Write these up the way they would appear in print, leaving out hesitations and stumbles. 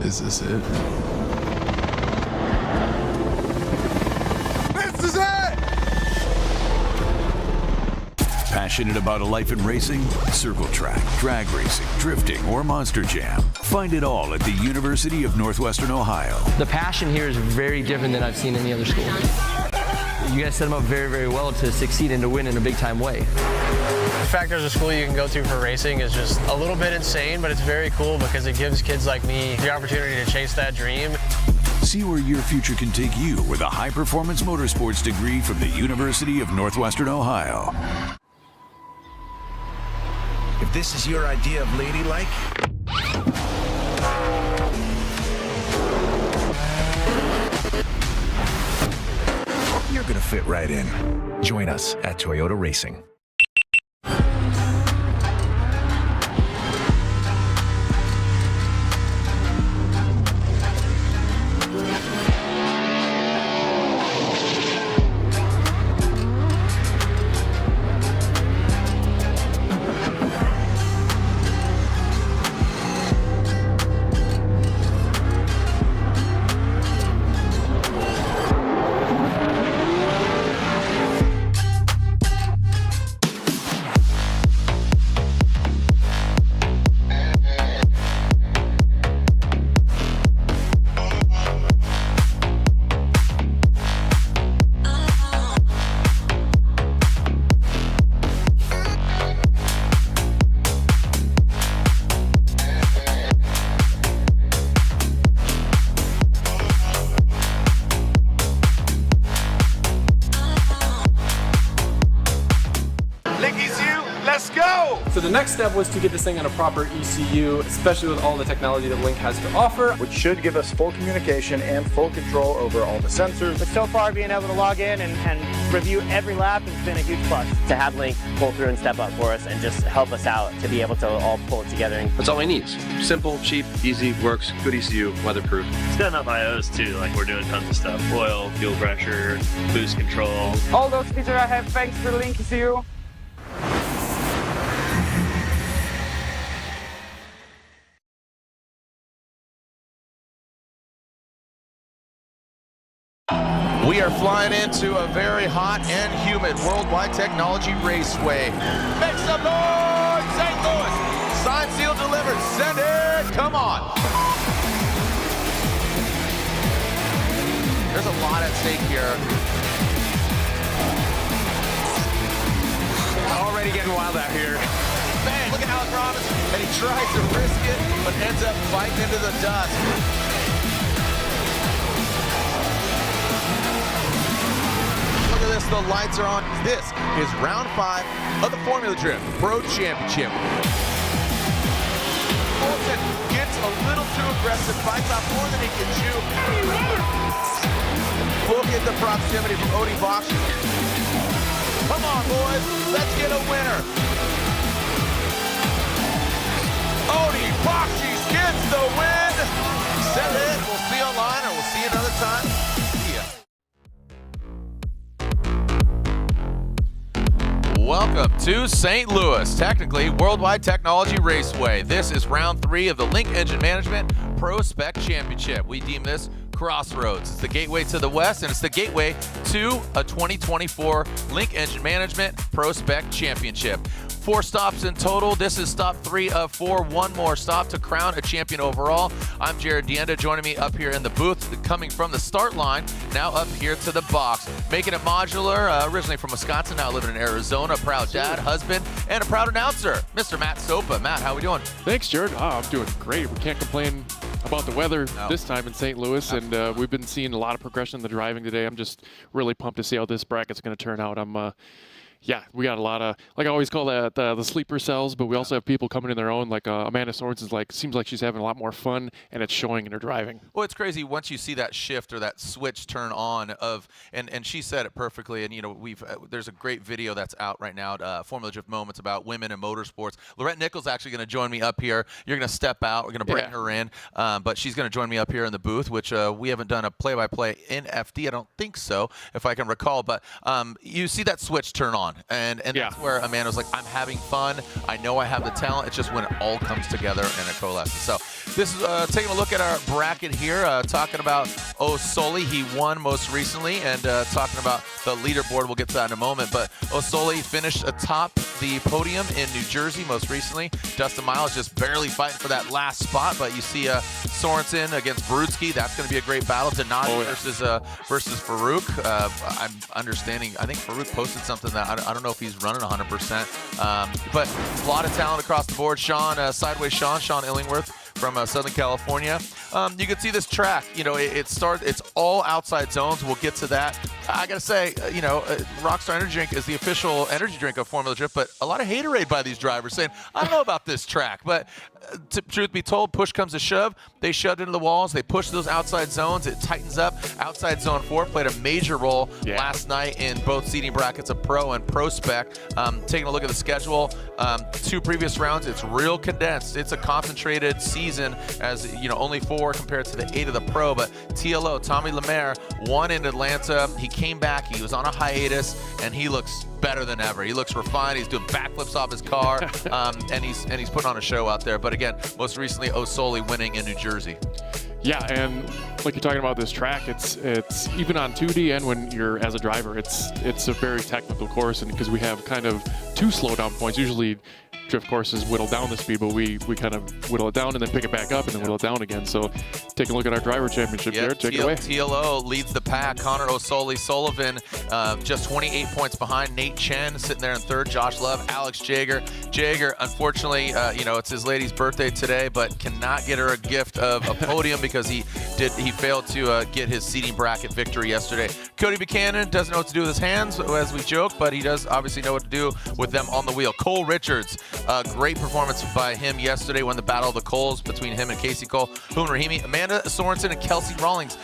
Is this it? This is it! Passionate about a life in racing? Circle track, drag racing, drifting, or monster jam. Find it all at the University of Northwestern Ohio. The passion here is very different than I've seen in any other school. You guys set them up very, very well to succeed and to win in a big-time way. The fact there's a school you can go to for racing is just a little bit insane, but it's very cool because it gives kids like me the opportunity to chase that dream. See where your future can take you with a high-performance motorsports degree from the University of Northwestern Ohio. If this is your idea of ladylike, you're gonna fit right in. Join us at Toyota Racing. So the next step was to get this thing on a proper ECU, especially with all the technology that Link has to offer. Which should give us full communication and full control over all the sensors. But so far, being able to log in and review every lap has been a huge plus. To have Link pull through and step up for us and just help us out to be able to all pull it together. That's all we need. Simple, cheap, easy, works, good ECU, weatherproof. It's got enough IOs too, like we're doing tons of stuff. Oil, fuel pressure, boost control. All those features I have thanks to the Link ECU. We are flying into a very hot and humid Worldwide Technology Raceway. Make some noise, St. Louis. Signed, sealed, delivered. Send it. Come on. There's a lot at stake here. Already getting wild out here. Man, look at Alex Robinson. And he tries to risk it, but ends up fighting into the dust. Look at this, the lights are on. This is round 5 of the Formula Drift Pro Championship. Sorensen gets a little too aggressive, bites off more than he can chew. Look at the proximity from Odie Bakshi. Come on, boys, let's get a winner. Odie Bakshi gets the win. Set it. We'll see you online, or we'll see you another time. See ya. Welcome to St. Louis, technically Worldwide Technology Raceway. This is round 3 of the Link Engine Management ProSpec Championship. We deem this Crossroads. It's the gateway to the west, and it's the gateway to a 2024 Link Engine Management ProSpec Championship. 4 stops in total. This is stop 3 of 4. One more stop to crown a champion overall. I'm Jared Dienda, joining me up here in the booth, coming from the start line, now up here to the box. Making it modular, originally from Wisconsin, now living in Arizona, a proud dad, husband, and a proud announcer, Mr. Matt Sopa. Matt, how we doing? Thanks, Jared. I'm doing great. We can't complain about the weather this time in St. Louis, and we've been seeing a lot of progression in the driving today. I'm just really pumped to see how this bracket's going to turn out. Yeah, we got a lot of, like I always call that the sleeper cells, but we also have people coming in their own, like Amanda Sorensen's seems like she's having a lot more fun, and it's showing in her driving. Well, it's crazy once you see that shift or that switch turn on of, and she said it perfectly, and you know, there's a great video that's out right now at Formula Drift Moments about women in motorsports. Lorette Nichols actually going to join me up here. You're going to step out. We're going to bring her in, but she's going to join me up here in the booth, which we haven't done a play-by-play in FD. I don't think so, if I can recall, but you see that switch turn on. on. And that's where Amanda was like, I'm having fun. I know I have the talent. It's just when it all comes together and it coalesces. So this is taking a look at our bracket here, talking about Osoli. He won most recently, and talking about the leaderboard. We'll get to that in a moment. But Osoli finished atop the podium in New Jersey most recently. Dustin Miles just barely fighting for that last spot, but you see Sorensen against Brutskiy. That's going to be a great battle. Denali versus Farouk. I'm understanding, I think Farouk posted something that I don't know if he's running 100%, but a lot of talent across the board. Sideways Sean Illingworth from Southern California. You can see this track, you know, it's all outside zones. We'll get to that. I gotta say, you know, Rockstar Energy Drink is the official energy drink of Formula Drift, but a lot of haterade by these drivers saying, I don't know about this track, but truth be told, push comes to shove. They shoved into the walls. They pushed those outside zones. It tightens up. Outside zone 4 played a major role last night in both seating brackets of Pro and PROSPEC. Taking a look at the schedule, 2 previous rounds, it's real condensed. It's a concentrated season, as you know, only 4 compared to the 8 of the Pro. But TLO, Tommy Lemaire, won in Atlanta. He came back. He was on a hiatus, and he looks better than ever. He looks refined. He's doing backflips off his car, and he's putting on a show out there. But again, most recently, Osoli winning in New Jersey. Yeah, and like you're talking about this track, it's even on 2D and when you're as a driver, it's a very technical course, and because we have kind of 2 slowdown points. Usually drift courses whittle down the speed, but we kind of whittle it down and then pick it back up and then whittle it down again. So taking a look at our driver championship there, take it away. TLO leads the pack. Connor Sullivan just 28 points behind. Nate Chen sitting there in 3rd. Josh Love, Alex Jaeger. Jaeger, unfortunately, you know, it's his lady's birthday today, but cannot get her a gift of a podium because he failed to get his seating bracket victory yesterday. Cody Buchanan doesn't know what to do with his hands, as we joke, but he does obviously know what to do with them on the wheel. Cole Richards, great performance by him yesterday when the battle of the Coles between him and Casey Cole. Rahimi, Amanda Sorensen, and Kelsey Rawlings,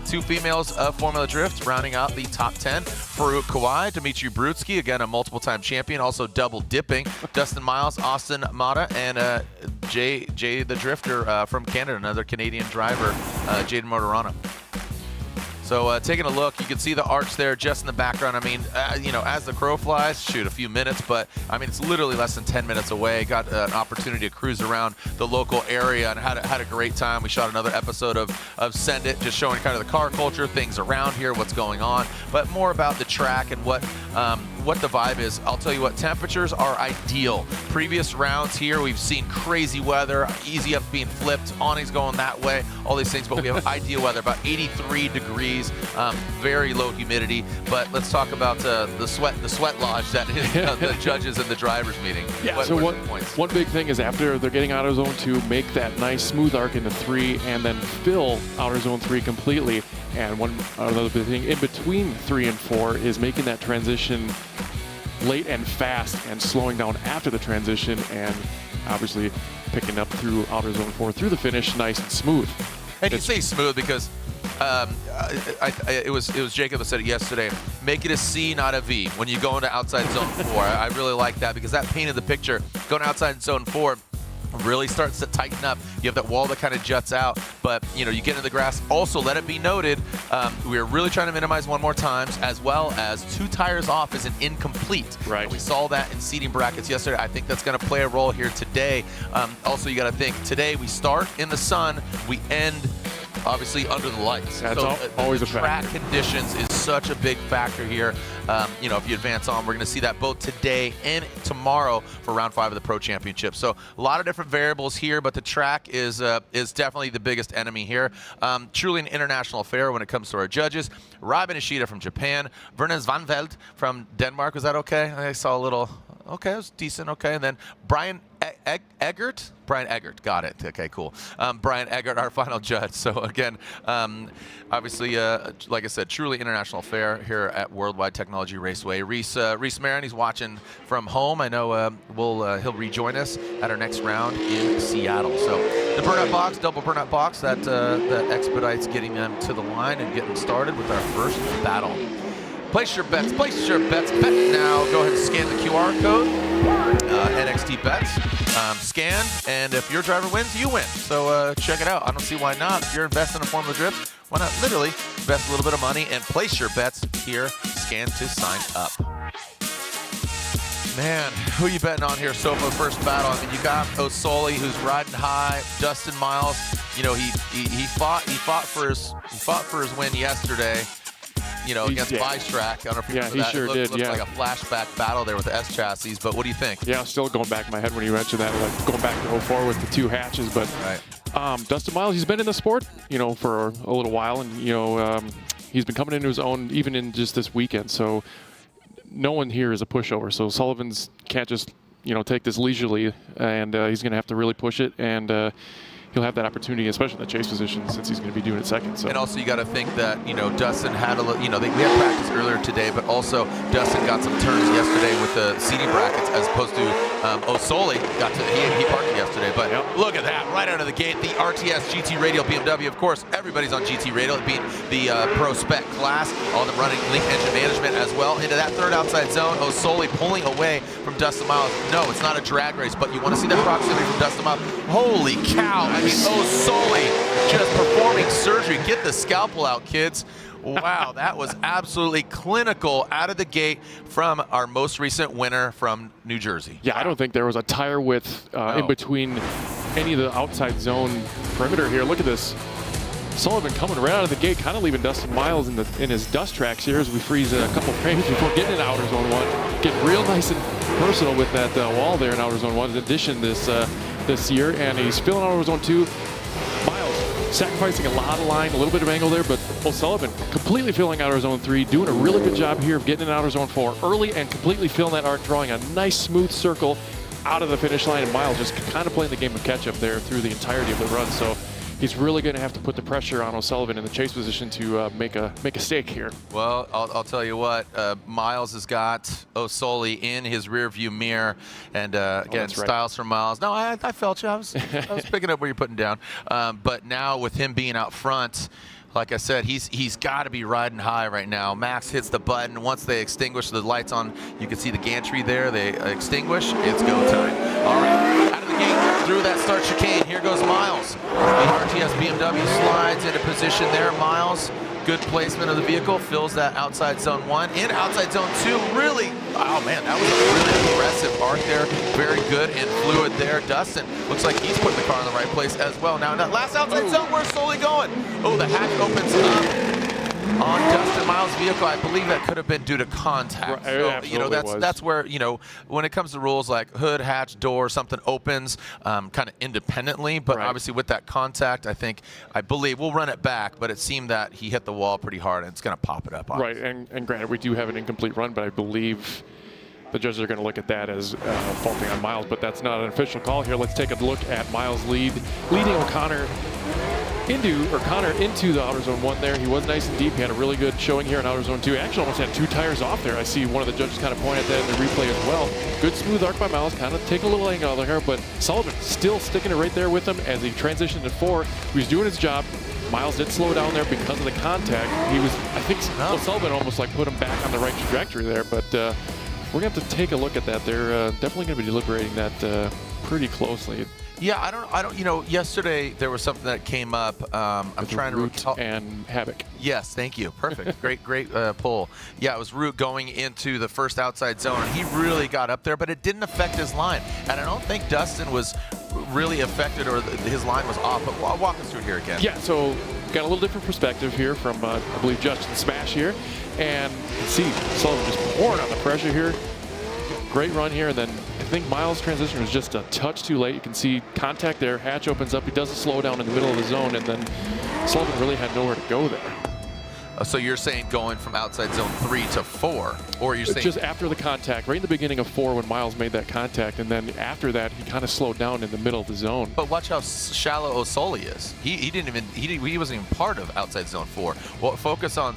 2 females of Formula Drift, rounding out the top 10. Farouk Kawai, Dimitri Brutskiy, again a multiple-time champion, also double dipping. Dustin Miles, Austin Matta, and Jay the Drifter from Canada, another Canadian driver, Jaden Martorana. So taking a look, you can see the arch there just in the background. I mean, you know, as the crow flies, shoot, a few minutes, but I mean, it's literally less than 10 minutes away. Got an opportunity to cruise around the local area and had a great time. We shot another episode of Send It, just showing kind of the car culture, things around here, what's going on, but more about the track and what the vibe is. I'll tell you what, temperatures are ideal. Previous rounds here, we've seen crazy weather, easy up being flipped, awnings going that way, all these things, but we have ideal weather, about 83 degrees. Very low humidity, but let's talk about the sweat lodge that is the judges and the drivers meeting. Yeah. So one big thing is after they're getting outer zone 2, make that nice smooth arc into 3, and then fill outer zone 3 completely. And another big thing in between 3 and 4 is making that transition late and fast and slowing down after the transition, and obviously picking up through outer zone 4 through the finish nice and smooth. And you say smooth because it was Jacob that said it yesterday. Make it a C, not a V, when you go into outside zone 4. I really like that because that painted the picture. Going outside zone 4 really starts to tighten up. You have that wall that kind of juts out, but you know, you get into the grass. Also, let it be noted, we're really trying to minimize 1 more times, as well as 2 tires off is an incomplete. Right. And we saw that in seating brackets yesterday. I think that's going to play a role here today. Also, you got to think, today we start in the sun, we end obviously under the lights. That's always a factor. Track conditions is such a big factor here. You know, if you advance on, we're going to see that both today and tomorrow for round 5 of the Pro Championship. So a lot of different variables here, but the track is definitely the biggest enemy here. Truly an international affair when it comes to our judges. Robin Ishida from Japan, Vernon Svanveld from Denmark. Was that okay? I saw a little. Okay, it was decent. Okay, and then Brian Eggert. Brian Eggert, got it. Okay, cool. Brian Eggert, our final judge. So again, obviously, like I said, truly international affair here at Worldwide Technology Raceway. Reese Marin, he's watching from home. I know he'll rejoin us at our next round in Seattle. So the burnout box, double burnout box, that expedites getting them to the line and getting started with our first battle. Place your bets. Place your bets. Bet now. Go ahead and scan the QR code. NXT bets. Scan, and if your driver wins, you win. So check it out. I don't see why not. If you're investing in Formula Drift, why not literally invest a little bit of money and place your bets here. Scan to sign up. Man, who you betting on here? So for the first battle, I mean, you got O'Sully, who's riding high. Dustin Miles, you know, he fought for his win yesterday. You know, against Bystrack. I don't know if you remember he that. Sure It looked did. like a flashback battle there with the S chassis. But what do you think? Yeah, still going back in my head when you mentioned that, like going back to 04 with the 2 hatches. But Dustin Miles, he's been in the sport, you know, for a little while, and you know, he's been coming into his own even in just this weekend. So no one here is a pushover. So Sullivan's can't just, you know, take this leisurely, and he's going to have to really push it, and he'll have that opportunity, especially in the chase position, since he's going to be doing it second. So. And also, you got to think that, you know, Dustin had a little, you know, we had practice earlier today, but also Dustin got some turns yesterday with the seating brackets, as opposed to O'Sully got to, he parked yesterday. But look at that, right out of the gate, the RTS GT Radial BMW. Of course, everybody's on GT Radial. It beat the PROSPEC class, all the running link engine management as well. Into that third outside zone, O'Sully pulling away from Dustin Miles. No, it's not a drag race, but you want to see that proximity from Dustin Miles. Holy cow. I mean, O'Sully just performing surgery. Get the scalpel out, kids. Wow, that was absolutely clinical out of the gate from our most recent winner from New Jersey. Yeah, I don't think there was a tire width in between any of the outside zone perimeter here. Look at this. Sullivan coming right out of the gate, kind of leaving Dustin Miles in his dust tracks here as we freeze a couple frames before getting in outer zone 1. Getting real nice and personal with that wall there in outer zone 1 in addition this year, and he's filling outer zone 2. Miles sacrificing a lot of line, a little bit of angle there, but O'Sullivan completely filling outer zone 3, doing a really good job here of getting in outer zone 4 early and completely filling that arc, drawing a nice smooth circle out of the finish line, and Miles just kind of playing the game of catch up there through the entirety of the run. So he's really going to have to put the pressure on O'Sullivan in the chase position to make a stake here. Well, I'll tell you what, Miles has got O'Sully in his rear view mirror, and again, styles from Miles. No, I felt you. I was picking up where you're putting down. But now with him being out front, like I said, he's got to be riding high right now. Max hits the button. Once they extinguish the lights on, you can see the gantry there. They extinguish. It's go time. All right, out of the gate, through that start chicane. Here goes Miles. The RTS BMW slides into position there. Miles, good placement of the vehicle, fills that outside zone 1. In outside zone 2, really, oh man, that was a really aggressive arc there. Very good and fluid there. Dustin looks like he's putting the car in the right place as well. Now, in that last outside zone, where's Sully going? Oh, the hatch opens up on Dustin Miles' vehicle. I believe that could have been due to contact. Right, so, you know, that's where, you know, when it comes to rules like hood, hatch, door, something opens kind of independently, but obviously with that contact, I believe we'll run it back, but it seemed that he hit the wall pretty hard and it's going to pop it up. Right, and granted, we do have an incomplete run, but I believe the judges are going to look at that as faulting on Miles, but that's not an official call here. Let's take a look at Miles' leading O'Connor into the outer zone 1 there. He was nice and deep. He had a really good showing here in outer zone 2. He actually almost had 2 tires off there. I see one of the judges kind of point at that in the replay as well. Good smooth arc by Miles, kind of take a little angle there, but Sullivan still sticking it right there with him as he transitioned to 4. He was doing his job. Miles did slow down there because of the contact. I think Sullivan almost like put him back on the right trajectory there, but we're going to have to take a look at that. They're definitely going to be deliberating that pretty closely. Yeah, I don't. You know, yesterday there was something that came up. I'm trying to recall. And Havoc. Yes, thank you. Perfect. great pull. Yeah, it was Root going into the first outside zone, and he really got up there, but it didn't affect his line. And I don't think Dustin was really affected, or his line was off. But walk us through here again. Yeah, so got a little different perspective here from I believe Justin Smash here, and you can see Sullivan just pouring on the pressure here. Great run here, and then I think Miles' transition was just a touch too late. You can see contact there, hatch opens up, he does a slow down in the middle of the zone, and then Sullivan really had nowhere to go there. So you're saying going from outside zone 3 to 4, or you're saying just after the contact, right in the beginning of 4 when Miles made that contact, and then after that he kind of slowed down in the middle of the zone. But watch how shallow O'Sully is. He wasn't even part of outside zone 4. Well, focus on.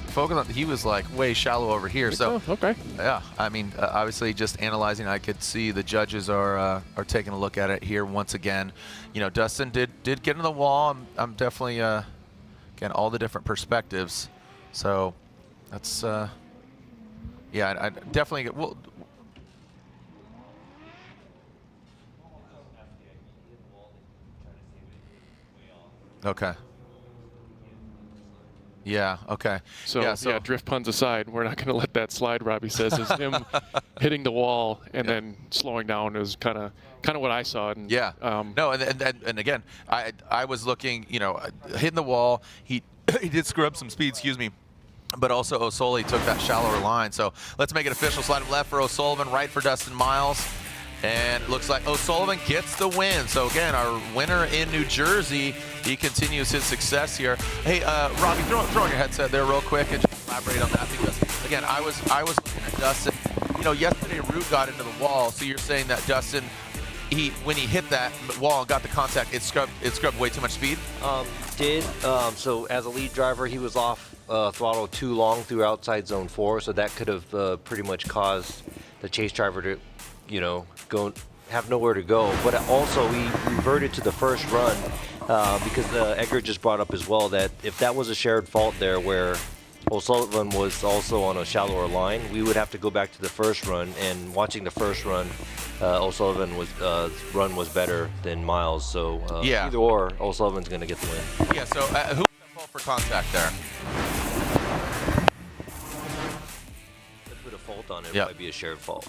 He was like way shallow over here. So okay. Yeah, I mean, obviously just analyzing, I could see the judges are taking a look at it here once again. You know, Dustin did get in the wall. I'm definitely again all the different perspectives. So that's, yeah, I definitely get, well, okay. Yeah, okay. So, yeah, drift puns aside, we're not going to let that slide, Robbie says, is him hitting the wall and then slowing down is kind of what I saw. And, yeah. No, and again, I was looking, you know, hitting the wall. He did screw up some speed, excuse me. But also O'Sullivan took that shallower line. So let's make it official. Slide left for O'Sullivan, right for Dustin Miles. And it looks like O'Sullivan gets the win. So again, our winner in New Jersey, he continues his success here. Hey, Robbie, throw on your headset there real quick and just elaborate on that, because again, I was looking at Dustin. You know, yesterday Root got into the wall. So you're saying that Dustin, when he hit that wall and got the contact, it scrubbed way too much speed? So as a lead driver, he was off throttle too long through outside zone 4, so that could have pretty much caused the chase driver to, you know, have nowhere to go. But also he reverted to the first run because Edgar just brought up as well that if that was a shared fault there where O'Sullivan was also on a shallower line, we would have to go back to the first run. And watching the first run, O'Sullivan run was better than Miles. So either or, O'Sullivan's going to get the win. Yeah. So who was at fault for contact there? Let's put a fault on it. It might be a shared fault.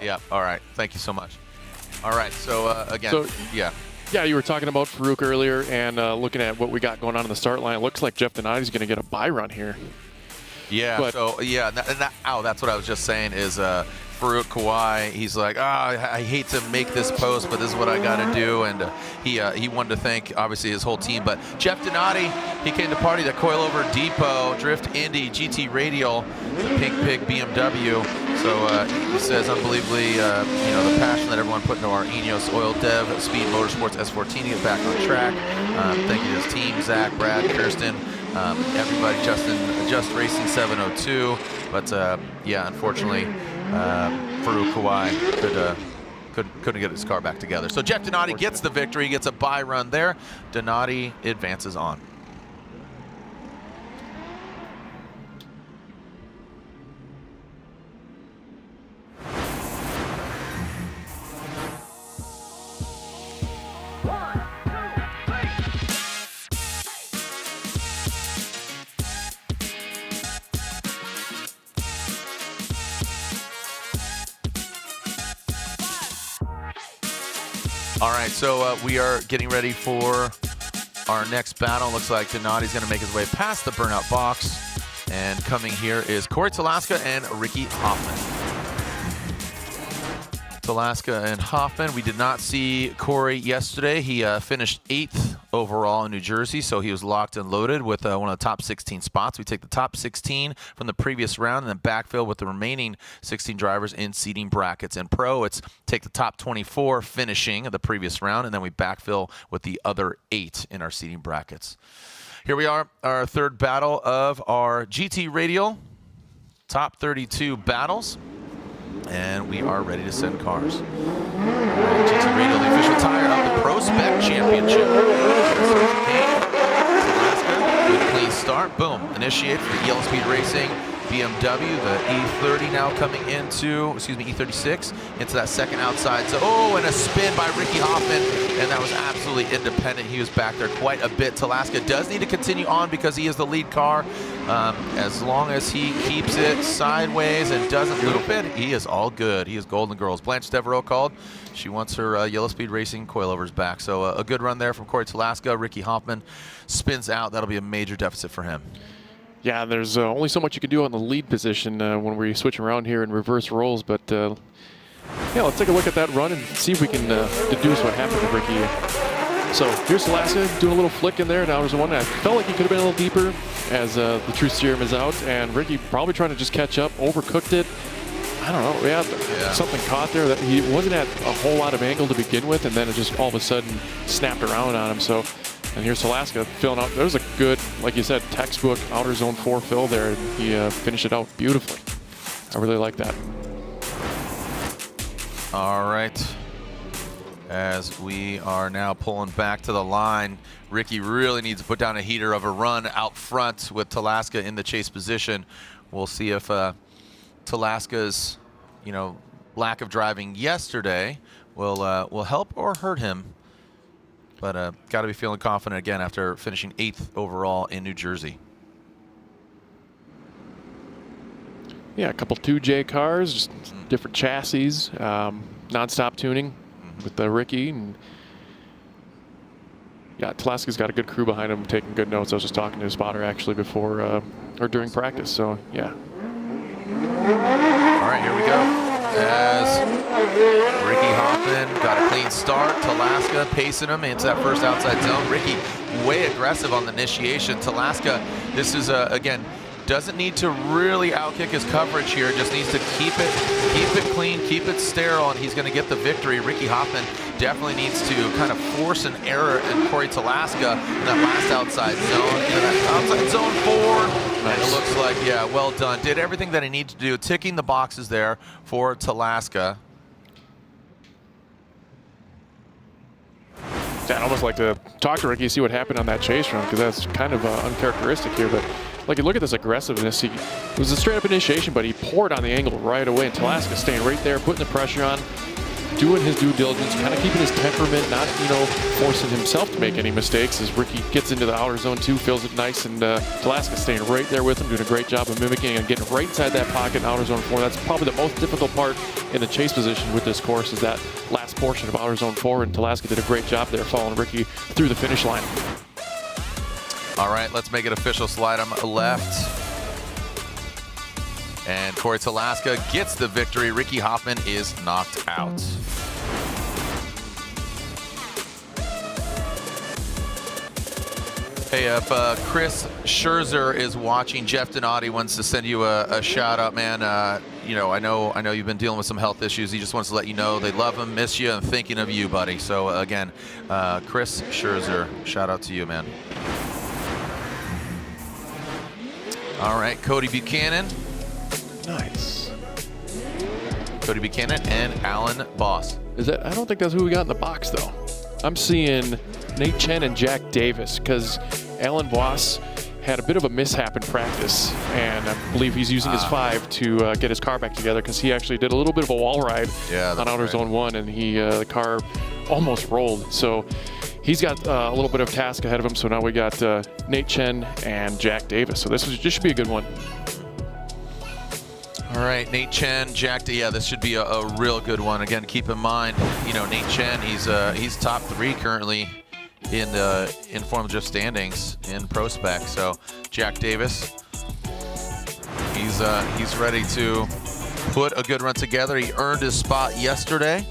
Yeah. All right. Thank you so much. All right. So again, Yeah, you were talking about Farouk earlier, and looking at what we got going on in the start line, it looks like Jeff Donati's going to get a bye run here. Yeah. But, so that's what I was just saying is Farouk Kawhi. He's like, I hate to make this post, but this is what I got to do. And he wanted to thank obviously his whole team. But Jeff Donati, he came to party at Coilover Depot, Drift Indy, GT Radial, the Pink Pig BMW. So he says unbelievably, the passion that everyone put into our Ineos Oil Dev Speed Motorsports S14 to get back on track. Thank you to his team, Zach, Brad, Kirsten, everybody, Justin, Just Racing 702. But unfortunately, Farouk Kawhi couldn't get his car back together. So Jeff Donati gets the victory, gets a bye run there. Donati advances on. All right, so we are getting ready for our next battle. Looks like Donati's going to make his way past the burnout box. And coming here is Corey Taska and Ricky Hoffman. Taska and Hoffman. We did not see Corey yesterday. He finished 8th overall in New Jersey, so he was locked and loaded with one of the top 16 spots. We take the top 16 from the previous round and then backfill with the remaining 16 drivers in seeding brackets. In pro, it's take the top 24 finishing of the previous round, and then we backfill with the other 8 in our seeding brackets. Here we are, our third battle of our GT Radial top 32 battles. And we are ready to send cars. GT Radial, the official tire of the PROSPEC Championship. Taska, good clean start. Boom. Initiate for the Yellow Speed Racing BMW. The E30 now coming into, E36, into that second outside. So, and a spin by Ricky Hoffman. And that was absolutely independent. He was back there quite a bit. Taska does need to continue on because he is the lead car. As long as he keeps it sideways and doesn't loop it, he is all good. He is golden girls. Blanche Devereaux called. She wants her Yellow Speed Racing coilovers back. So a good run there from Corey Taska. Ricky Hoffman spins out. That'll be a major deficit for him. Yeah, there's only so much you can do on the lead position when we switch around here in reverse roles. But let's take a look at that run and see if we can deduce what happened to Ricky. So here's Taska doing a little flick in there. Now there's one that felt like he could have been a little deeper as the true serum is out. And Ricky probably trying to just catch up, overcooked it. I don't know. Yeah, something caught there that he wasn't at a whole lot of angle to begin with, and then it just all of a sudden snapped around on him. So, and here's Taska filling out. There's a good, like you said, textbook outer zone 4 fill there. He finished it out beautifully. I really like that. All right. As we are now pulling back to the line, Ricky really needs to put down a heater of a run out front with Taska in the chase position. We'll see if Taska's, lack of driving yesterday will help or hurt him. But got to be feeling confident again after finishing 8th overall in New Jersey. Yeah, a couple 2J cars, just different chassis, non-stop tuning with Ricky. And yeah, Taska's got a good crew behind him taking good notes. I was just talking to his spotter actually before or during practice, so yeah. All right, here we go. As Ricky Hoffman got a clean start, Taska pacing him into that first outside zone. Ricky way aggressive on the initiation. Taska, this is again, doesn't need to really outkick his coverage here. Just needs to keep it clean, keep it sterile, and he's going to get the victory. Ricky Hoffman definitely needs to kind of force an error in Corey Taska in that last outside zone. That outside zone 4. Nice. And it looks like, yeah, well done. Did everything that he needed to do, ticking the boxes there for Taska. I'd almost like to talk to Ricky, see what happened on that chase run, because that's kind of uncharacteristic here. But like, look at this aggressiveness. It was a straight up initiation, but he poured on the angle right away. And Taska staying right there, putting the pressure on, doing his due diligence, kind of keeping his temperament, not, you know, forcing himself to make any mistakes as Ricky gets into the outer zone 2, feels it nice, and Taska staying right there with him, doing a great job of mimicking and getting right inside that pocket in outer zone 4. That's probably the most difficult part in the chase position with this course, is that last portion of outer zone 4, and Taska did a great job there following Ricky through the finish line. All right, let's make it official. Slide him left. And Corey Taska gets the victory. Ricky Hoffman is knocked out. Hey, if Chris Scherzer is watching, Jeff Donati wants to send you a shout out, man. You know, I know you've been dealing with some health issues. He just wants to let you know they love him, miss you, and thinking of you, buddy. So again, Chris Scherzer, shout out to you, man. All right, Cody Buchanan. Nice. Cody Buchanan and Alan Boss. Is that? I don't think that's who we got in the box, though. I'm seeing Nate Chen and Jack Davis, because Alan Boss had a bit of a mishap in practice, and I believe he's using his 5 to get his car back together, because he actually did a little bit of a wall ride on outer zone 1, and the car almost rolled. So he's got a little bit of task ahead of him. So now we got Nate Chen and Jack Davis. So this should be a good one. All right, Nate Chen, Jack. Yeah, this should be a real good one. Again, keep in mind, you know, Nate Chen, he's top 3 currently in Formula Drift standings in PROSPEC. So Jack Davis, he's ready to put a good run together. He earned his spot yesterday,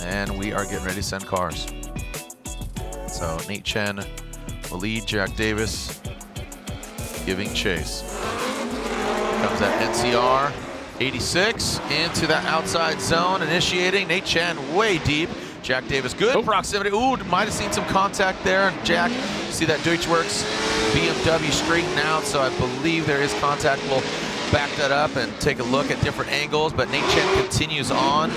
and we are getting ready to send cars. So Nate Chen will lead, Jack Davis giving chase. Comes that NCR 86 into that outside zone, initiating. Nate Chen way deep. Jack Davis, good proximity. Ooh, might have seen some contact there. And Jack, see that Deutschwerks BMW straighten out, so I believe there is contact. We'll back that up and take a look at different angles, but Nate Chen continues on.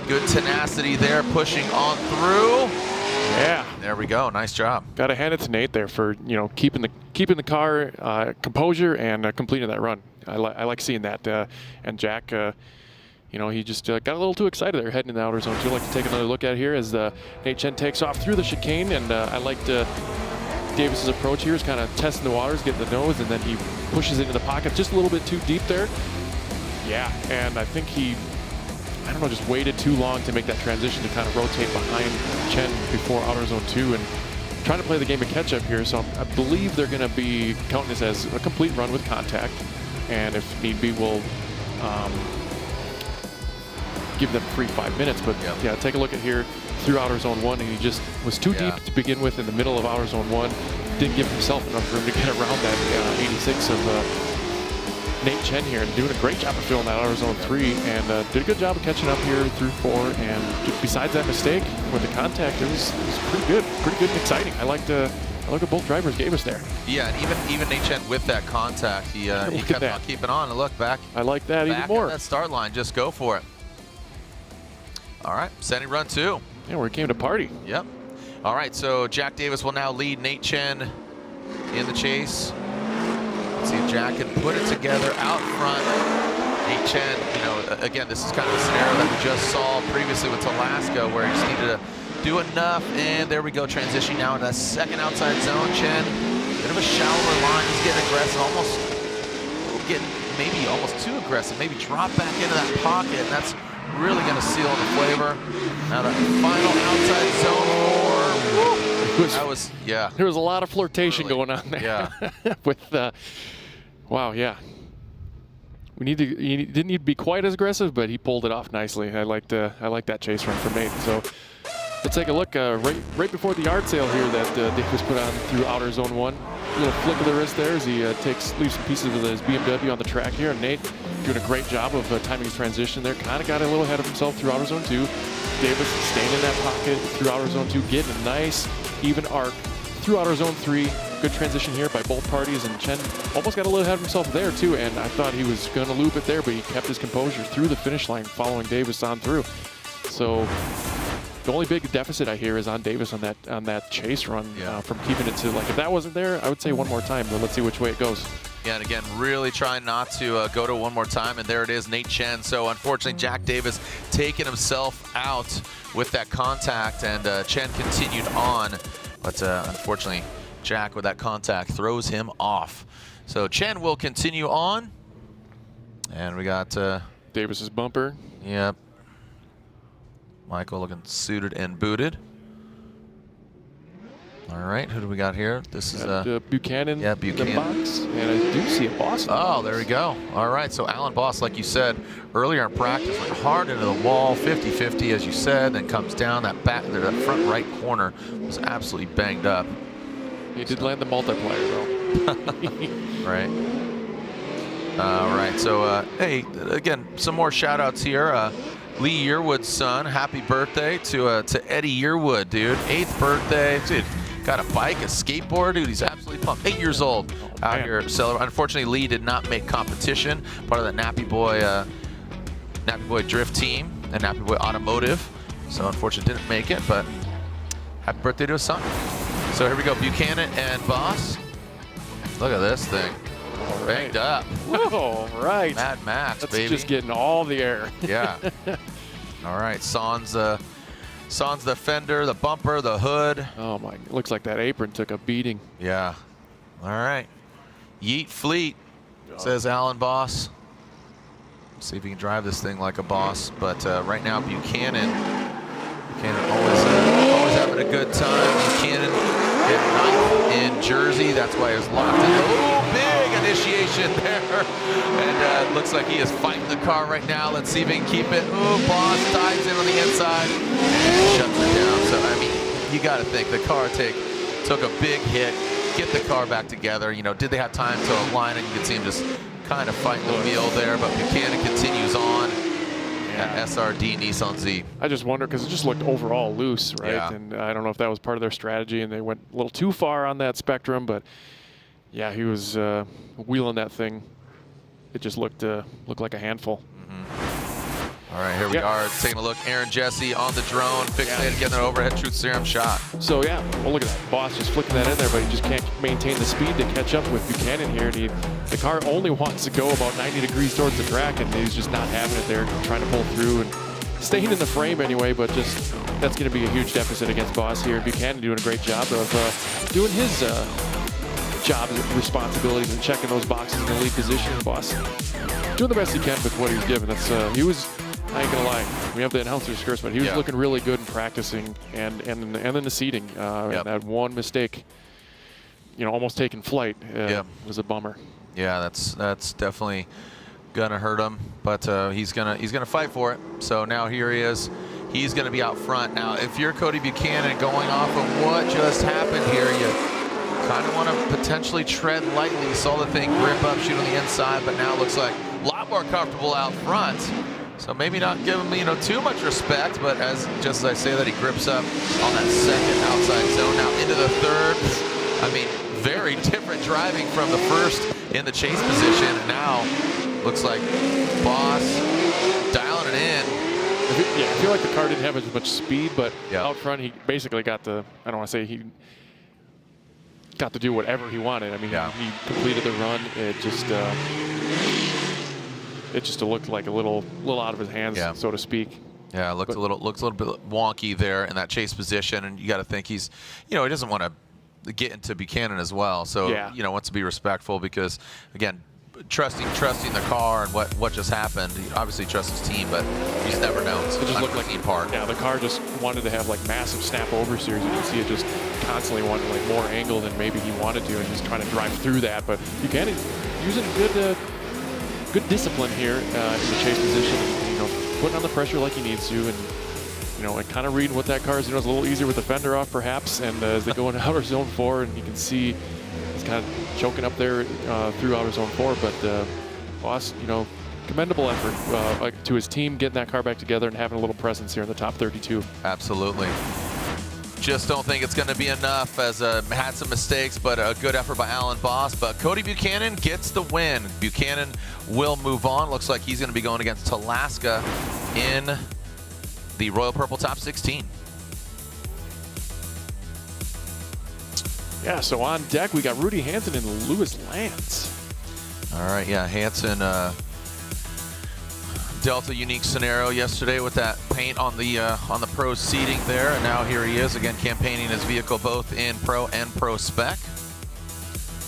Good tenacity there, pushing on through. Yeah, there we go. Nice job. Got to hand it to Nate there for, you know, keeping the car composure and completing that run. I like seeing that. And Jack, you know, he just got a little too excited there heading in the outer zone. So I'd like to take another look at here as Nate Chen takes off through the chicane, and I liked Davis's approach here is kind of testing the waters, getting the nose, and then he pushes into the pocket just a little bit too deep there. Yeah, and I think he, I don't know, just waited too long to make that transition to kind of rotate behind Chen before outer zone 2 and trying to play the game of catch up here. So I believe they're going to be counting this as a complete run with contact, and if need be, we'll give them free 5 minutes. But yeah, take a look at here through outer zone 1, and he just was too deep to begin with in the middle of outer zone 1. Didn't give himself enough room to get around that 86 of Nate Chen here, and doing a great job of filling that outer zone 3, and did a good job of catching up here through 4. And besides that mistake with the contact, it was pretty good and exciting. I like what both drivers gave us there. Yeah, and even Nate Chen with that contact, he kept on keeping on. And look back. I like that even more. At that start line, just go for it. All right, sending run 2. Yeah, we came to party. Yep. All right, so Jack Davis will now lead Nate Chen in the chase. Let's see if Jack can put it together out front. Nate Chen, you know, again, this is kind of a scenario that we just saw previously with Taska, where he just needed to do enough, and there we go, transitioning now into that second outside zone. Chen, bit of a shallower line, he's getting aggressive, almost getting maybe almost too aggressive, maybe drop back into that pocket, and that's really going to seal the flavor. Now that final outside zone 4, that was, yeah. There was a lot of flirtation going on there. Yeah. With, wow, yeah. He didn't need to be quite as aggressive, but he pulled it off nicely. I liked that chase run from Nate. So let's take a look right before the yard sale here that Davis put on through outer zone 1. A little flick of the wrist there as he leaves some pieces of his BMW on the track here. And Nate doing a great job of timing his transition there. Kind of got a little ahead of himself through outer zone 2. Davis staying in that pocket through outer zone 2, getting a nice even arc through outer zone 3. Good transition here by both parties, and Chen almost got a little ahead of himself there too, and I thought he was going to loop it there, but he kept his composure through the finish line following Davis on through. So the only big deficit I hear is on Davis on that chase run, from keeping it to, like, if that wasn't there, I would say one more time, but let's see which way it goes. Yeah, and again, really trying not to go to one more time, and there it is, Nate Chen. So unfortunately, Jack Davis taking himself out with that contact, and Chen continued on, but unfortunately, Jack with that contact throws him off. So Chen will continue on, and we got Davis's bumper. Yep. Michael looking suited and booted. All right, who do we got here? This is Buchanan. Yeah, Buchanan. The box, and I do see a Boss. Oh, there we go. All right, so Alan Boss, like you said earlier in practice, went hard into the wall, 50-50 as you said, then comes down that back there, that front right corner was absolutely banged up. He did land the multiplier though. Right. All right, so hey, again, some more shout outs here. Lee Yearwood's son, happy birthday to Eddie Yearwood, dude. 8th birthday, dude. Got a bike, a skateboard, dude. He's absolutely pumped. 8 years old out here celebrating. Unfortunately, Lee did not make competition. Part of the Nappy Boy Drift team and Nappy Boy Automotive. So unfortunately, didn't make it. But happy birthday to his son. So here we go, Buchanan and Boss. Look at this thing. Banged up. All right. Mad Max, That's baby. just getting all the air. Yeah. All right, Sans the fender, the bumper, the hood. Oh my, looks like that apron took a beating. Yeah. All right. Yeet Fleet, says Alan Boss. See if he can drive this thing like a boss. But right now, Buchanan always having a good time. Buchanan hit 9th in Jersey. That's why he was locked in. Oh, big initiation there. And looks like he is fighting the car right now. Let's see if he can keep it. Oh, Boss dives in on the inside and shuts it down. So, I mean, you got to think the car took a big hit. Get the car back together. You know, did they have time to align it? You can see him just kind of fighting the wheel there, but Buchanan continues on. At SRD Nissan Z. I just wonder, because it just looked overall loose, right? Yeah. And I don't know if that was part of their strategy and they went a little too far on that spectrum, but yeah, he was wheeling that thing. It just looked like a handful. All right, here we are taking a look. Aaron Jesse on the drone, fixated, getting an overhead truth serum shot. So yeah, well, look at that. Boss just flicking that in there, but he just can't maintain the speed to catch up with Buchanan here. And the car only wants to go about 90 degrees towards the track, and he's just not having it there, trying to pull through and staying in the frame anyway, but just that's going to be a huge deficit against Boss here. Buchanan doing a great job of doing his job and responsibilities and checking those boxes in the lead position. Boss doing the best he can with what he was given. That's he was. I ain't gonna lie, we have the announcer's curse, but he was looking really good in practicing and in the seating. And that one mistake, you know, almost taking flight was a bummer. Yeah, that's definitely gonna hurt him, but he's gonna fight for it. So now here he is. He's gonna be out front. Now, if you're Cody Buchanan, going off of what just happened here, you kind of want to potentially tread lightly. You saw the thing grip up, shoot on the inside, but now it looks like a lot more comfortable out front. So maybe not give him, you know, too much respect, but just as I say that, he grips up on that second outside zone. Now into the third. I mean, very different driving from the first in the chase position. And now looks like Boss dialing it in. I feel like the car didn't have as much speed, but out front he basically got the, I don't want to say he got to do whatever he wanted. I mean, he completed the run. It just looked like a little out of his hands, so to speak. Yeah, looks a little bit wonky there in that chase position, and you got to think he's, you know, he doesn't want to get into Buchanan as well. So you know, wants to be respectful because again, trusting the car and what just happened. He obviously trusts his team, but you just never know. It's it just looked like team part. Yeah, the car just wanted to have like massive snap overs here. As you can see, it just constantly wanted like more angle than maybe he wanted to, and just trying to drive through that. But Buchanan using good discipline here in the chase position, and, putting on the pressure like he needs to, and and kind of reading what that car is. It's a little easier with the fender off, perhaps. And as they go into outer zone 4, and you can see he's kind of choking up there through outer zone 4. But Boss, commendable effort to his team, getting that car back together and having a little presence here in the top 32. Absolutely. Just don't think it's going to be enough, as had some mistakes, but a good effort by Alan Boss. But Cody Buchanan gets the win. Buchanan will move on. Looks like he's going to be going against Taska in the Royal Purple Top 16. Yeah, so on deck we got Rudy Hansen and Louis Lanz. All right, yeah, Hansen dealt a unique scenario yesterday with that paint on the pro seating there, and now here he is again campaigning his vehicle both in Pro and Pro Spec.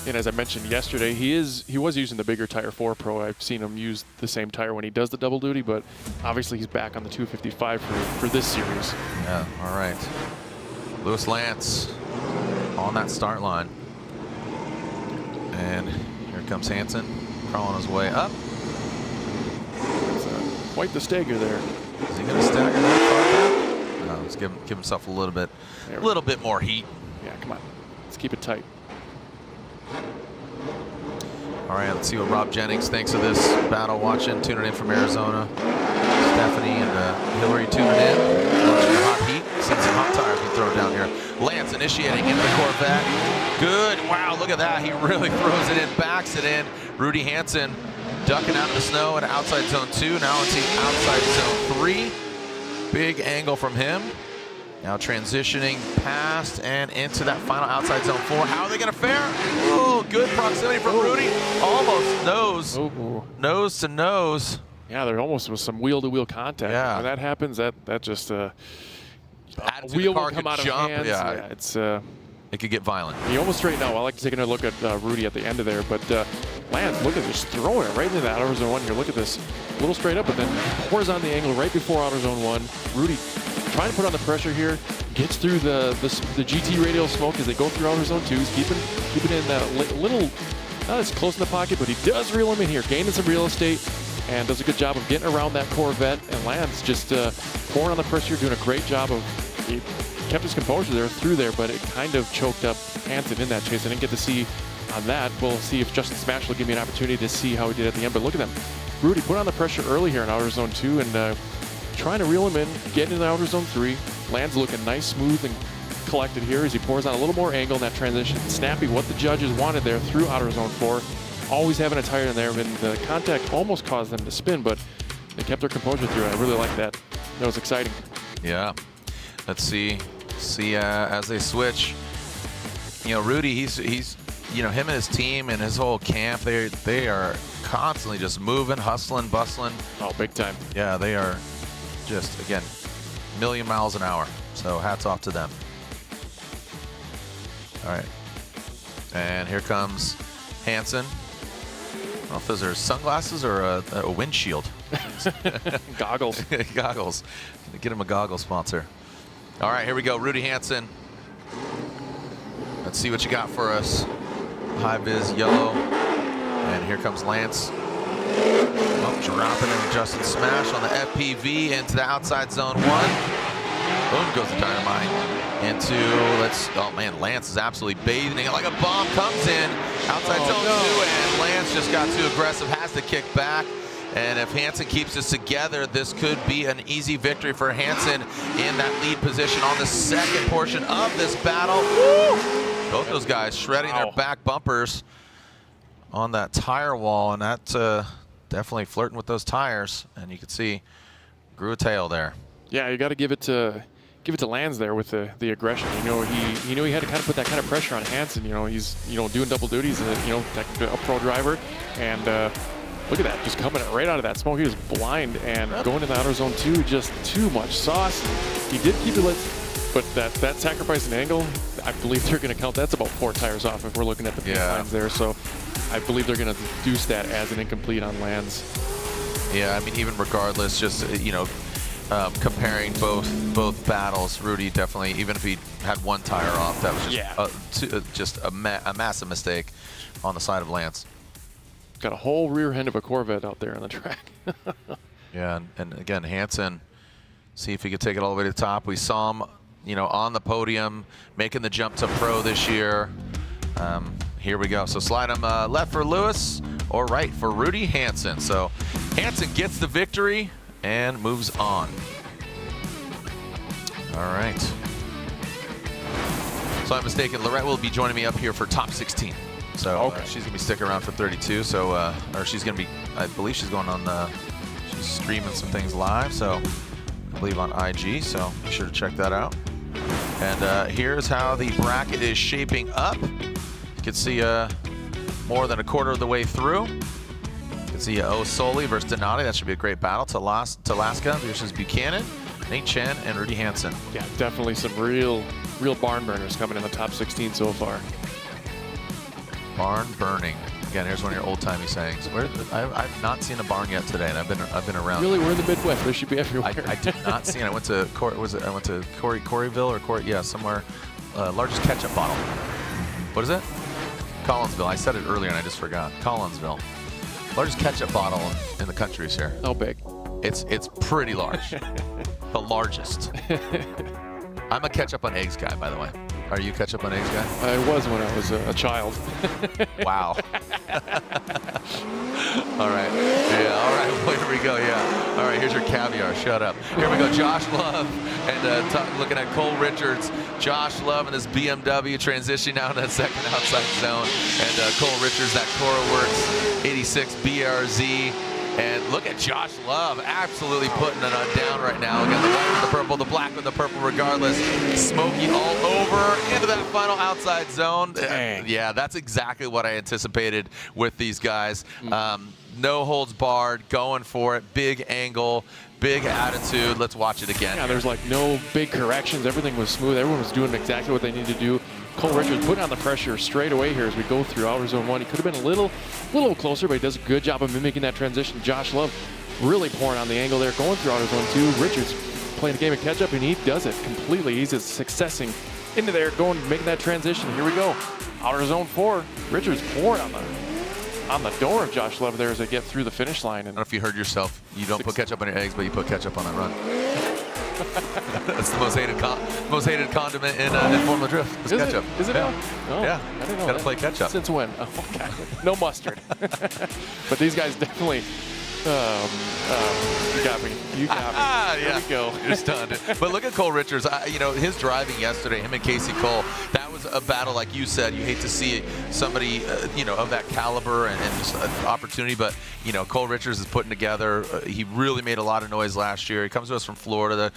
And as I mentioned yesterday, he was using the bigger tire for Pro. I've seen him use the same tire when he does the double duty, but obviously he's back on the 255 for this series. Yeah, all right. Louis Lanz on that start line. And here comes Hansen crawling his way up. Quite the stagger there. Is he going to stagger that far back? No, let's give himself a little bit more heat. Yeah, come on. Let's keep it tight. All right, let's see what Rob Jennings thinks of this battle. Watching, tuning in from Arizona. Stephanie and Hillary tuning in. Watching the hot heat. Seeing some hot tires being thrown down here. Lance initiating into the Corvette. Good. Wow, look at that. He really throws it in, backs it in. Rudy Hansen ducking out of the snow into outside zone 2. Now into outside zone 3. Big angle from him. Now transitioning past and into that final outside zone 4. How are they going to fare? Oh, good proximity from Rudy. Almost nose to nose. Yeah, there almost was some wheel-to-wheel contact. Yeah. When that happens, that just a wheel will come out of hands. Yeah, it's it could get violent. He almost straightened out. I like taking a look at Rudy at the end of there, but Lanz, look at just throwing it right into that outer zone 1 here. Look at this, a little straight up, but then pours on the angle right before outer zone 1. Rudy trying to put on the pressure here, gets through the GT radial smoke as they go through outer zone 2. He's keeping in that little, not as close in the pocket, but he does reel him in here, gaining some real estate, and does a good job of getting around that Corvette. And Lanz just pouring on the pressure, doing a great job of. He kept his composure there through there, but it kind of choked up Hansen in that chase. I didn't get to see on that. We'll see if Justin Smash will give me an opportunity to see how he did at the end. But look at them. Rudy put on the pressure early here in outer zone 2 and trying to reel him in, getting into outer zone 3. Lanz looking nice, smooth, and collected here as he pours on a little more angle in that transition. Snappy, what the judges wanted there through outer zone 4. Always having a tire in there, and the contact almost caused them to spin, but they kept their composure through it. I really like that. That was exciting. Yeah. Let's see as they switch. Rudy, he's him and his team and his whole camp, they are constantly just moving, hustling, bustling. Oh, big time. Yeah, they are just, again, a million miles an hour. So hats off to them. All right. And here comes Hansen. I don't know if those are sunglasses or a windshield. Goggles. Goggles. Get him a goggle sponsor. All right, here we go. Rudy Hansen. Let's see what you got for us. High vis yellow. And here comes Lance. Oh, dropping in Justin Smash on the FPV into the outside zone 1. Boom goes the dynamite. Oh man, Lance is absolutely bathing it like a bomb. Comes in outside zone 2, and Lance just got too aggressive, has to kick back. And if Hansen keeps this together, this could be an easy victory for Hansen in that lead position on the second portion of this battle. Woo! Both those guys shredding their back bumpers on that tire wall, and that definitely flirting with those tires. And you can see grew a tail there. Yeah, you got to give it to Lanz there with the aggression. He knew he had to kind of put that kind of pressure on Hansen. He's doing double duties, technically a pro driver, and look at that, just coming right out of that smoke. He was blind and going to the outer zone 2, just too much sauce. He did keep it But that sacrifice in angle, I believe they're going to count. That's about 4 tires off if we're looking at the paint lines there. So I believe they're going to deduce that as an incomplete on Lanz. Yeah, I mean, even regardless, just, comparing both battles, Rudy definitely, even if he had 1 tire off, that was just a massive mistake on the side of Lanz. Got a whole rear end of a Corvette out there on the track. Yeah, and again, Hansen, see if he could take it all the way to the top. We saw him, on the podium, making the jump to pro this year. Here we go. So slide him left for Lewis or right for Rudy Hansen. So Hansen gets the victory and moves on. All right. So I'm mistaken. Lorette will be joining me up here for top 16. So she's going to be sticking around for 32. So, or she's going to be, I believe she's going on, she's streaming some things live. So I believe on IG. So be sure to check that out. And here's how the bracket is shaping up. You can see more than a quarter of the way through. You can see O'Soli versus Donati. That should be a great battle. Taska versus Buchanan, Nate Chen, and Rudy Hansen. Yeah, definitely some real barn burners coming in the top 16 so far. Barn burning. Again, here's one of your old-timey sayings. I've not seen a barn yet today, and I've been around. Really, we're in the Midwest. They should be everywhere. I did not see it. I went to Coreyville or somewhere. Largest ketchup bottle. What is it? Collinsville. I said it earlier and I just forgot. Collinsville. Largest ketchup bottle in the country is here. How big? It's pretty large. The largest. I'm a ketchup on eggs guy, by the way. Are you ketchup on eggs guy? I was when I was a child. Wow. All right. Yeah, all right. Well, here we go. Yeah. All right, here's your caviar. Shut up. Here we go. Josh Love and looking at Cole Richards. Josh Love and his BMW transitioning out in that second outside zone. And Cole Richards, that CoraWorks 86 BRZ. And look at Josh Love absolutely putting it on down right now. Again, the white with the purple, the black with the purple regardless. Smoky all over into that final outside zone. Yeah, that's exactly what I anticipated with these guys. No holds barred, going for it, big angle, big attitude. Let's watch it again. Yeah, there's like no big corrections. Everything was smooth. Everyone was doing exactly what they needed to do. Cole Richards putting on the pressure straight away here as we go through outer zone 1. He could have been a little closer, but he does a good job of mimicking that transition. Josh Love really pouring on the angle there, going through outer zone 2. Richards playing a game of catch up, and he does it completely. He's just successing into there, making that transition. Here we go. Outer zone 4. Richards pouring on the door of Josh Love there as they get through the finish line. And I don't know if you heard yourself. You don't put ketchup on your eggs, but you put ketchup on that run. That's the most hated condiment in Formula Drift. Is ketchup. Is it? Yeah. Oh, Yeah. I didn't know Gotta that. play ketchup. Since when? Oh, okay. No mustard. But these guys definitely. You got me. You got me. There Yeah. we go. You're stunned. But look at Cole Richards. His driving yesterday, him and Casey Cole, that was a battle, like you said. You hate to see somebody, of that caliber and just an opportunity. But, Cole Richards is putting together. He really made a lot of noise last year. He comes to us from Florida, and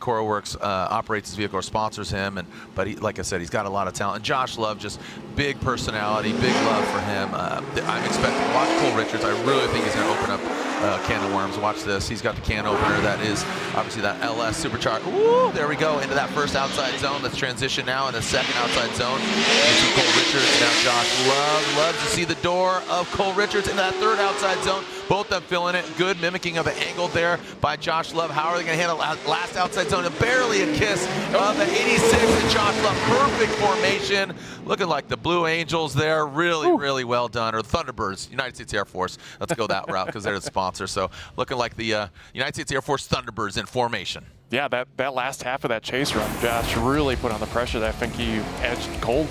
CoraWorks operates his vehicle or sponsors him. But he, like I said, he's got a lot of talent. And Josh Love, just big personality, big love for him. I'm expecting to watch Cole Richards. I really think he's going to open up a can of worms. Watch this. He's got the can opener. That is obviously that LS supercharged. Ooh, there we go into that first outside zone. Let's transition now in the second outside zone. You see Cole Richards. Now Josh Love loves to see the door of Cole Richards in that third outside zone. Both of them filling it. Good mimicking of the angle there by Josh Love. How are they going to handle last outside zone? Barely a kiss of the 86 and Josh Love. Perfect formation. Looking like the Blue Angels there. Really, really well done. Or the Thunderbirds, United States Air Force. Let's go that route because they're the sponsor. So looking like the United States Air Force Thunderbirds in formation. Yeah, that last half of that chase run, Josh really put on the pressure. I think he edged Cole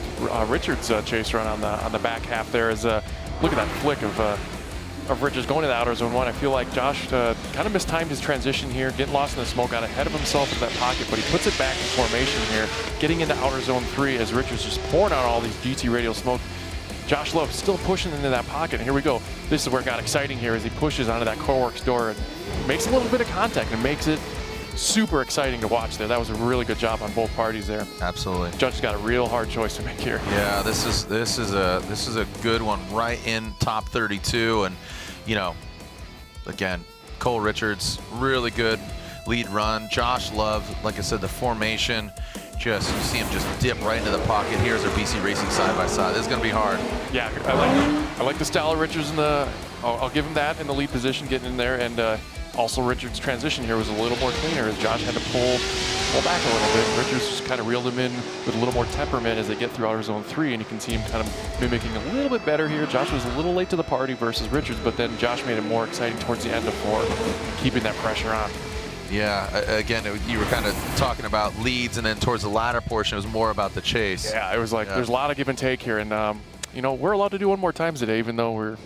Richards' chase run on the back half there. Look at that flick of Richards going to the outer zone 1. I feel like Josh kind of mistimed his transition here, getting lost in the smoke, got ahead of himself in that pocket, but he puts it back in formation here, getting into outer zone 3 as Richards just pouring out all these GT Radial smoke. Josh Love still pushing into that pocket. And here we go. This is where it got exciting here as he pushes onto that CoraWorks door and makes a little bit of contact and makes it super exciting to watch there. That was a really good job on both parties there. Absolutely. Judge has got a real hard choice to make here. Yeah, this is a good one right in top 32, and again, Cole Richards really good. lead run. Josh Love, like I said, the formation, just you see him just dip right into the pocket. Here's our BC Racing side by side. This is going to be hard. Yeah, I like the style of Richards in the. I'll give him that in the lead position, getting in there, and also Richards' transition here was a little more cleaner as Josh had to pull back a little bit. Richards just kind of reeled him in with a little more temperament as they get through outer zone 3, and you can see him kind of mimicking a little bit better here. Josh was a little late to the party versus Richards, but then Josh made it more exciting towards the end of 4, keeping that pressure on. Yeah, again, you were kind of talking about leads, and then towards the latter portion, it was more about the chase. Yeah, it was like there's a lot of give and take here, and you know, we're allowed to do one more time today, even though we're.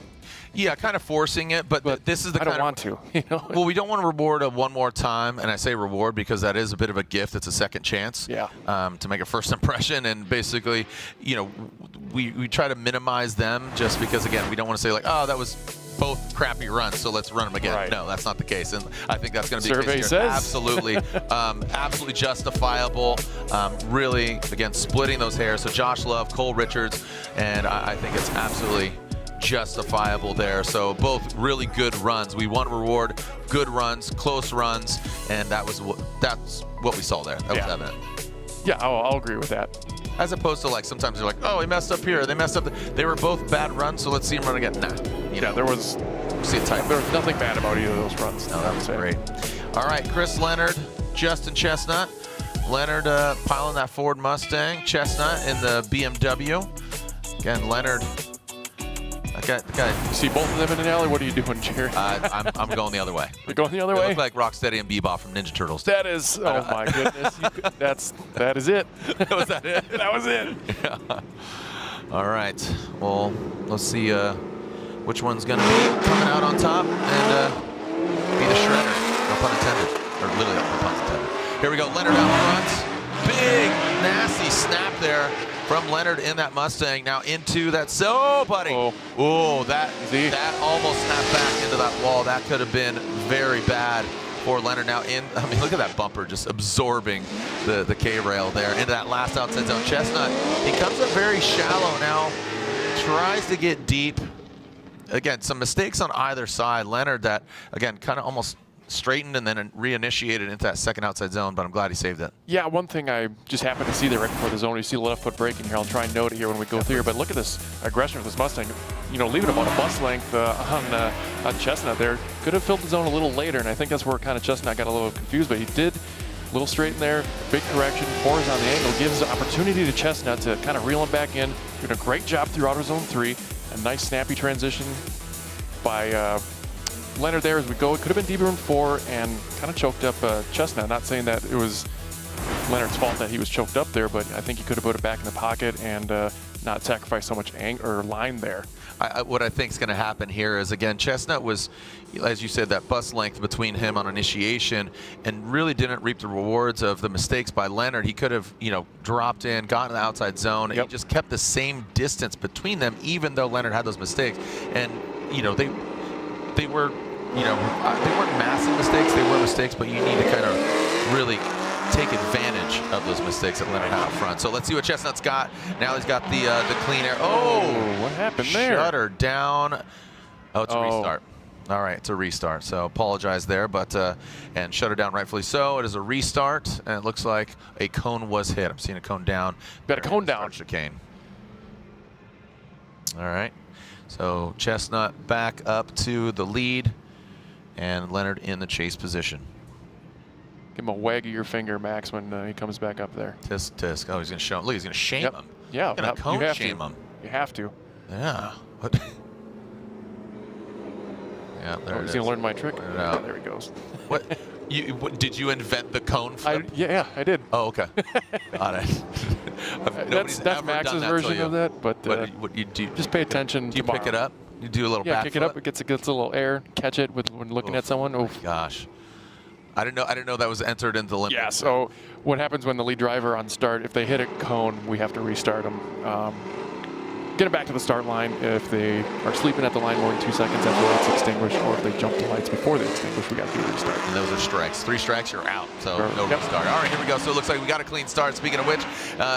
Yeah, kind of forcing it, but this is the I kind don't want to. You know? Well, we don't want to reward a one more time, and I say reward because that is a bit of a gift. It's a second chance. Yeah. To make a first impression, and basically, you know, we try to minimize them just because, again, we don't want to say like, oh, that was both crappy runs, so let's run them again. Right. No, that's not the case, and I think that's going to be Survey the case says. here. Absolutely, absolutely justifiable. Really, again, splitting those hairs. So Josh Love, Cole Richards, and I think it's absolutely justifiable there. So both really good runs. We want to reward good runs, close runs, and that's what we saw there. That was evident. Yeah, I'll agree with that. As opposed to like sometimes you're like, oh, he messed up here, they messed up. They were both bad runs, so let's see him run again. Nah, there was nothing bad about either of those runs. No, that was great. All right, Chris Leonard, Justin Chestnut. Leonard piling that Ford Mustang, Chestnut in the BMW. Again, Leonard. You see both of them in an alley? What are you doing, Jerry? I'm going the other way. You're going the other way? Look like Rocksteady and Bebop from Ninja Turtles. That is, oh my goodness. That is it. Was that it? That was it. Yeah. All right. Well, let's see which one's going to be coming out on top and be the shredder. No pun intended. Or literally no pun intended. Here we go. Leonard out front. Big, nasty snap there from Leonard in that Mustang. Now into that. So, buddy. Oh, that almost snapped back into that wall. That could have been very bad for Leonard. Now I mean, look at that bumper just absorbing the K-rail there into that last outside zone. Chestnut, he comes up very shallow now, tries to get deep. Again, some mistakes on either side. Leonard that, again, kind of almost straightened and then reinitiated into that second outside zone, but I'm glad he saved it. Yeah, one thing I just happened to see there right before the zone, you see the left foot braking here. I'll try and note it here when we go through here, but look at this aggression of this Mustang. You know, leaving about a bus length on Chestnut there. Could have filled the zone a little later, and I think that's where kind of Chestnut got a little confused, but he did a little straight in there, big correction, pours on the angle, gives the opportunity to Chestnut to kind of reel him back in. Doing a great job through outer zone 3. A nice snappy transition by Leonard there as we go. It could have been deeper in 4 and kind of choked up Chestnut. Not saying that it was Leonard's fault that he was choked up there, but I think he could have put it back in the pocket and not sacrifice so much line there. What I think is going to happen here is, again, Chestnut was, as you said, that bus length between him on initiation and really didn't reap the rewards of the mistakes by Leonard. He could have, you know, dropped in, gotten to the outside zone, and he just kept the same distance between them, even though Leonard had those mistakes. And, you know, they were, you know, they weren't massive mistakes. They were mistakes, but you need to kind of really take advantage of those mistakes that Leonard had up front. So let's see what Chestnut's got. Now he's got the clean air. Oh, what happened there? Shut her down. Oh, it's a restart. All right, it's a restart. So apologize there, but and shut her down rightfully so. It is a restart, and it looks like a cone was hit. I'm seeing a cone down. Got a cone down. Chicane. All right. So Chestnut back up to the lead, and Leonard in the chase position. Give him a wag of your finger, Max, when he comes back up there. Tisk, tisk. Oh, he's going to show him. Look, he's going to shame him. Yeah, he's going to cone shame him. You have to. Yeah. What? Yeah, there it is. He's going to learn my trick. Yeah, there he goes. What? Did you invent the cone flip? Yeah, I did. Oh, okay. Got it. That's Max's version of that, but just pay attention. Do you pick it up? You do a little back kick it up. It gets a little air. Catch it when looking at someone. Oh gosh. I didn't know that was entered into the limit. Yeah, so what happens when the lead driver on start, if they hit a cone, we have to restart them. Get them back to the start line if they are sleeping at the line more than 2 seconds after the lights extinguish, or if they jump the lights before they extinguish, we got to do a restart. And those are strikes. 3 strikes, you're out. So no restart. All right, here we go. So it looks like we got a clean start. Speaking of which,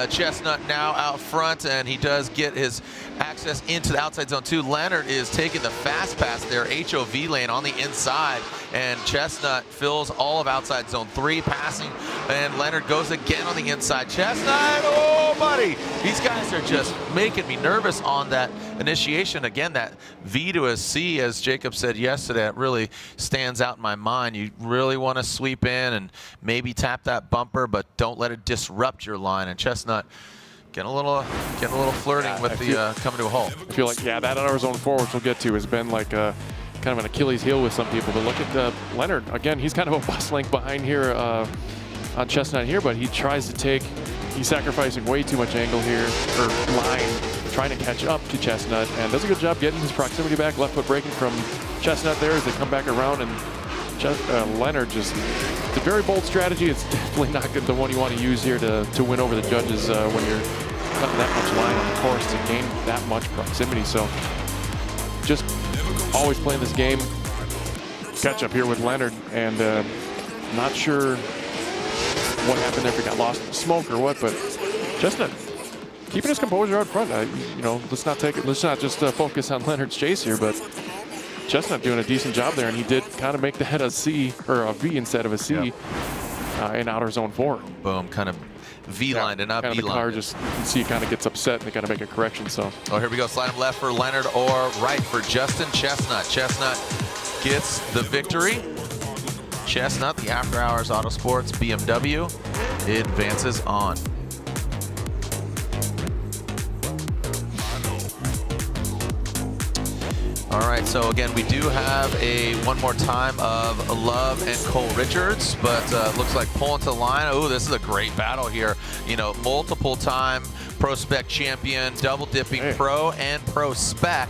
Chestnut now out front, and he does get his access into the outside zone too. Leonard is taking the fast pass there, HOV lane on the inside, and Chestnut fills all of outside zone 3, passing, and Leonard goes again on the inside. Chestnut, oh buddy, these guys are just making me nervous on that initiation. Again, that V to a C, as Jacob said yesterday, it really stands out in my mind. You really want to sweep in and maybe tap that bumper, but don't let it disrupt your line. And Chestnut getting a little flirting with the coming to a halt. I feel like, yeah, that outer zone 4, which we'll get to, has been like a kind of an Achilles heel with some people. But look at Leonard. Again, he's kind of a bus link behind here on Chestnut here, but he tries to take, he's sacrificing way too much angle here, or line, trying to catch up to Chestnut, and does a good job getting his proximity back. Left foot braking from Chestnut there as they come back around, and Leonard just, it's a very bold strategy. It's definitely not the one you want to use here to win over the judges when you're cutting that much line on the course to gain that much proximity. So just always playing this game. Catch up here with Leonard, and not sure what happened there, if he got lost in smoke or what, but Chestnut keeping his composure out front. You know, let's not just focus on Leonard's chase here, but Chestnut doing a decent job there, and he did kind of make the head a C, or a V instead of a C, in outer zone 4. Boom, kind of V-lined and not B-lined. The car just, you can see, kind of gets upset, and they got to make a correction. So, oh, here we go. Slide him left for Leonard or right for Justin Chestnut. Chestnut gets the victory. Chestnut, the After Hours Autosports BMW, advances on. All right, so again, we do have one more time of Love and Cole Richards, but looks like pulling to the line. Oh, this is a great battle here. You know, multiple-time PROSPEC champion, double-dipping pro and PROSPEC,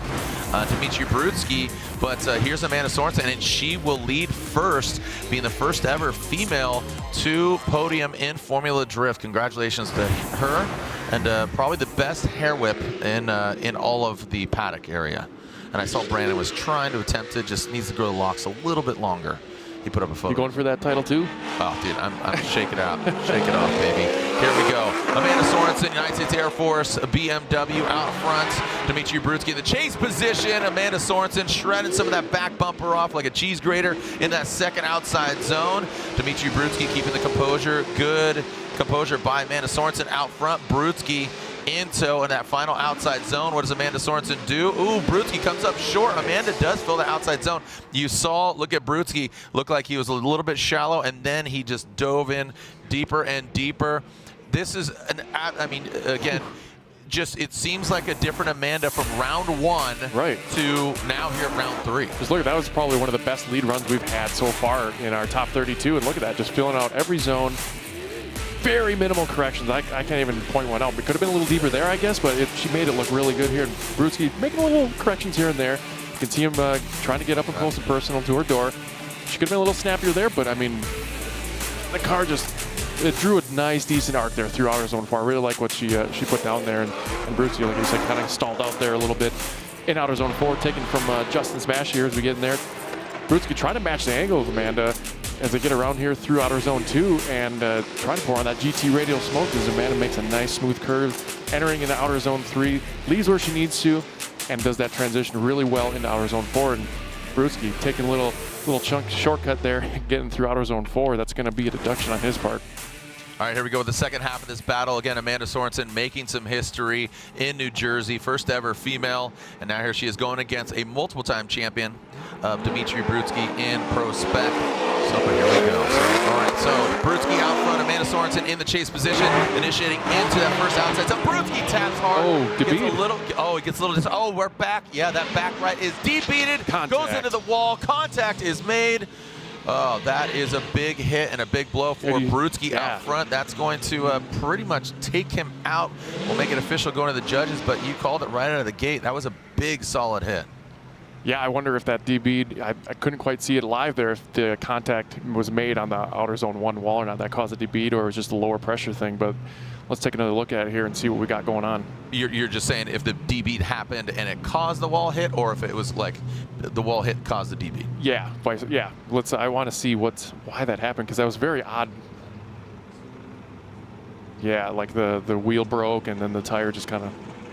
Dimitri Brutskiy. But here's Amanda Sorensen, and she will lead first, being the first ever female to podium in Formula Drift. Congratulations to her, and probably the best hair whip in all of the paddock area. And I saw Brandon was trying to attempt it, just needs to grow the locks a little bit longer. He put up a photo. You going for that title too? Oh, dude, I'm shake it out. Shake it off, baby. Here we go. Amanda Sorensen, United States Air Force, BMW out front. Dimitri Brutskiy in the chase position. Amanda Sorensen shredding some of that back bumper off like a cheese grater in that second outside zone. Dimitri Brutskiy keeping the composure. Good composure by Amanda Sorensen out front. Brutskiy into in that final outside zone. What does Amanda Sorensen do? Ooh, Brutskiy comes up short. Amanda does fill the outside zone. You saw, look at Brutskiy, looked like he was a little bit shallow, and then he just dove in deeper and deeper. This is, I mean, again, just it seems like a different Amanda from round 1 to now here at round 3. Just look at that, was probably one of the best lead runs we've had so far in our top 32, and look at that, just filling out every zone. Very minimal corrections. I can't even point one out. It could have been a little deeper there, I guess, but she made it look really good here. And Brutskiy making a little corrections here and there. You can see him trying to get up and close and personal to her door. She could have been a little snappier there, but I mean, the car just, it drew a nice, decent arc there through outer zone 4. I really like what she put down there. And Brutskiy, like you said, kind of stalled out there a little bit in outer zone 4, taken from Justin Smash here as we get in there. Brutskiy trying to match the angle of Amanda as they get around here through outer zone 2 and try to pour on that GT radial smoke as Amanda makes a nice smooth curve, entering into outer zone 3, leaves where she needs to, and does that transition really well into outer zone 4. And Brutskiy taking a little chunk shortcut there, getting through outer zone 4. That's going to be a deduction on his part. All right, here we go with the second half of this battle. Again, Amanda Sorensen making some history in New Jersey, first ever female, and now here she is going against a multiple-time champion of Dimitri Brutskiy in PROSPEC. So, but here we go. So, all right, so Brutskiy out front, Amanda Sorensen in the chase position, initiating into that first outside. So Brutskiy taps hard. Oh, gets a little. Oh, it gets a little. Oh, we're back. Yeah, that back right is deep-beated. Goes into the wall. Contact is made. Oh, that is a big hit and a big blow for Brutskiy out front. That's going to pretty much take him out. We'll make it official going to the judges, but you called it right out of the gate. That was a big, solid hit. Yeah, I wonder if that DB'd, I couldn't quite see it live there, if the contact was made on the outer zone 1 wall or not. That caused a DB'd, or it was just a lower pressure thing. But let's take another look at it here and see what we got going on. You're just saying if the DB happened and it caused the wall hit, or if it was like the wall hit caused the DB? Yeah, yeah. I want to see why that happened, because that was very odd. Yeah, like the wheel broke and then the tire just kind of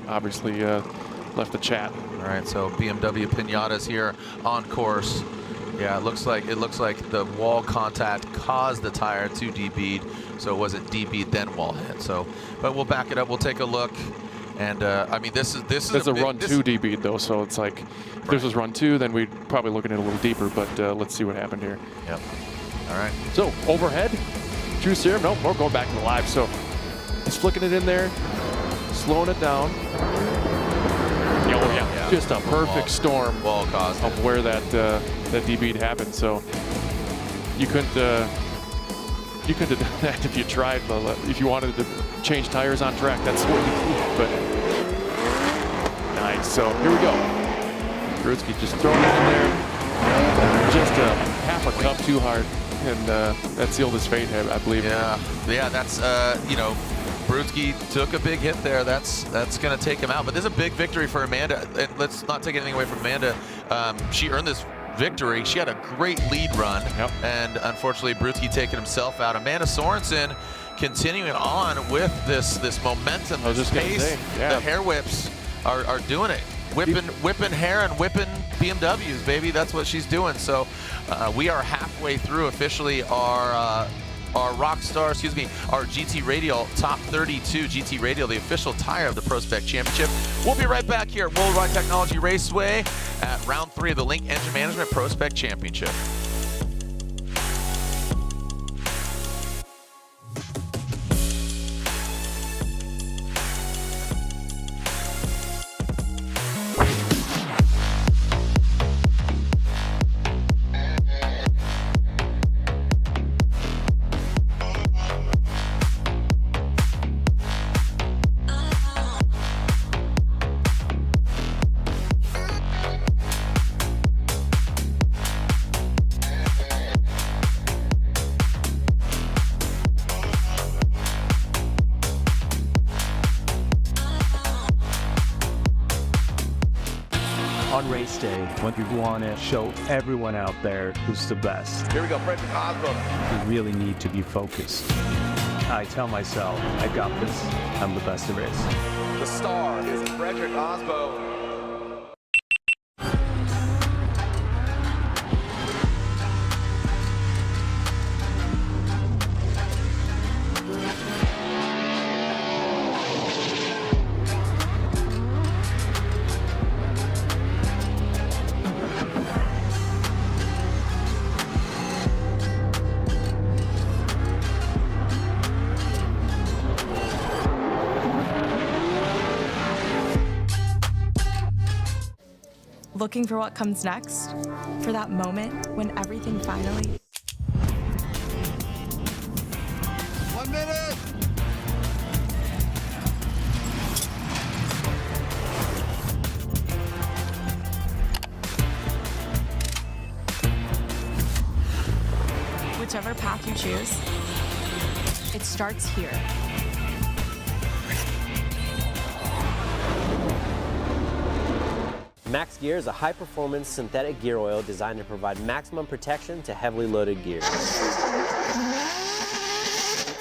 obviously left the chat. All right, so BMW Pinatas here on course. Yeah, it looks like the wall contact caused the tire to debead, so it wasn't debead then wall hit. So, but we'll back it up. We'll take a look, and I mean this is a run 2 debead though, so it's like if this was run 2, then we'd probably look at it a little deeper. But let's see what happened here. Yep. All right. So overhead, true serum. Nope, we're going back to the live. So he's flicking it in there, slowing it down. Oh yeah, just a perfect storm of where that debead happened. So you couldn't have done that if you tried. If you wanted to change tires on track, that's what you did. But nice. So here we go. Brutskiy just throwing it in there, just a half a cup too hard, and that sealed his fate, I believe. Yeah, that's you know. Brutskiy took a big hit there. That's going to take him out. But this is a big victory for Amanda. And let's not take anything away from Amanda. She earned this victory. She had a great lead run. And unfortunately, Brutskiy taking himself out. Amanda Sorensen continuing on with this momentum, this pace. The hair whips are doing it. Whipping hair and whipping BMWs, baby. That's what she's doing. So we are halfway through officially our GT Radial Top 32. GT Radial, the official tire of the PROSPEC Championship. We'll be right back here at Worldwide Technology Raceway at round 3 of the Link Engine Management PROSPEC Championship. On race day, when we want to show everyone out there who's the best. Here we go, Frederick Osborne. We really need to be focused. I tell myself, I got this. I'm the best there is. The star is Frederick Osborne. Looking for what comes next, for that moment when everything finally... 1 minute! Whichever path you choose, it starts here. Max Gear is a high-performance synthetic gear oil designed to provide maximum protection to heavily loaded gears.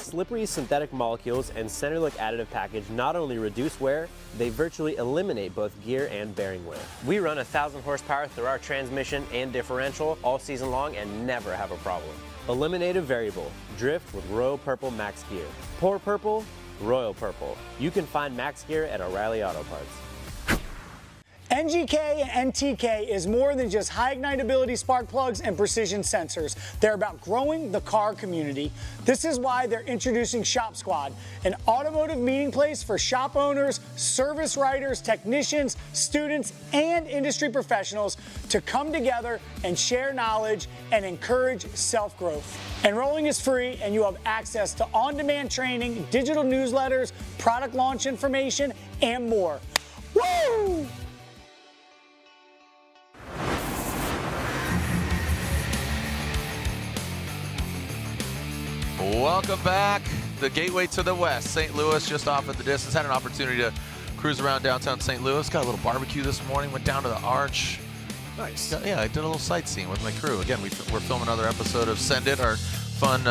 Slippery synthetic molecules and center-look additive package not only reduce wear, they virtually eliminate both gear and bearing wear. We run 1,000 horsepower through our transmission and differential all season long and never have a problem. Eliminate a variable. Drift with Royal Purple Max Gear. Pour purple, Royal Purple. You can find Max Gear at O'Reilly Auto Parts. NGK and NTK is more than just high ignitability spark plugs and precision sensors. They're about growing the car community. This is why they're introducing Shop Squad, an automotive meeting place for shop owners, service writers, technicians, students, and industry professionals to come together and share knowledge and encourage self-growth. Enrolling is free, and you have access to on-demand training, digital newsletters, product launch information, and more. Woo! Welcome back. The gateway to the west. St. Louis just off at the distance. Had an opportunity to cruise around downtown St. Louis. Got a little barbecue this morning. Went down to the Arch. Nice. Yeah, I did a little sightseeing with my crew. Again, we're filming another episode of Send It, our fun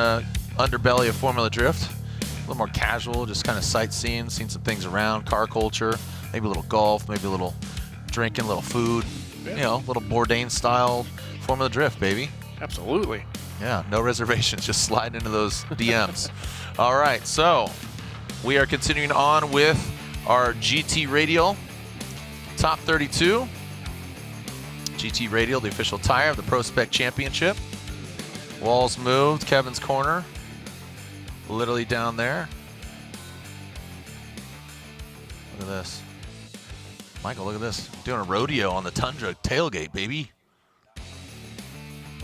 underbelly of Formula Drift. A little more casual, just kind of sightseeing, seeing some things around, car culture, maybe a little golf, maybe a little drinking, a little food. You know, a little Bourdain style Formula Drift, baby. Absolutely. Yeah, no reservations, just slide into those DMs. All right, so we are continuing on with our GT Radial Top 32. GT Radial, the official tire of the ProSpec Championship. Walls moved, Kevin's corner, literally down there. Look at this. Michael, look at this. Doing a rodeo on the Tundra tailgate, baby.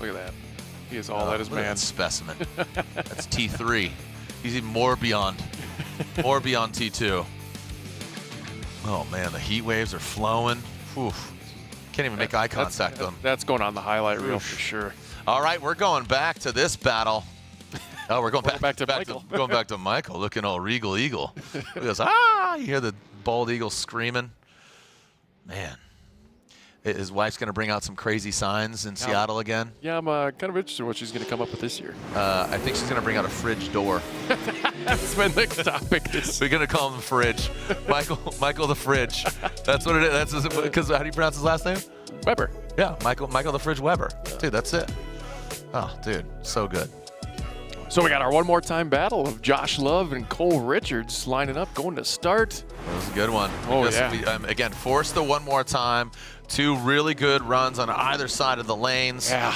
Look at that. He is all that is Look at man. that specimen. That's T3. He's even more beyond T2. Oh man, the heat waves are flowing. Oof. Can't even make eye contact with them. That's going on the highlight reel for sure. All right, we're going back to this battle. Oh, we're going back to Michael. Going back to Michael, looking all regal eagle. He goes, ah! You hear the bald eagle screaming. Man, his wife's going to bring out some crazy signs in Seattle again. Yeah, I'm kind of interested in what she's going to come up with this year. I think she's going to bring out a fridge door. That's my next topic. We're going to call him the fridge. Michael the fridge. That's what it is. That's because how do you pronounce his last name? Weber. Yeah, Michael the Fridge Weber. Dude, that's it. Oh, dude, so good. So we got our one more time battle of Josh Love and Cole Richards lining up, going to start. That was a good one. Again, forced the one more time. Two really good runs on either side of the lanes. Yeah.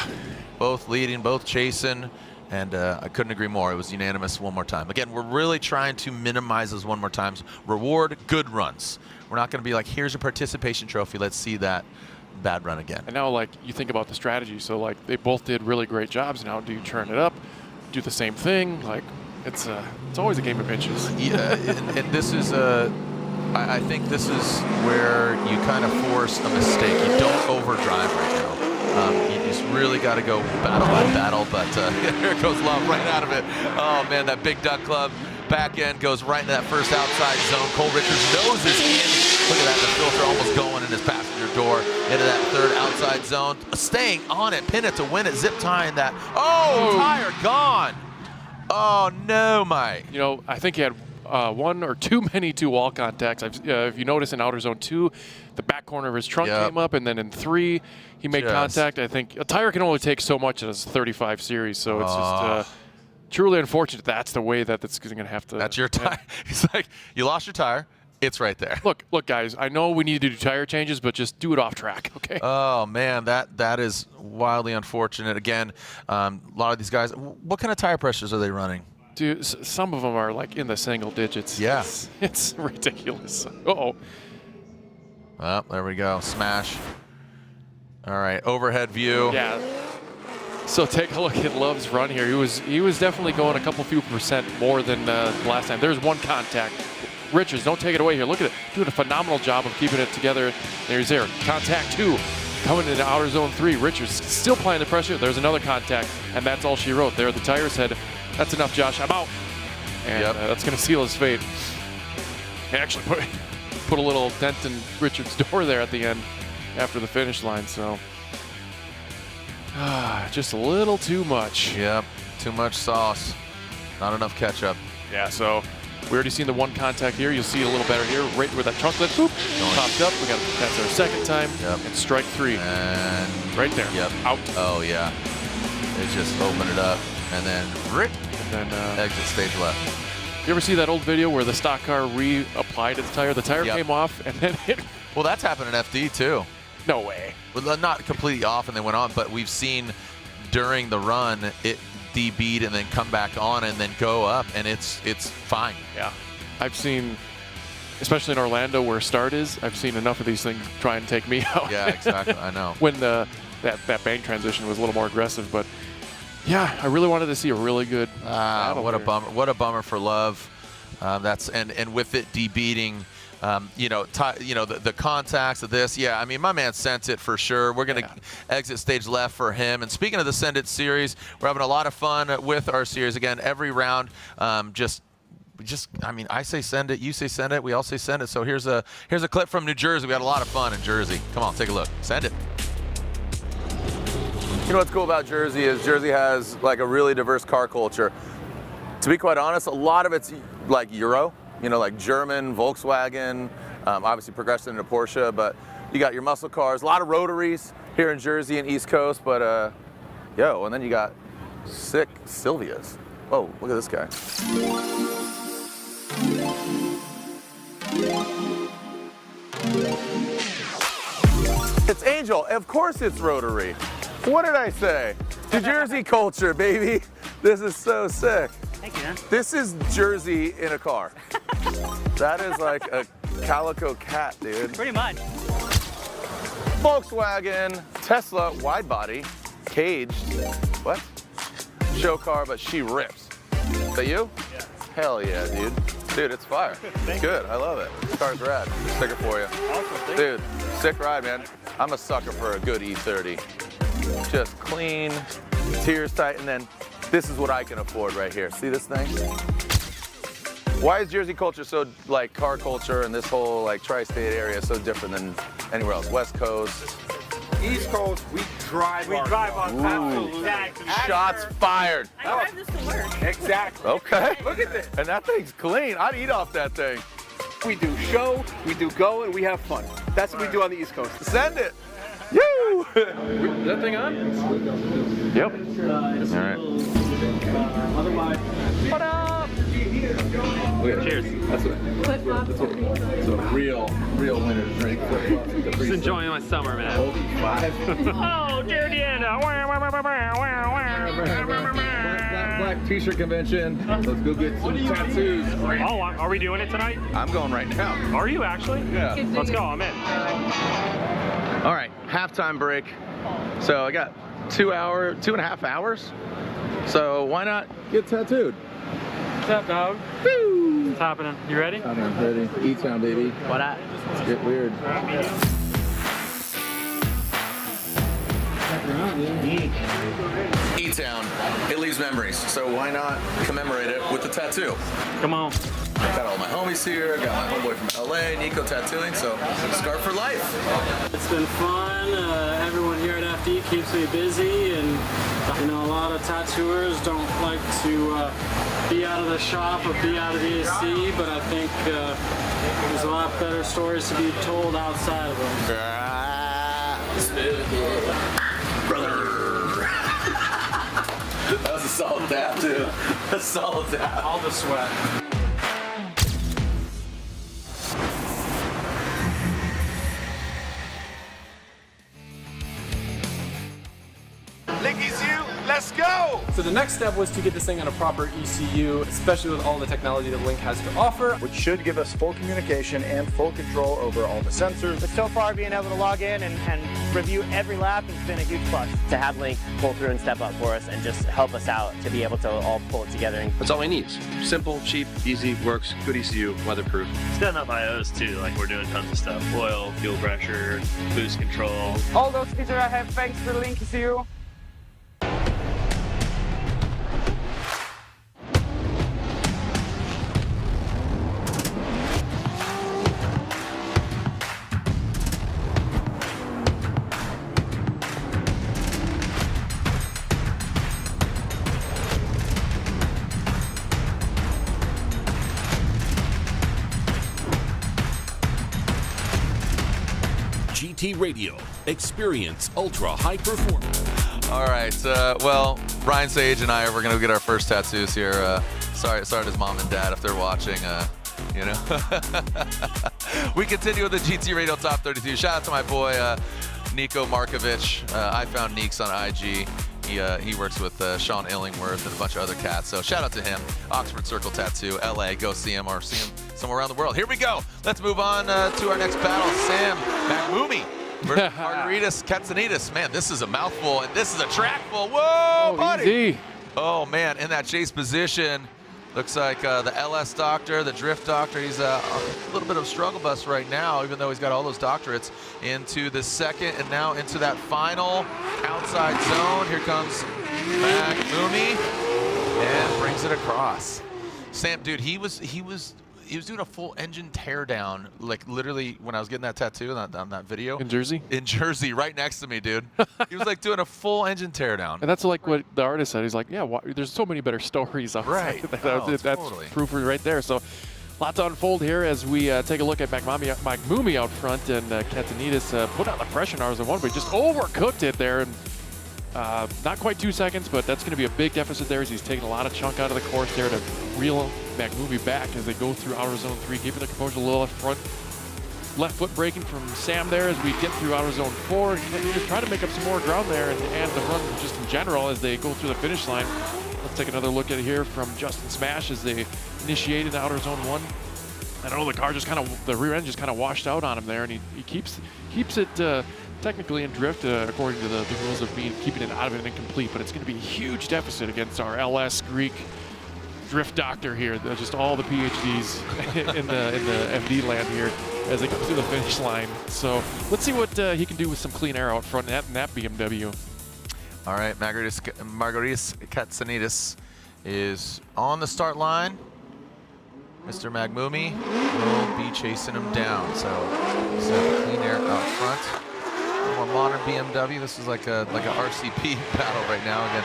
Both leading, both chasing. And I couldn't agree more. It was unanimous one more time. Again, we're really trying to minimize those one more times. Reward good runs. We're not going to be like, here's a participation trophy. Let's see that bad run again. And now, like, you think about the strategy. So, like, they both did really great jobs. Now, do you turn it up, do the same thing? Like, it's always a game of inches. Yeah, and this is I think this is where you kind of force a mistake. You don't overdrive right now. You just really got to go battle by battle. But here goes Love right out of it. Oh man, that big duck club back end goes right into that first outside zone. Cole Richards nose is in. Look at that, the filter almost going in his passenger door into that third outside zone. Staying on it, pin it to win it, zip tying that. Oh, tire gone. Oh no, Mike. You know, I think he had one or too many two-wall contacts. If you notice in outer zone 2, the back corner of his trunk came up, and then in 3, he made contact. I think a tire can only take so much in a 35 series, so it's just truly unfortunate. That's the way that it's going to have to. That's your tire. It's like you lost your tire. It's right there. Look, guys. I know we need to do tire changes, but just do it off track, okay? Oh man, that is wildly unfortunate. Again, a lot of these guys. What kind of tire pressures are they running? Dude, some of them are like in the single digits. Yeah, it's ridiculous. Uh-oh. Well, there we go. Smash. All right, overhead view. Yeah. So take a look at Love's run here. He was definitely going a couple few percent more than last time. There's one contact. Richards, don't take it away here. Look at it. Doing a phenomenal job of keeping it together. There's there. Contact 2. Coming into outer zone 3. Richards still applying the pressure. There's another contact. And that's all she wrote. There, the tire said, that's enough, Josh. I'm out. And that's going to seal his fate. He actually put a little dent in Richards' door there at the end after the finish line. So just a little too much. Yep. Too much sauce. Not enough ketchup. Yeah, so we already seen the one contact here. You'll see it a little better here, right where that trunklet popped up. That's our second time. Yep. And strike 3. And right there. Yep. Out. Oh yeah. It just opened it up and then exit stage left. You ever see that old video where the stock car reapplied its tire? The tire came off and then it. Well, that's happened in FD too. No way. Well, not completely off and then went on, but we've seen during the run it DB'd and then come back on and then go up, and it's fine. Yeah, I've seen, especially in Orlando where Start is, I've seen enough of these things try and take me out. Yeah, exactly. I know. When that bank transition was a little more aggressive, but yeah, I really wanted to see a really good battle what here. a bummer! What a bummer for Love. That's and with it DB'ing. The contacts of this, I mean, my man sent it for sure. We're going to exit stage left for him. And speaking of the Send It series, we're having a lot of fun with our series. Again, every round, I mean, I say send it, you say send it, we all say send it. So here's a clip from New Jersey. We had a lot of fun in Jersey. Come on, take a look. Send it. You know what's cool about Jersey is Jersey has like a really diverse car culture. To be quite honest, a lot of it's like Euro. Like German, Volkswagen, obviously progressed into Porsche, but you got your muscle cars, a lot of rotaries. here in Jersey and East Coast, but yo, and then you got sick Sylvias. Whoa, look at this guy. It's Angel. Of course it's rotary. What did I say? The Jersey culture, baby. This is so sick. Thank you, man. This is Jersey in a car. That is like a calico cat, dude. Pretty much. Volkswagen, Tesla, wide body, caged. What? Show car, but she rips. Is that you? Yeah. Hell yeah, dude. Dude, it's fire. It's good. I love it. This car's rad. Sticker for you. Awesome. Dude, sick ride, man. I'm a sucker for a good E30. Just clean, tears tight, and then this is what I can afford right here. See this thing? Why is Jersey culture so, like, car culture and this whole, like, tri-state area so different than anywhere else? West Coast? East Coast, we drive on. Absolutely. Exactly. Shots fired. I drive this to work. Exactly. Okay. Look at this. And that thing's clean. I'd eat off that thing. We do show, we do go, and we have fun. That's what we do on the East Coast. Send it. Woo! Is that thing on? Yep. All right. What up? Cheers. That's a real winner drink. Just enjoying my summer, man. Oh, dear Diana. Black t-shirt convention. Let's go get some tattoos. Oh, are we doing it tonight? I'm going right now. Are you actually? Yeah. Let's go, I'm in. All right, halftime break. So I got 2.5 hours. So why not get tattooed? What's up, dog? Woo! What's happening? You ready? I'm ready. E-Town, baby. What up? Let's get weird. E-Town, it leaves memories. So why not commemorate it with the tattoo? Come on. I got all my homies here. I got my homeboy from LA, Nico tattooing. So Scarf for life. It's been fun. Everyone here at FD keeps me busy, and you know, a lot of tattooers don't like to be out of the shop or be out of the AC, but I think there's a lot better stories to be told outside of them. Brother. That was a solid dab, too. A solid dab. All the sweat. Licky's you, let's go! So the next step was to get this thing on a proper ECU, especially with all the technology that Link has to offer. Which should give us full communication and full control over all the sensors. But so far, being able to log in and review every lap has been a huge plus. To have Link pull through and step up for us and just help us out to be able to all pull it together. That's all we need. Simple, cheap, easy, works, good ECU, weatherproof. It's got enough IOs too, like we're doing tons of stuff. Oil, fuel pressure, boost control. All those features I have thanks to the Link ECU. GT Radio. Experience ultra high performance. All right. Well, Ryan Sage and I are going to get our first tattoos here. Sorry to his mom and dad if they're watching. You know. We continue with the GT Radio Top 32. Shout out to my boy Nico Markovic. I found Neeks on IG. He works with Sean Illingworth and a bunch of other cats. So shout out to him. Oxford Circle Tattoo, LA. Go see him or see him somewhere around the world. Here we go. Let's move on to our next battle. Sam Magmoumi versus Margaritas Katsanidis. Man, this is a mouthful and this is a track full. Whoa, buddy. Easy. Oh, man, in that chase position. Looks like the LS doctor, the drift doctor, he's a little bit of a struggle bus right now, even though he's got all those doctorates. Into the second and now into that final outside zone. Here comes Magmoumi and brings it across. Sam, dude, he was doing a full engine teardown, like literally when I was getting that tattoo on that video. In Jersey? In Jersey, right next to me, dude. He was like doing a full engine teardown. And that's like what the artist said. He's like, yeah, there's so many better stories outside. Right. That's totally. proof right there. So Lot to unfold here as we take a look at Magmoumi out front, and Katsanidis put out the pressure in RZ1, but he just overcooked it there. And not quite 2 seconds, but that's going to be a big deficit there as he's taking a lot of chunk out of the course there to reel Magmoumi back as they go through outer zone 3, keeping the composure a little up front. Left foot braking from Sam there as we get through outer zone 4. And just trying to make up some more ground there and the run just in general as they go through the finish line. Let's take another look at it here from Justin Smash as they initiated outer zone 1. I know the car just the rear end just kind of washed out on him there, and he keeps it technically in drift according to the rules of keeping it out of it incomplete, but it's going to be a huge deficit against our LS Greek drift doctor here. Just all the PhDs in the MD land here as they come through the finish line. So let's see what he can do with some clean air out front in that BMW. All right, Margaritis Katsanidis is on the start line. Mr. Magmoumi will be chasing him down. So clean air out front. A more modern BMW. This is like a RCP battle right now again.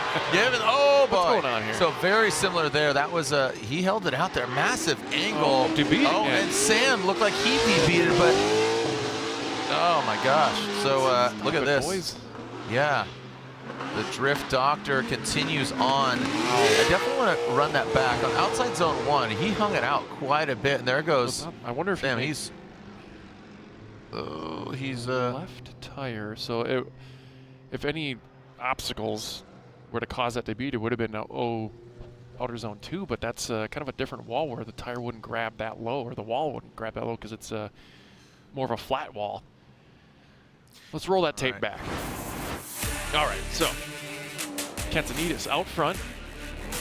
Oh boy! What's going on here? So very similar there. That was he held it out there. Massive angle. And Sam looked like he beat it, but oh my gosh! So look at this. Boys. Yeah. The drift doctor continues on. I definitely want to run that back. On outside zone 1, he hung it out quite a bit, and there goes. I wonder if he's left tire. So if any obstacles were to cause that to beat, it would have been outer zone 2, but that's kind of a different wall where the tire wouldn't grab that low, or the wall wouldn't grab that low because it's more of a flat wall. Let's roll that tape back. All right, so Katsanidis out front,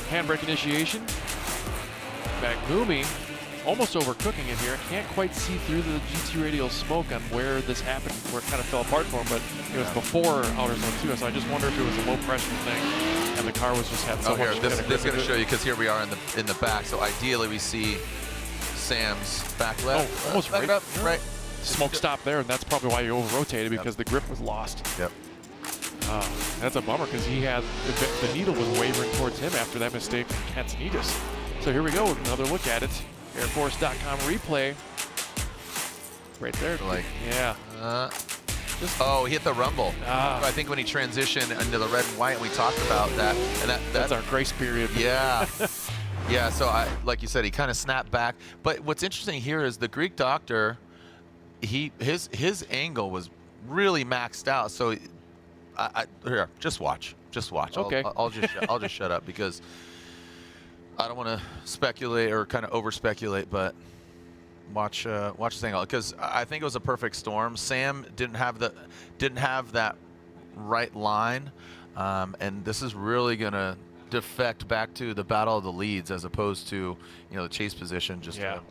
handbrake initiation. Magmoumi almost overcooking it here. Can't quite see through the GT Radial smoke on where this happened, where it kind of fell apart for him, but it was before outer zone 2, so I just wonder if it was a low pressure thing and the car was just had so much. This is going to show you, because here we are in the back. So ideally we see Sam's back left. Almost back right up, right. Smoke stopped there, and that's probably why you over-rotated, because the grip was lost. Yep. That's a bummer, because he had the needle was wavering towards him after that mistake from Katsanidis. So here we go, another look at it. Airforce.com replay. Right there. He hit the rumble. I think when he transitioned into the red and white, and we talked about that. And that's our grace period. Yeah. Yeah, so like you said, he kind of snapped back. But what's interesting here is the Greek doctor, his angle was really maxed out. So here, just watch. Okay. I'll just shut up, because I don't want to speculate or kind of over speculate, but watch this angle, because I think it was a perfect storm. Sam didn't have that right line, and this is really gonna defect back to the battle of the leads as opposed to the chase position.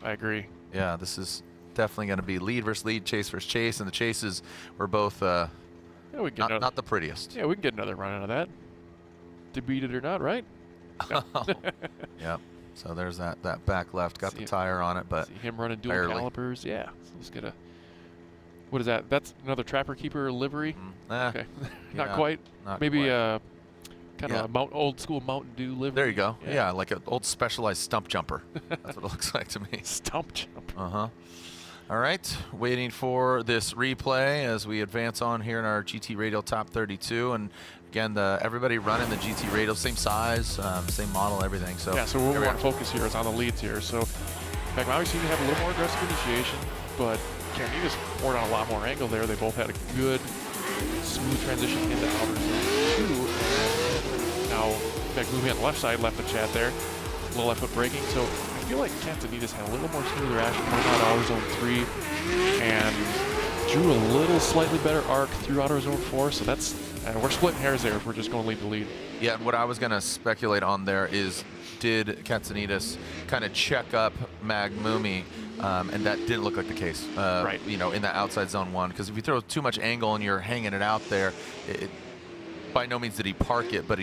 I agree. Yeah, this is definitely going to be lead versus lead, chase versus chase, and the chases were both not the prettiest. Yeah, we can get another run out of that. To beat it or not, right? No. Yep. So there's that back left. Got the tire on it, but see him running dual calipers. Yeah. So he's gonna. What is that? That's another Trapper Keeper livery. Okay. Not quite. Maybe kind of a old school Mountain Dew livery. There you go. Yeah, like an old Specialized stump jumper. That's what it looks like to me. Stump jumper. All right, waiting for this replay as we advance on here in our GT Radial Top 32. And again, everybody running the GT Radial, same size, same model, everything. So yeah, so what we want to focus here is on the leads here. So Magmoumi seemed to have a little more aggressive initiation, but Katsanidis poured on a lot more angle there. They both had a good, smooth transition into outer zone 2. And now Magmoumi on the left side left the chat there. A little left foot braking. So I feel like Katsanidis had a little more smoother action coming out of outer zone 3 and drew a little slightly better arc through outer zone 4. So that's, we're splitting hairs there if we're just going lead to lead. Yeah, and what I was going to speculate on there is, did Katsanidis kind of check up Magmoumi, and that didn't look like the case. Right. In that outside zone 1, because if you throw too much angle and you're hanging it out there, by no means did he park it, but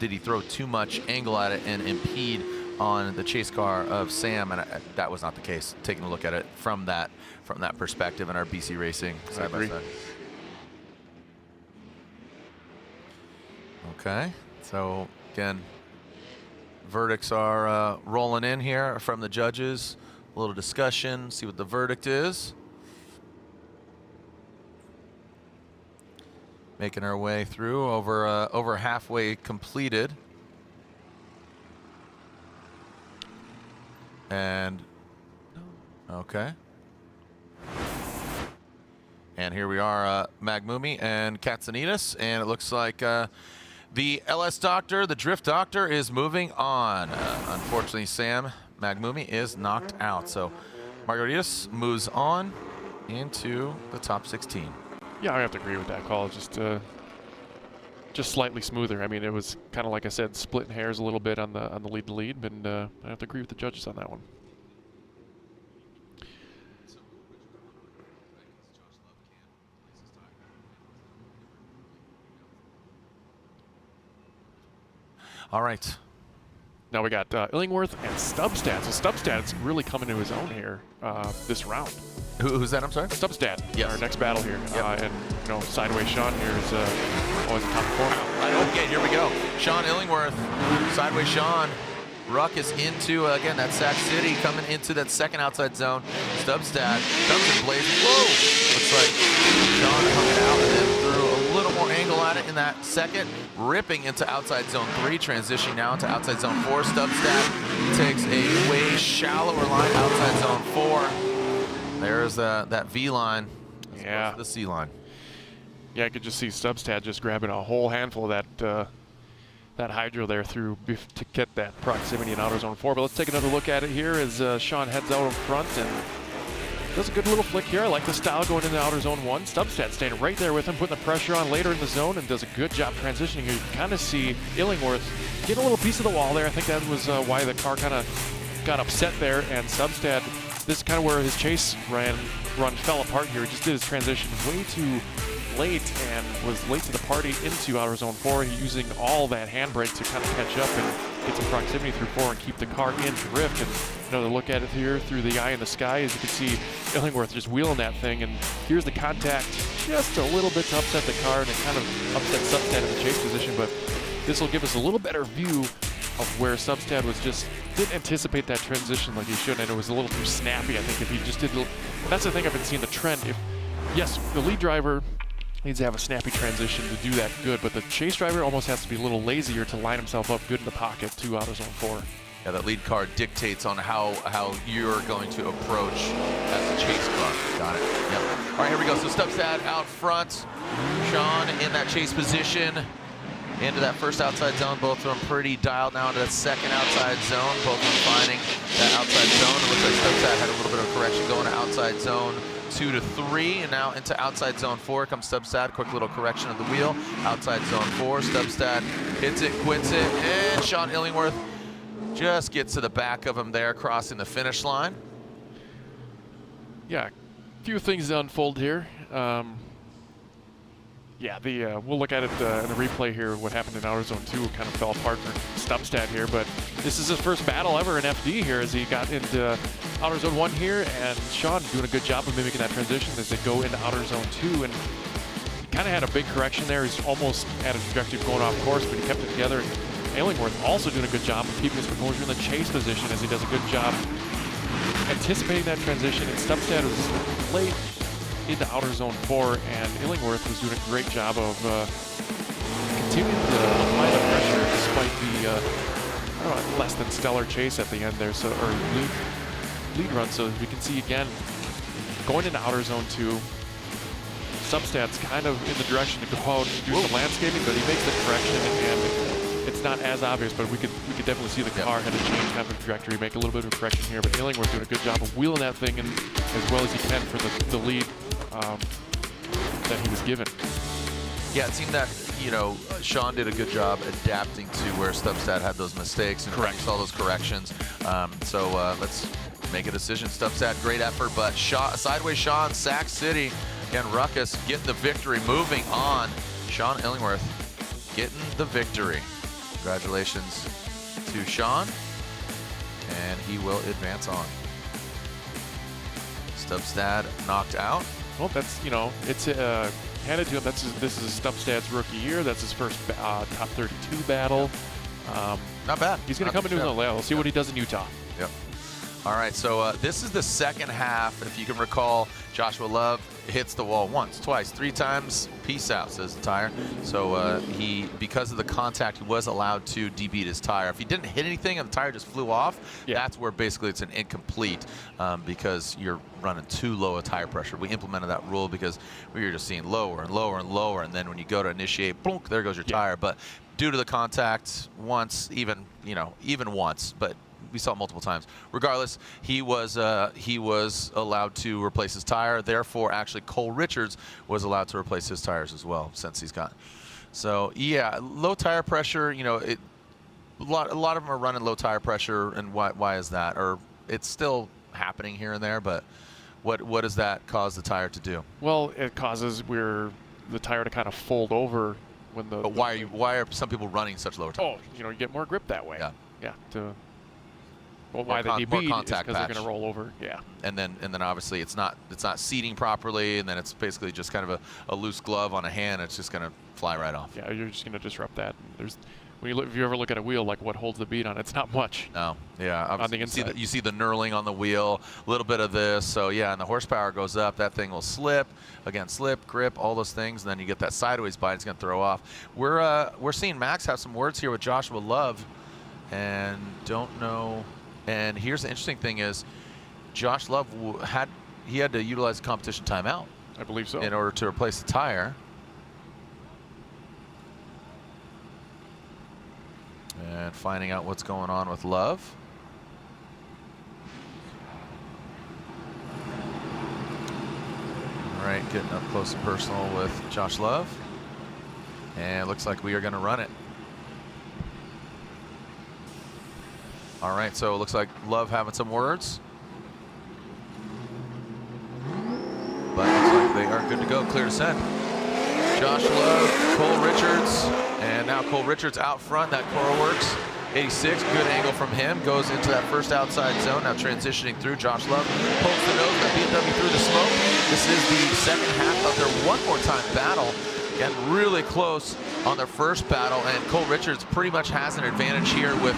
did he throw too much angle at it and impede on the chase car of Sam? And that was not the case. Taking a look at it from that perspective in our BC Racing side by side. Okay, so again, verdicts are rolling in here from the judges. A little discussion, see what the verdict is. Making our way through, over halfway completed. And, okay. And here we are, Magmoumi and Katsanidis, and it looks like the LS Doctor, the Drift Doctor, is moving on. Unfortunately, Sam Magmoumi is knocked out, so Margaritas moves on into the top 16. Yeah, I have to agree with that call. Just slightly smoother. I mean, it was kind of like I said, splitting hairs a little bit on the lead, and I have to agree with the judges on that one. All right. Now we got Illingworth and Stubstad. So Stubstad's really coming to his own here this round. Who's that? I'm sorry? Stubstad. Yes. Our next battle here. Yep. And, you know, Sideways Sean here is always a top performer. Okay, here we go. Sean Illingworth, Sideways Sean. Ruck is into, again, that Sac City coming into that second outside zone. Stubstad comes in blazing. Whoa! Looks like Sean hung it out and then threw a little more angle at it in that second. Ripping into outside zone 3, transitioning now into outside zone 4. Stubstad takes a way shallower line outside zone 4. There's that V line. Yeah. The C line. Yeah, I could just see Stubstad just grabbing a whole handful of that hydro there through to get that proximity in outer zone 4. But let's take another look at it here as Sean heads out in front and does a good little flick here. I like the style going into outer zone 1. Stubstad staying right there with him, putting the pressure on later in the zone, and does a good job transitioning here. You can kind of see Illingworth get a little piece of the wall there. I think that was why the car kind of got upset there, and Stubstad, this is kind of where his chase run fell apart here. He just did his transition way too late and was late to the party into outer zone 4. He's using all that handbrake to kind of catch up and get some proximity through 4 and keep the car in drift. And another look at it here through the eye in the sky, as you can see Illingworth just wheeling that thing, and here's the contact just a little bit to upset the car, and it kind of upset Stubstad in the chase position, but this will give us a little better view of where Stubstad was didn't anticipate that transition like he should, and it was a little too snappy. I think if he just did, that's the thing I've been seeing the trend. Yes, the lead driver needs to have a snappy transition to do that good, but the chase driver almost has to be a little lazier to line himself up good in the pocket to outer zone 4. Yeah, that lead car dictates on how you're going to approach as a chase car. Got it. Yep. All right, here we go. So Stubstad out front. Sean in that chase position. Into that first outside zone. Both of them pretty dialed now into that second outside zone. Both of them finding that outside zone. It looks like Stubstad had a little bit of correction going to outside zone 2 to 3, and now into outside zone 4 comes Stubstad. Quick little correction of the wheel. Outside zone 4. Stubstad hits it, quits it, and Sean Illingworth just gets to the back of him there, crossing the finish line. Yeah, a few things to unfold here. Yeah, we'll look at it in the replay here. What happened in outer zone 2 kind of fell apart for Stubstad here, but this is his first battle ever in FD here as he got into outer zone 1 here, and Sean doing a good job of mimicking that transition as they go into outer zone 2, and he kind of had a big correction there. He's almost had a trajectory going off course, but he kept it together. And Illingworth also doing a good job of keeping his composure in the chase position as he does a good job anticipating that transition, and Stubstad was late into outer zone 4, and Illingworth was doing a great job of continuing to apply the pressure despite the I don't know, less than stellar chase at the end there, so or lead run. So we can see again going into outer zone 2, Stubstad's kind of in the direction to go out and do some landscaping, but he makes the correction, and it's not as obvious, but we could definitely see the car had to change kind of a trajectory, make a little bit of a correction here. But Illingworth doing a good job of wheeling that thing in as well as he can for the lead that he was given. Yeah, it seemed that, you know, Sean did a good job adapting to where Stubstad had those mistakes and saw those corrections. So let's make a decision. Stubstad, great effort, but sideways Sean, Sac City, again, Ruckus getting the victory, moving on. Sean Illingworth getting the victory. Congratulations to Sean, and he will advance on. Stubstad knocked out. Well, that's, you know, it's handed to him. This is Stubstad's rookie year. That's his first top 32 battle. Not bad. He's going to come into his own level. We'll see what he does in Utah. Yep. All right, so this is the second half. If you can recall, Joshua Love hits the wall once, twice, 3 times. Peace out, says the tire. So because of the contact, he was allowed to debeat his tire. If he didn't hit anything and the tire just flew off, that's where basically it's an incomplete because you're running too low a tire pressure. We implemented that rule because we were just seeing lower and lower and lower, and then when you go to initiate, boom, there goes your tire. But due to the contact once, even once, but we saw it multiple times. Regardless, he was allowed to replace his tire. Therefore, actually, Cole Richards was allowed to replace his tires as well, since he's got. So yeah, low tire pressure. You know, a lot of them are running low tire pressure, and why is that? Or it's still happening here and there, but what does that cause the tire to do? Well, it causes the tire to kind of fold over when the. But why are some people running such low tire? Oh, you get more grip that way. Yeah. Well, why they debeat is because they're going to roll over. Yeah. And then obviously it's not seating properly, and then it's basically just kind of a loose glove on a hand. It's just going to fly right off. Yeah, you're just going to disrupt that. If you ever look at a wheel, like what holds the bead on, it's not much. No. Yeah. On the inside. You see the knurling on the wheel, a little bit of this. So yeah, and the horsepower goes up. That thing will slip. Again, slip, grip, all those things, and then you get that sideways bite. It's going to throw off. We're seeing Max have some words here with Joshua Love, and don't know. And here's the interesting thing is, Josh Love had to utilize the competition timeout. I believe so. In order to replace the tire. And finding out what's going on with Love. All right, getting up close and personal with Josh Love. And it looks like we are going to run it. All right, so it looks like Love having some words. But it looks like they are good to go, clear to send. Josh Love, Cole Richards, and now Cole Richards out front. That Cora works. 86, good angle from him. Goes into that first outside zone. Now transitioning through. Josh Love pokes the nose of BMW through the smoke. This is the second half of their one more time battle. Again, really close on their first battle, and Cole Richards pretty much has an advantage here with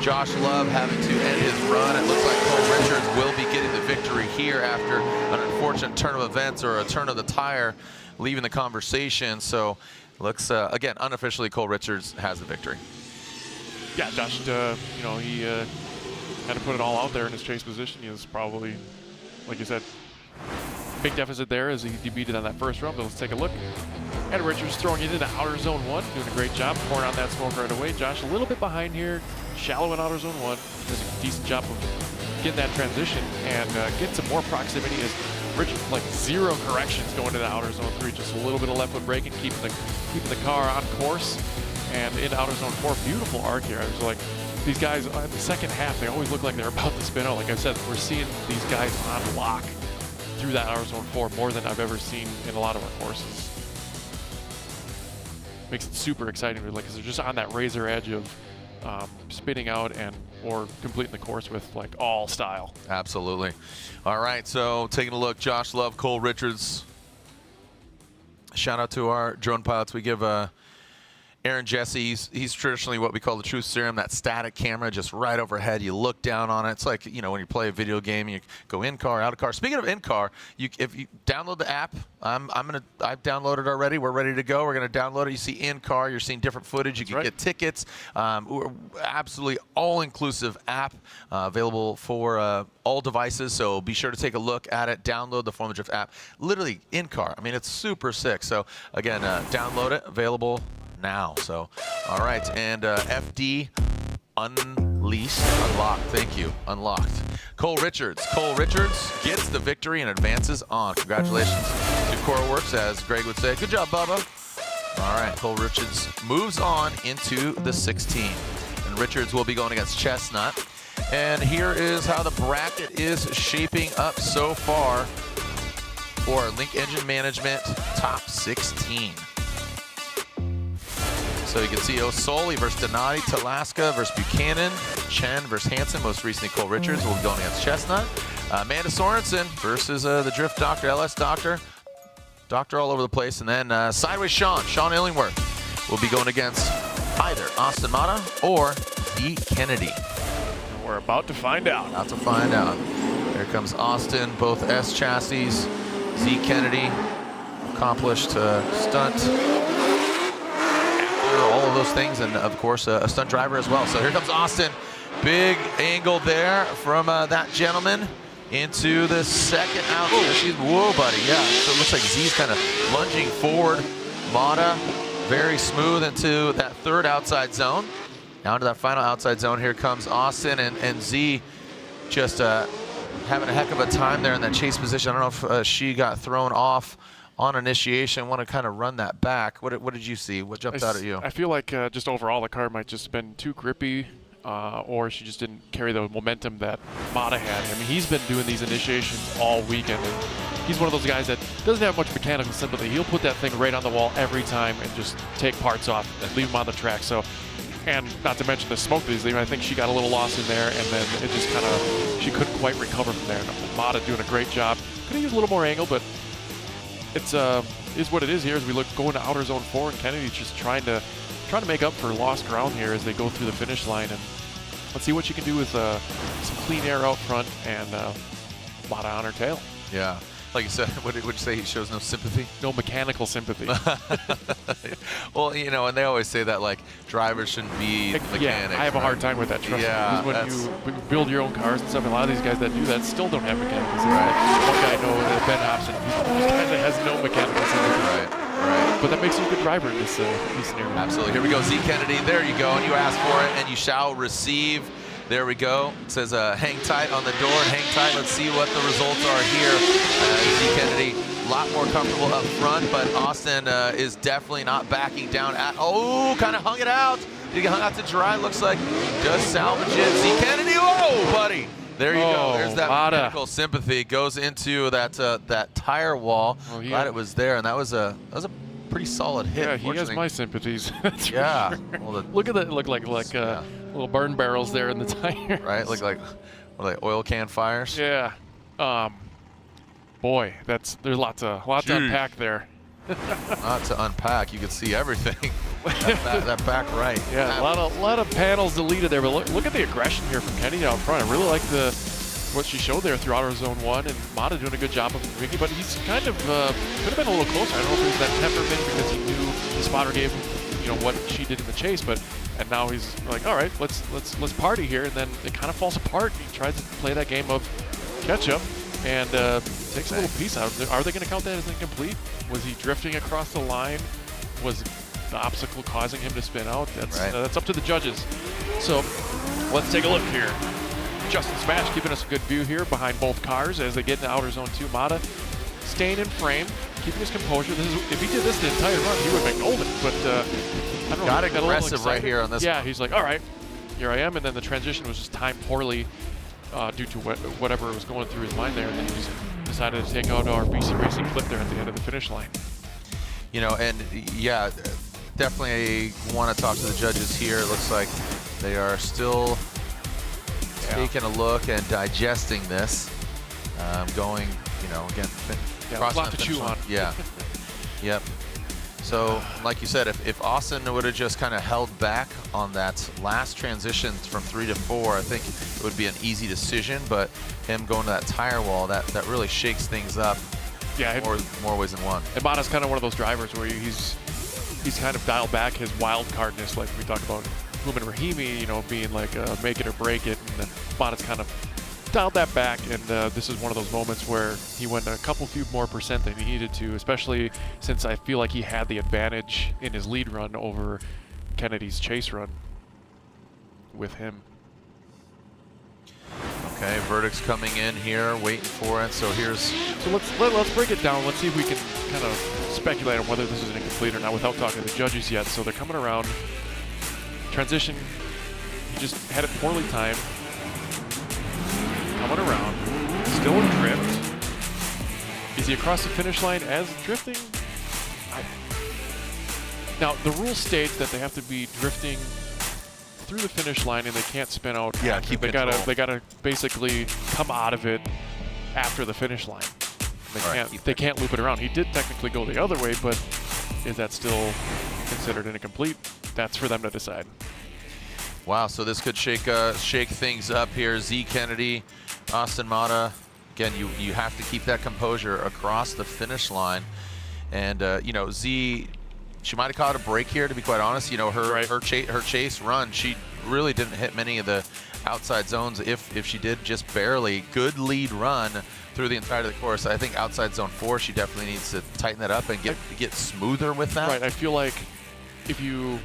Josh Love having to end his run. It looks like Cole Richards will be getting the victory here after an unfortunate turn of events or a turn of the tire leaving the conversation. So looks, again, unofficially Cole Richards has the victory. Yeah, Josh, he had to put it all out there in his chase position. He was probably, like you said, big deficit there as he debeated on that first run, but let's take a look. And Richards throwing it into outer zone 1, doing a great job, pouring out that smoke right away. Josh a little bit behind here, shallow in outer zone 1, does a decent job of getting that transition and getting some more proximity as Richards, like 0 corrections going to the outer zone 3, just a little bit of left foot braking, keeping the car on course. And in outer zone 4, beautiful arc here. I was like, these guys in the second half, they always look like they're about to spin out. Like I said, we're seeing these guys on lock through that outer zone 4 more than I've ever seen in a lot of our courses. Makes it super exciting, because they're just on that razor edge of spinning out or completing the course with like all style. Absolutely. All right, so taking a look, Josh Love, Cole Richards. Shout out to our drone pilots. We give Aaron Jesse, he's traditionally what we call the truth serum, that static camera just right overhead. You look down on it. It's like, when you play a video game, you go in car, out of car. Speaking of in car, if you download the app, I've downloaded already. We're ready to go. We're going to download it. You see in car, you're seeing different footage. You can get tickets. Absolutely all-inclusive app available for all devices. So be sure to take a look at it. Download the Formula Drift app. Literally in car. I mean, it's super sick. So again, download it. Available now. So all right, and FD unleashed, unlocked. Thank you, unlocked. Cole Richards gets the victory and advances on. Congratulations to Cora Works, as Greg would say. Good job, Bubba. All right, Cole Richards moves on into the 16, and Richards will be going against Chestnut. And here is how the bracket is shaping up so far for Link Engine Management top 16. So you can see O'Sully versus Donati, Taska versus Buchanan, Chen versus Hansen, most recently Cole Richards will be going against Chestnut. Amanda Sorensen versus the Drift Doctor, LS Doctor all over the place. And then Sideways Sean Illingworth will be going against either Austin Matta or D. Kennedy. We're about to find out. About to find out. Here comes Austin, both S chassis. Z Kennedy accomplished stunt after all of those things, and of course a stunt driver as well. So here comes Austin. Big angle there from that gentleman into the second out. Whoa, buddy. Yeah, so it looks like Z's kind of lunging forward. Matta very smooth into that third outside zone. Now into that final outside zone. Here comes Austin and Z just having a heck of a time there in that chase position. I don't know if she got thrown off on initiation. Want to kind of run that back. What did you see? What jumped out at you? I feel like just overall the car might just have been too grippy, or she just didn't carry the momentum that Matta had. I mean, he's been doing these initiations all weekend, and he's one of those guys that doesn't have much mechanical sympathy. He'll put that thing right on the wall every time and just take parts off and leave them on the track. So, and not to mention the smoke that he's leaving, I think she got a little lost in there, and then it just kind of, she couldn't quite recover from there. And Matta doing a great job. Could have used a little more angle, but it's is what it is here as we look going to outer zone 4, and Kennedy's just trying to make up for lost ground here as they go through the finish line. And let's see what she can do with some clean air out front and Matta on her tail. Yeah. Like you said, what did you say? He shows no sympathy? No mechanical sympathy. Well, you know, and they always say that, like, drivers shouldn't be mechanics. Yeah, I have a hard time with that, trust me. Because when you build your own cars and stuff, and a lot of these guys that do that still don't have mechanical sympathy. Right. One guy I know, Ben Hobson, he just kind of has no mechanical sympathy. Right. But that makes you a good driver in this scenario. Absolutely. Here we go, Z Kennedy. There you go, and you ask for it, and you shall receive. There we go. It says hang tight on the door and hang tight. Let's see what the results are here. Z Kennedy, a lot more comfortable up front, but Austin is definitely not backing down at, kind of hung it out. Did he get hung out to dry? Looks like does salvage it. Z Kennedy, whoa, buddy. There you go. There's that mechanical sympathy. Goes into that tire wall. Glad it was there, and that was a pretty solid hit. Yeah, he has my sympathies. Yeah. Sure. Well, look at that. Look like little burn barrels there in the tire. Right. Look like oil can fires. Yeah. Boy, there's lots to unpack there. Not to unpack. You can see everything. that back right. Yeah. A lot of panels deleted there, but look at the aggression here from Kennedy out front. I really like what she showed there through outer zone 1, and Matta doing a good job of Ricky, but he's kind of could have been a little closer. I don't know if it was that temperament because he knew the spotter gave him, what she did in the chase, and now he's like, all right, let's party here, and then it kind of falls apart. He tries to play that game of catch up and takes a little piece out. Are they going to count that as incomplete? Was he drifting across the line? Was the obstacle causing him to spin out? That's up to the judges. So let's take a look here. Justin Smash keeping us a good view here behind both cars as they get into outer zone 2. Matta staying in frame, keeping his composure. If he did this the entire run, he would make golden. But I don't know. Got aggressive right here on this. Yeah, he's like, all right, here I am. And then the transition was just timed poorly due to whatever was going through his mind there. And then he just decided to take out our BC Racing clip there at the end of the finish line. And yeah, definitely want to talk to the judges here. It looks like they are still taking a look and digesting this, going, again, a lot to chew on. Yeah. Yep. So, like you said, if Austin would have just kind of held back on that last transition from 3 to 4, I think it would be an easy decision. But him going to that tire wall, that really shakes things up. Yeah, more ways than one. And Matta's kind of one of those drivers where he's kind of dialed back his wild cardness, like we talked about. Rahimi, being like make it or break it, and Matta's kind of dialed that back, and this is one of those moments where he went a few more percent than he needed to, especially since I feel like he had the advantage in his lead run over Kennedy's chase run with him. Okay, verdict's coming in here, waiting for it. So let's break it down. Let's see if we can kind of speculate on whether this is an incomplete or not without talking to the judges yet. So they're coming around. Transition, he just had it poorly timed. Coming around, still in drift. Is he across the finish line as drifting? Now, the rule states that they have to be drifting through the finish line and they can't spin out. Yeah, they gotta basically come out of it after the finish line. They can't loop it around. He did technically go the other way, but is that still considered an incomplete? That's for them to decide. Wow, so this could shake things up here. Z Kennedy, Austin Matta. Again, you have to keep that composure across the finish line. And you know, Z, she might have caught a break here, to be quite honest. You know, her chase run, she really didn't hit many of the outside zones. If she did, just barely. Good lead run through the entirety of the course. I think outside zone 4, she definitely needs to tighten that up and get smoother with that. Right, I feel like if you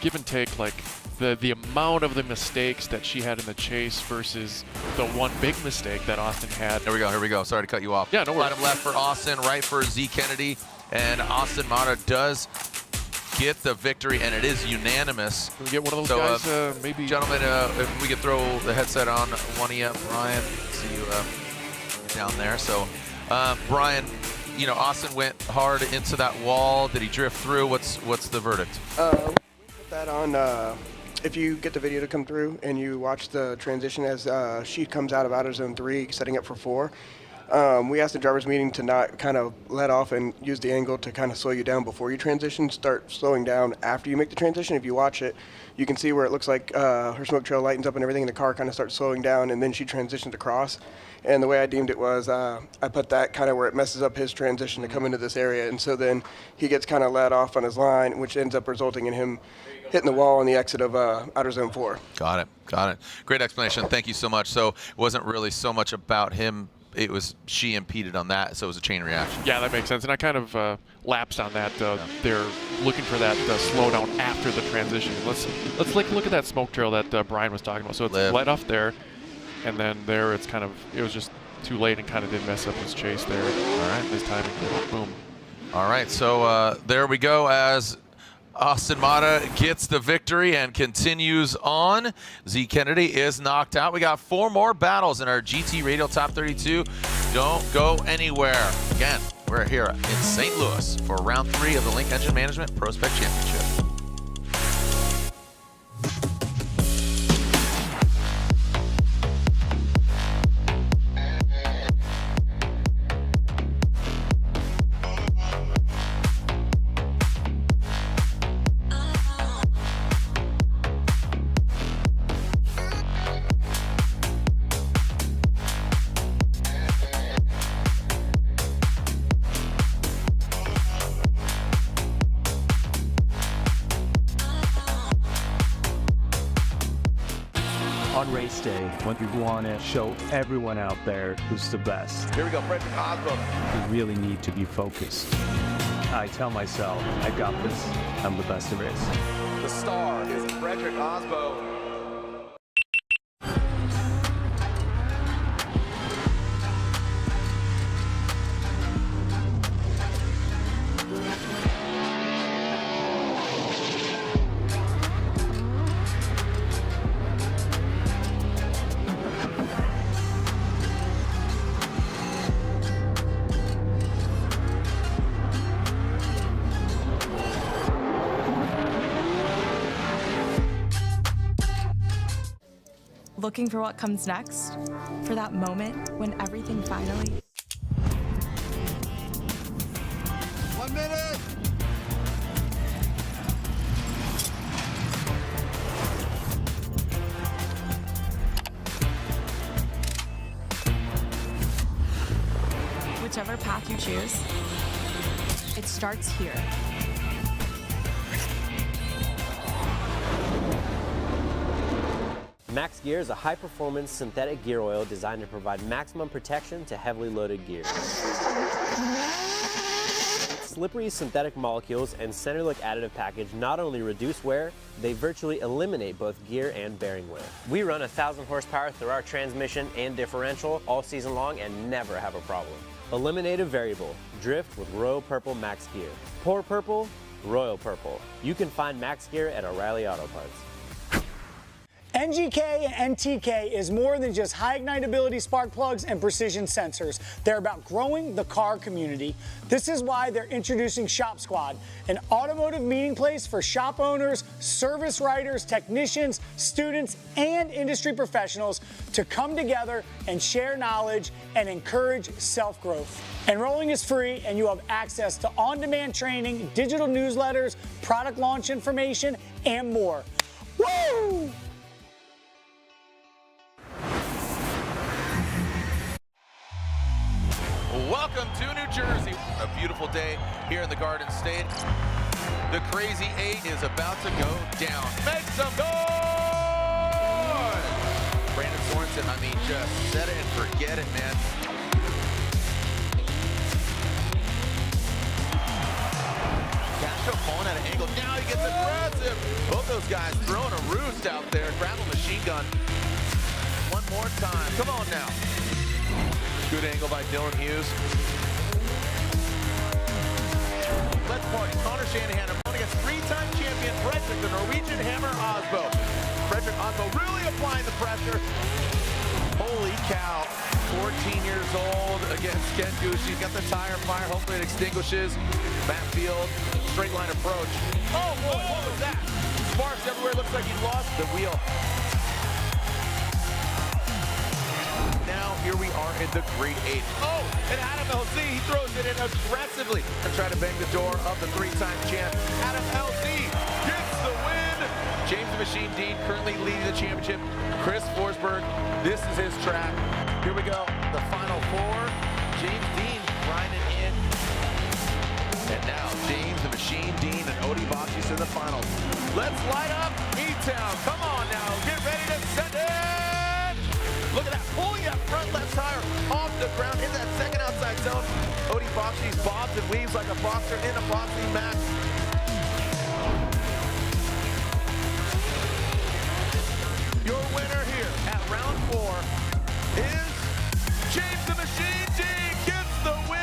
give and take like the amount of the mistakes that she had in the chase versus the one big mistake that Austin had. Here we go. Sorry to cut you off. Yeah, no worries. Bottom left for Austin, right for Z Kennedy, and Austin Matta does get the victory, and it is unanimous. Can we get one of those guys, maybe? Gentlemen, if we could throw the headset on one of you, Brian, see you down there. So, Brian, you know, Austin went hard into that wall. Did he drift through? What's the verdict? We put that on. If you get the video to come through and you watch the transition as she comes out of outer zone 3, setting up for 4, we asked the driver's meeting to not kind of let off and use the angle to kind of slow you down before you transition. Start slowing down after you make the transition. If you watch it, you can see where it looks like her smoke trail lightens up and everything, and the car kind of starts slowing down, and then she transitions across. And the way I deemed it was I put that kind of where it messes up his transition to come into this area, and so then he gets kind of let off on his line, which ends up resulting in him hitting the wall on the exit of outer zone 4. Got it. Great explanation. Thank you so much. So it wasn't really so much about him. It was she impeded on that, so it was a chain reaction. Yeah, that makes sense. And I kind of lapsed on that. They're looking for that slowdown after the transition. Let's look at that smoke trail that Brian was talking about. So it's let off there, and then there it was just too late and kind of did mess up his chase there. All right, his timing. Boom. All right, so there we go as Austin Matta gets the victory and continues on. Z Kennedy is knocked out. We got 4 more battles in our GT Radial Top 32. Don't go anywhere. Again, we're here in St. Louis for round 3 of the Link Engine Management ProSpec Championship. On race day, when we want to show everyone out there who's the best, Here we go, Frederick Osborne. we really need to be focused. I tell myself, I got this. I'm the best there is. The star is Frederick Osborne. Looking for what comes next? For that moment when everything finally... 1 minute! Whichever path you choose, it starts here. Max Gear is a high-performance synthetic gear oil designed to provide maximum protection to heavily loaded gears. Slippery synthetic molecules and center look additive package not only reduce wear, they virtually eliminate both gear and bearing wear. We run 1,000 horsepower through our transmission and differential all season long and never have a problem. Eliminate a variable. Drift with Royal Purple Max Gear. Pour purple, Royal Purple. You can find Max Gear at O'Reilly Auto Parts. NGK and NTK is more than just high ignitability spark plugs and precision sensors. They're about growing the car community. This is why they're introducing Shop Squad, an automotive meeting place for shop owners, service writers, technicians, students, and industry professionals to come together and share knowledge and encourage self-growth. Enrolling is free, and you have access to on-demand training, digital newsletters, product launch information, and more. Woo! Welcome to New Jersey. A beautiful day here in the Garden State. The Crazy 8 is about to go down. Make some noise! Brandon Sorensen, I mean, just set it and forget it, man. Castro falling at an angle. Now he gets aggressive. Both those guys throwing a roost out there. Gravel machine gun. One more time. Come on now. Good angle by Dylan Hughes. Let's party. Connor Shanahan up against three-time champion Frederick, the Norwegian Hammer Osbo. Frederick Osbo really applying the pressure. Holy cow. 14 years old against Ken Goose. He's got the tire fire. Hopefully it extinguishes. Matt Field, straight line approach. Oh boy, what was that? Sparks everywhere. Looks like he lost the wheel. Now here we are in the Great 8. Oh, and Adam LZ, he throws it in aggressively to try to bang the door of the three-time champ. Adam LZ gets the win. James the Machine Dean currently leading the championship. Chris Forsberg, this is his track. Here we go, the final four. James Dean grinding in. And now James the Machine Dean and Odie Bocci's in the finals. Let's light up E-Town. Come on now, get ready to send it. Look at that, pulling that front left tire off the ground in that second outside zone. Odie Bocci's bobs and weaves like a boxer in a boxing match. Your winner here at round 4 is James the Machine Dean gets the win.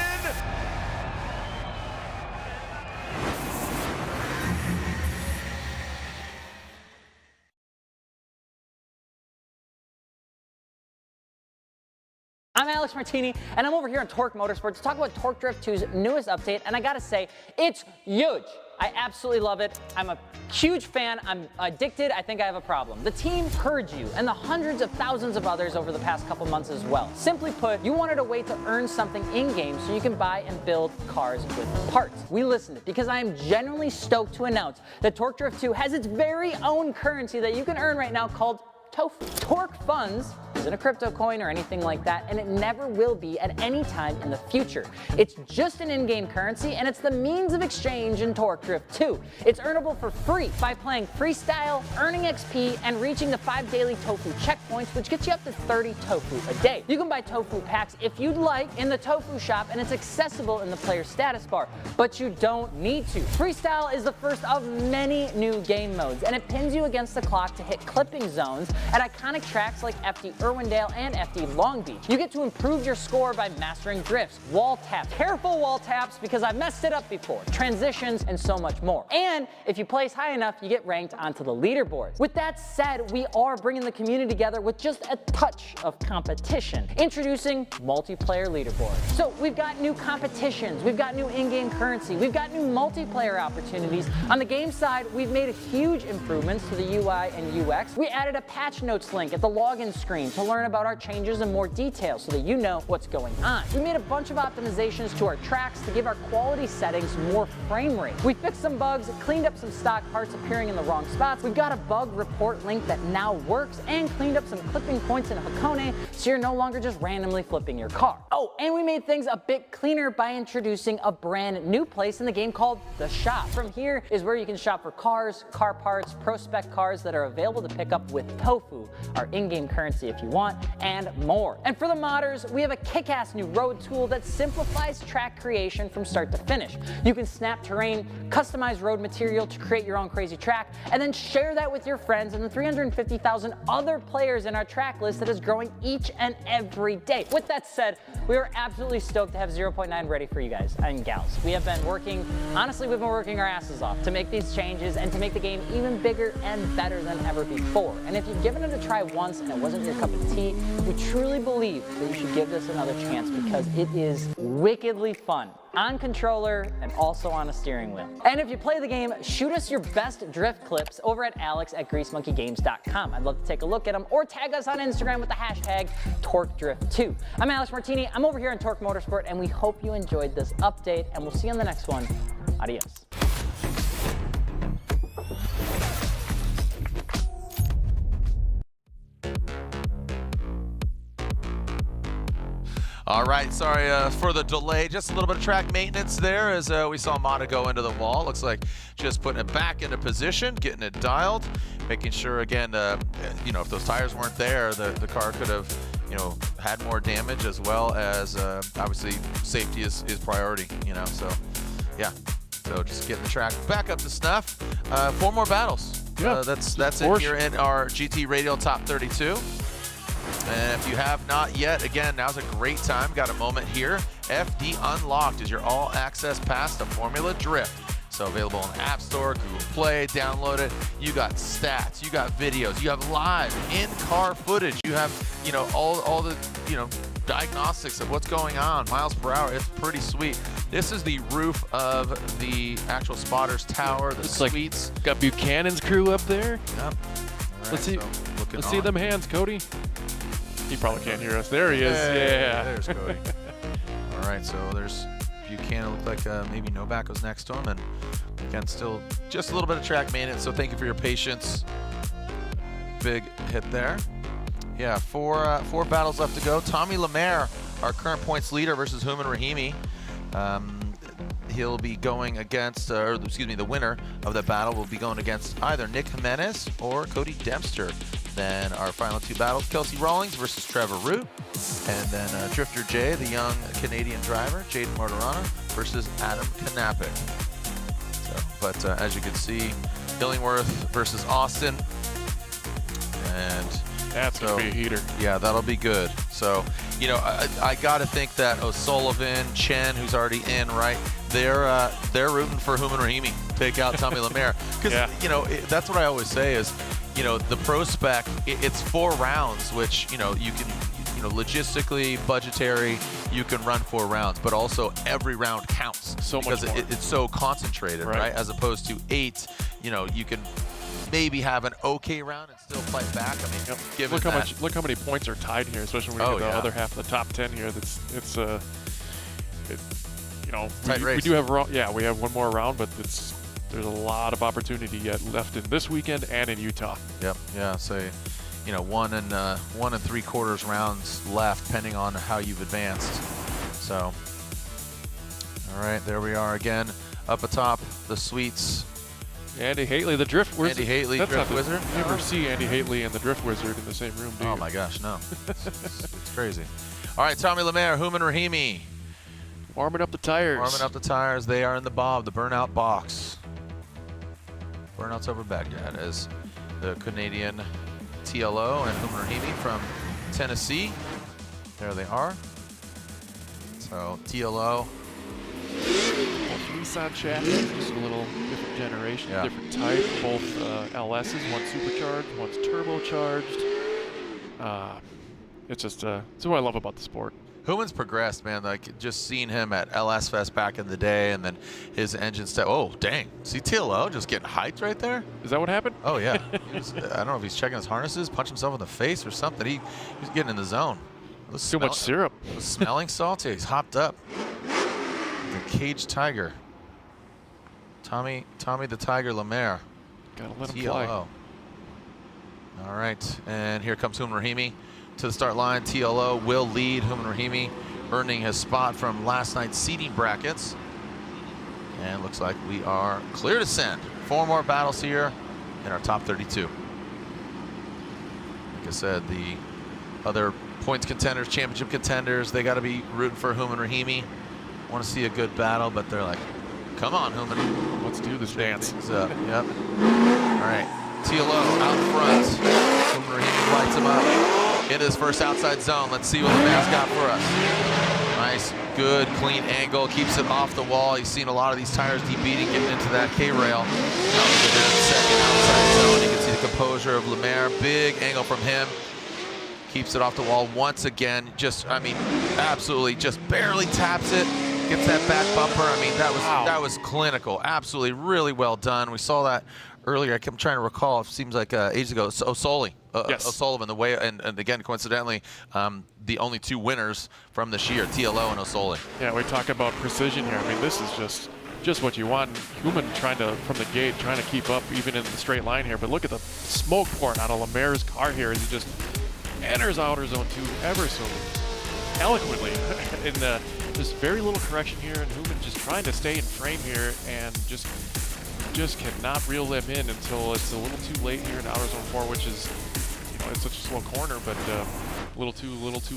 I'm Alex Martini, and I'm over here on Torque Motorsports to talk about Torque Drift 2's newest update, and I gotta say, it's huge. I absolutely love it. I'm a huge fan. I'm addicted. I think I have a problem. The team heard you, and the hundreds of thousands of others over the past couple months as well. Simply put, you wanted a way to earn something in-game so you can buy and build cars with parts. We listened because I am genuinely stoked to announce that Torque Drift 2 has its very own currency that you can earn right now called Tofu. Torque Funds isn't a crypto coin or anything like that, and it never will be at any time in the future. It's just an in-game currency, and it's the means of exchange in Torque Drift 2. It's earnable for free by playing freestyle, earning XP, and reaching the 5 daily Tofu checkpoints, which gets you up to 30 Tofu a day. You can buy Tofu packs if you'd like in the Tofu shop, and it's accessible in the player status bar, but you don't need to. Freestyle is the first of many new game modes, and it pins you against the clock to hit clipping zones at iconic tracks like FD Irwindale and FD Long Beach. You get to improve your score by mastering drifts, wall taps, careful wall taps because I've messed it up before, transitions, and so much more. And if you place high enough, you get ranked onto the leaderboards. With that said, we are bringing the community together with just a touch of competition. Introducing multiplayer leaderboards. So we've got new competitions, we've got new in-game currency, we've got new multiplayer opportunities. On the game side, we've made huge improvements to the UI and UX. We added a patch notes link at the login screen to learn about our changes in more detail so that you know what's going on. We made a bunch of optimizations to our tracks to give our quality settings more frame rate. We fixed some bugs, cleaned up some stock parts appearing in the wrong spots. We've got a bug report link that now works and cleaned up some clipping points in Hakone so you're no longer just randomly flipping your car. Oh, and we made things a bit cleaner by introducing a brand new place in the game called The Shop. From here is where you can shop for cars, car parts, PROSPEC cars that are available to pick up with Tofu, our in-game currency if you want, and more. And for the modders, we have a kick-ass new road tool that simplifies track creation from start to finish. You can snap terrain, customize road material to create your own crazy track, and then share that with your friends and the 350,000 other players in our track list that is growing each and every day. With that said, we are absolutely stoked to have 0.9 ready for you guys and gals. We have been working, honestly, we've been working our asses off to make these changes and to make the game even bigger and better than ever before. And if you've given it a try once and it wasn't your cup of tea, we truly believe that you should give this another chance because it is wickedly fun on controller and also on a steering wheel. And if you play the game, shoot us your best drift clips over at alex@greasemonkeygames.com. I'd love to take a look at them or tag us on Instagram with the hashtag TorqueDrift2. I'm Alex Martini. I'm over here on Torque Motorsport, and we hope you enjoyed this update, and we'll see you on the next one. Adios. All right, sorry for the delay. Just a little bit of track maintenance there as we saw Matta go into the wall. Looks like just putting it back into position, getting it dialed, making sure again, you know, if those tires weren't there, the car could have, you know, had more damage, as well as obviously safety is priority, you know. So yeah, so just getting the track back up to snuff. 4 more battles. Yeah, that's it here in our GT Radial Top 32. And if you have not yet, again, now's a great time. Got a moment here. FD Unlocked is your all-access pass to Formula Drift. So available on App Store, Google Play, download it. You got stats, you got videos, you have live in-car footage. You have, you know, all the, you know, diagnostics of what's going on, miles per hour. It's pretty sweet. This is the roof of the actual spotters tower, the suites. Like, got Buchanan's crew up there. Yep. Right, let's see them hands, Cody. He probably can't hear us. There he is. Yeah. There's Cody. All right, so there's Buchanan. Looked like maybe Novak was next to him, and again, still just a little bit of track maintenance. So thank you for your patience. Big hit there. Yeah, four battles left to go. Tommy Lemaire, our current points leader, versus Hoffman Rahimi. He'll be going against, or excuse me, the winner of the battle will be going against either Nick Jimenez or Cody Dempster. Then our final 2 battles, Kelsey Rawlings versus Trevor Root. And then Drifter J, the young Canadian driver, Jaden Martorana, versus Adam Knapik. So, but as you can see, Illingworth versus Austin. And that's going to be a heater. Yeah, that'll be good. So, you know, I got to think that O'Sullivan, Chen, who's already in, right, they're rooting for Hoffman Rahimi, take out Tommy Lemaire. Because, you know, that's what I always say is, you know, the PROSPEC, it's 4 rounds, which, you know, you can, you know, logistically, budgetary, you can run 4 rounds, but also every round counts. So much because it's so concentrated, right? As opposed to 8, you know, you can maybe have an okay round and still fight back. I mean, given look how many points are tied here, especially when we get the other half of the top 10 here. It's you know, we do have we have 1 more round, but there's a lot of opportunity yet left in this weekend and in Utah. Yep. Yeah. So, you know, 1 and 3/4 rounds left, depending on how you've advanced. So, all right, there we are again, up atop the suites. Andy Haley, the Drift Wizard. Andy Haley, Drift Wizard. You never see Andy Haley and the Drift Wizard in the same room, do you? Oh my gosh, no. It's crazy. All right, Tommy Lemaire, Hoffman Rahimi. Warming up the tires. Warming up the tires. They are in the bob, the burnout box. Burnouts over Baghdad as the Canadian TLO and Hoffman Rahimi from Tennessee. There they are. So TLO. Nissan chassis, just a little different generation, different type. Both LSs, one's supercharged, one's turbocharged. It's just it's what I love about the sport. Hoffman's progressed, man. Like, just seeing him at LS Fest back in the day, and then his engine step. Oh, dang. See TLO just getting hyped right there? Is that what happened? Oh, yeah. I don't know if he's checking his harnesses, punch himself in the face or something. He's getting in the zone. Too much syrup. Smelling salty. He's hopped up. The Cage Tiger. Tommy the Tiger Lemaire. Gotta let him TLO. fly. All right, and here comes Hoffman Rahimi to the start line. TLO will lead. Hoffman Rahimi earning his spot from last night's seeding brackets. And looks like we are clear to send. 4 more battles here in our top 32. Like I said, the other points contenders, championship contenders, they got to be rooting for Hoffman Rahimi. Want to see a good battle, but they're like, come on, Hoffman. Let's do this dance. Yep. All right. TLO out front. Hoffman Rahimi lights him up. Into his first outside zone. Let's see what the man's got for us. Nice, good, clean angle. Keeps it off the wall. You've seen a lot of these tires debeating, getting into that K-rail. Now look at that second outside zone. You can see the composure of Lemaire. Big angle from him. Keeps it off the wall once again. Just, I mean, absolutely, just barely taps it. Gets that back bumper. I mean, that was clinical. Absolutely, really well done. We saw that earlier. I kept trying to recall. It seems like ages ago. O'Sullivan, the way, and again, coincidentally, the only 2 winners from this year, TLO and O'Sullivan. Yeah, we talk about precision here. I mean, this is just what you want. Hoffman from the gate, trying to keep up even in the straight line here. But look at the smoke pouring out of Lemaire's car here as he just enters outer zone 2 ever so eloquently. In just very little correction here, and Hoffman just trying to stay in frame here, and just cannot reel them in until it's a little too late here in outer zone 4, which is, you know, it's such a slow corner, but a little too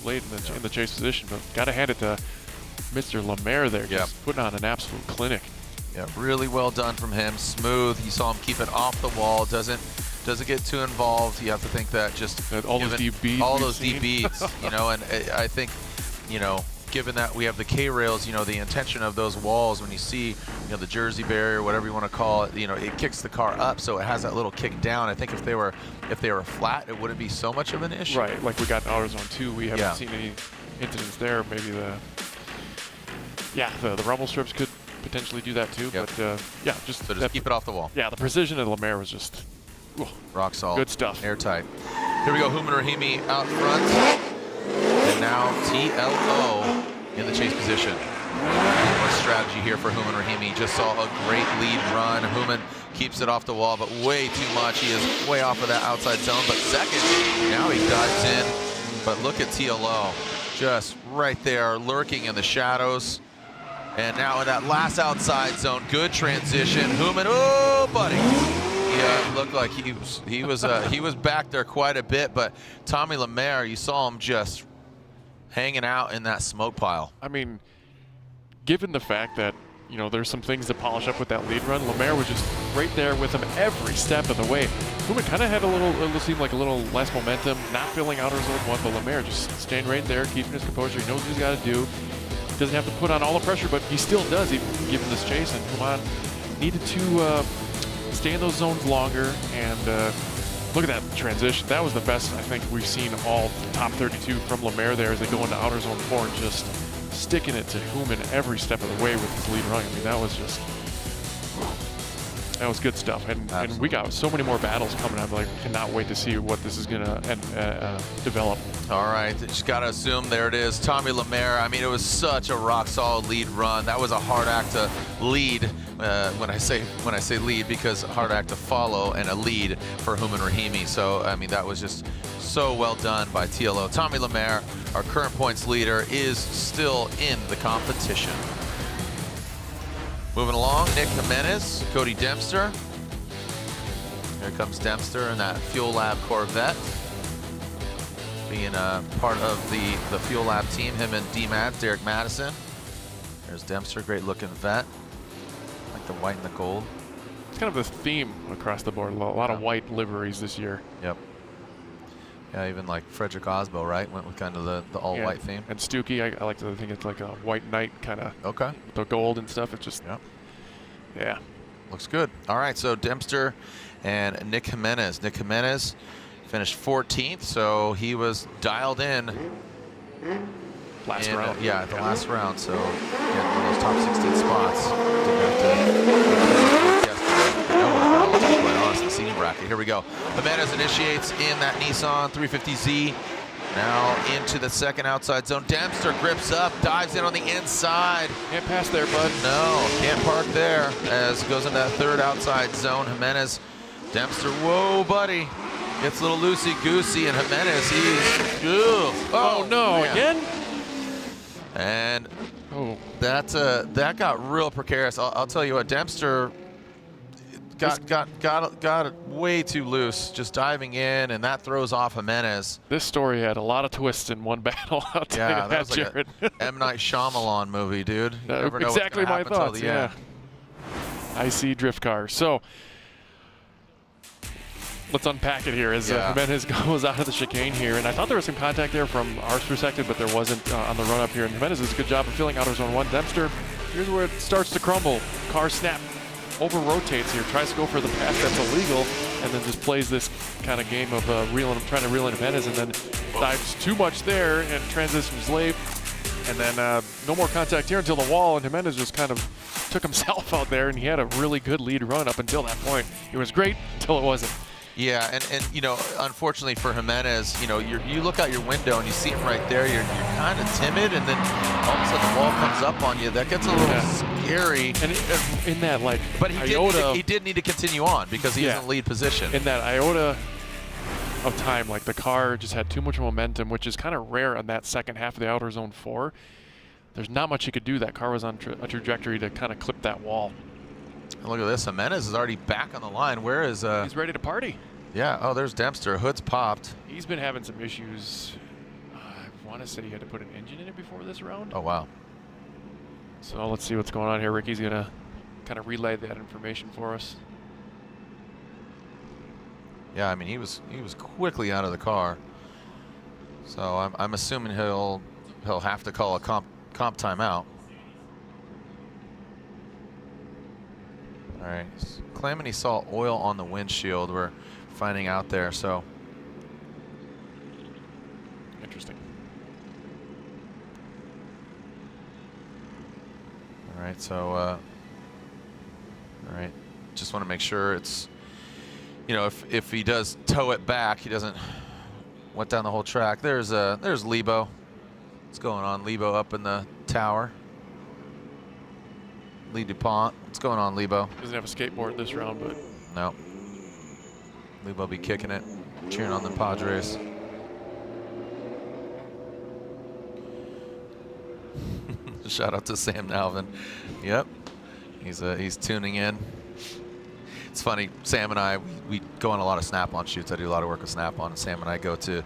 late in the chase position. But gotta hand it to Mr. Lemaire there, just putting on an absolute clinic. Yeah, really well done from him. Smooth. You saw him keep it off the wall. Doesn't get too involved. You have to think that just all those deep beads. All those deep beads, you know, and I think, you know, given that we have the K-rails, you know, the intention of those walls, when you see, you know, the Jersey barrier, whatever you want to call it, you know, it kicks the car up, so it has that little kick down. I think if they were flat, it wouldn't be so much of an issue. Right, like we got in outer zone 2, we haven't seen any incidents there. Maybe the rumble strips could potentially do that too, but just keep it off the wall. Yeah, the precision of Lemaire was just rock solid. Good stuff. Airtight. Here we go, Hoffman Rahimi out front. And now TLO in the chase position. What strategy here for Hoffman Rahimi? Just saw a great lead run. Hoffman keeps it off the wall, but way too much. He is way off of that outside zone, but second. Now he dives in, but look at TLO. Just right there, lurking in the shadows. And now in that last outside zone, good transition. Hoffman, oh, buddy. Yeah, looked like he was back there quite a bit, but Tommy Lemaire, you saw him just hanging out in that smoke pile. I mean, given the fact that, you know, there's some things to polish up with that lead run, Lemaire was just right there with him every step of the way. Hoffman kind of had it seemed like a little less momentum, not filling outer zone 1, but Lemaire just staying right there, keeping his composure. He knows what he's got to do. He doesn't have to put on all the pressure, but he still does, even given this chase. And come on, needed to stay in those zones longer, and look at that transition. That was the best I think we've seen all top 32 from Lemaire there as they go into outer zone 4 and just sticking it to Hoffman every step of the way with his lead run. I mean, that was good stuff. And we got so many more battles coming up. Like, cannot wait to see what this is gonna develop. All right, just gotta assume there it is. Tommy Lemaire. I mean, it was such a rock solid lead run. That was a hard act to lead. When I say lead, because hard act to follow and a lead for Hoffman Rahimi. So I mean, that was just so well done by TLO. Tommy Lemaire, our current points leader, is still in the competition. Moving along, Nick Jimenez, Cody Dempster. Here comes Dempster in that Fuel Lab Corvette, being a part of the Fuel Lab team. Him and D-Mad, Derek Madison. There's Dempster, great looking vet. Like the white and the gold. It's kind of a theme across the board. A lot of white liveries this year. Yep. Yeah, even like Frederick Osbo, right? Went with kind of the all-white theme. And Stuckey, I like to think it's like a white knight kind of. Okay. The gold and stuff. It's just, yeah. Looks good. All right, so Dempster and Nick Jimenez. Nick Jimenez finished 14th, so he was dialed in. Last round. Yeah, the last round. So getting those top 16 spots. Didn't have to the senior bracket. Here we go. Jimenez initiates in that Nissan 350Z. Now into the second outside zone. Dempster grips up, dives in on the inside. Can't pass there, bud. No, can't park there as it goes into that third outside zone. Jimenez, Dempster, whoa, buddy. Gets a little loosey-goosey, and Jimenez, oh no, man. Again? And that got real precarious. I'll tell you what, Dempster got it way too loose, just diving in, and that throws off Jimenez. This story had a lot of twists in one battle. I'll tell you that was like Jared. a M. Night Shyamalan movie, dude. You never know exactly what's gonna my happen till thoughts. the end. I see drift cars. So let's unpack it here as Jimenez goes out of the chicane here. And I thought there was some contact there from our perspective, but there wasn't on the run up here. And Jimenez does a good job of filling outer zone 1. Dempster, here's where it starts to crumble. Car snap, over rotates here, tries to go for the pass that's illegal, and then just plays this kind of game of trying to reel in Jimenez, and then dives too much there and transitions late. And then no more contact here until the wall, and Jimenez just kind of took himself out there, and he had a really good lead run up until that point. It was great until it wasn't. Yeah, and you know, unfortunately for Jimenez, you know, you look out your window and you see him right there. You're kind of timid, and then all of a sudden the wall comes up on you. That gets a little scary. And in that, like, but he did need to continue on because he is in lead position. In that iota of time. Like the car just had too much momentum, which is kind of rare on that second half of the outer zone 4. There's not much he could do. That car was on a trajectory to kind of clip that wall. And look at this. Jimenez is already back on the line. Where is... He's ready to party. Yeah. Oh, there's Dempster. Hood's popped. He's been having some issues. I want to say he had to put an engine in it before this round. Oh, wow. So let's see what's going on here. Ricky's going to kind of relay that information for us. Yeah, I mean, he was quickly out of the car. So I'm assuming he'll have to call a comp timeout. All right, he's claiming he saw oil on the windshield. We're finding out there, so. Interesting. All right, so, all right, just want to make sure it's, you know, if he does tow it back, he doesn't went down the whole track. There's Lebo. What's going on? Lebo up in the tower. Lee DuPont. What's going on, Lebo? Doesn't have a skateboard this round, but no. Lebo be kicking it, cheering on the Padres. Shout out to Sam Nalvin. Yep, he's tuning in. It's funny, Sam and I, we go on a lot of Snap-on shoots. I do a lot of work with Snap-on, and Sam and I go to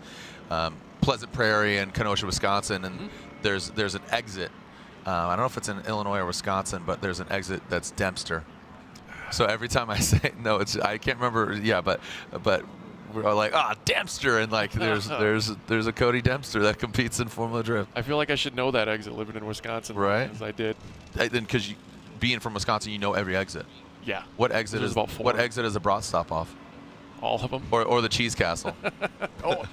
Pleasant Prairie and Kenosha, Wisconsin, and there's an exit. I don't know if it's in Illinois or Wisconsin, but there's an exit that's Dempster. So every time I say no, I can't remember. Yeah, but we're like, Dempster, and like there's a Cody Dempster that competes in Formula Drift. I feel like I should know that exit living in Wisconsin, right? As I did. Then because being from Wisconsin, you know every exit. Yeah. What exit is about 4. What exit is a brat stop off? All of them. Or the Cheese Castle. Oh.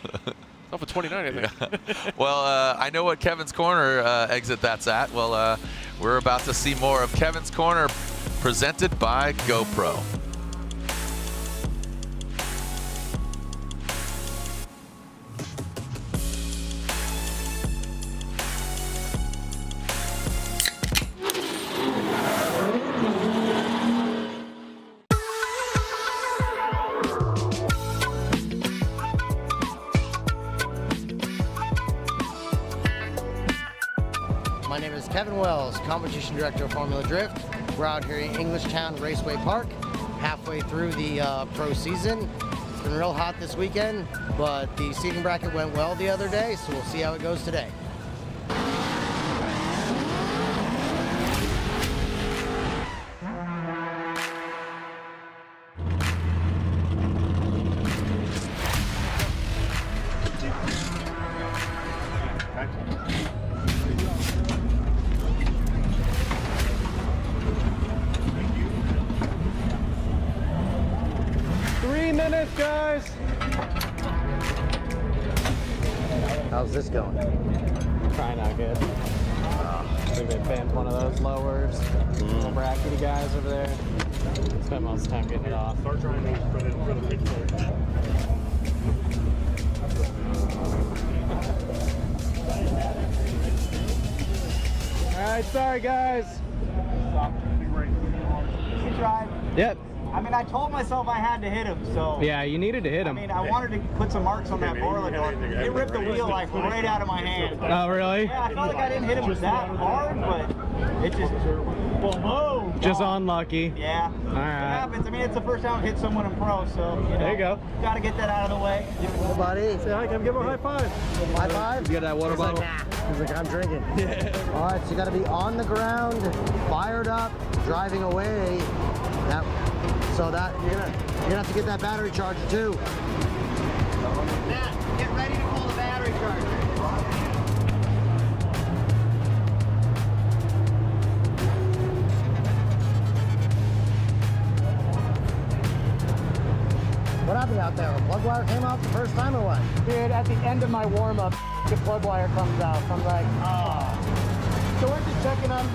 Off of 29, I think. Yeah. Well, I know what Kevin's Corner exit that's at. Well, we're about to see more of Kevin's Corner presented by GoPro. My name is Kevin Wells, Competition Director of Formula Drift. We're out here in Englishtown Raceway Park, halfway through the pro season. It's been real hot this weekend, but the seating bracket went well the other day, so we'll see how it goes today. Guys, how's this going? Probably not good. We've been banned one of those lowers. Little brackety guys over there. Spent most of the time getting it off. Start trying to for the pitch forward. All right, sorry guys. You tried. Yep. I mean, I told myself I had to hit him, so... Yeah, you needed to hit him. I mean, I wanted to put some marks on that boiler door. It ripped the wheel, like, right out of my hand. Oh, really? Yeah, I felt like I didn't hit him that hard, but it just... Boom! Just unlucky. Yeah. All right. It happens. I mean, it's the first time I've hit someone in pro, so, you know. There you go. Got to get that out of the way. Hey, buddy. Say hi, come give him a high five. High five? You got that water He's bottle? Like, nah. He's like, I'm drinking. Yeah. All right, so you got to be on the ground, fired up, driving away. So that you're gonna have to get that battery charger too. Matt, get ready to pull the battery charger. What happened out there? A plug wire came out the first time or what? Dude, at the end of my warm-up, the plug wire comes out. So I'm like, oh. So we're just checking them.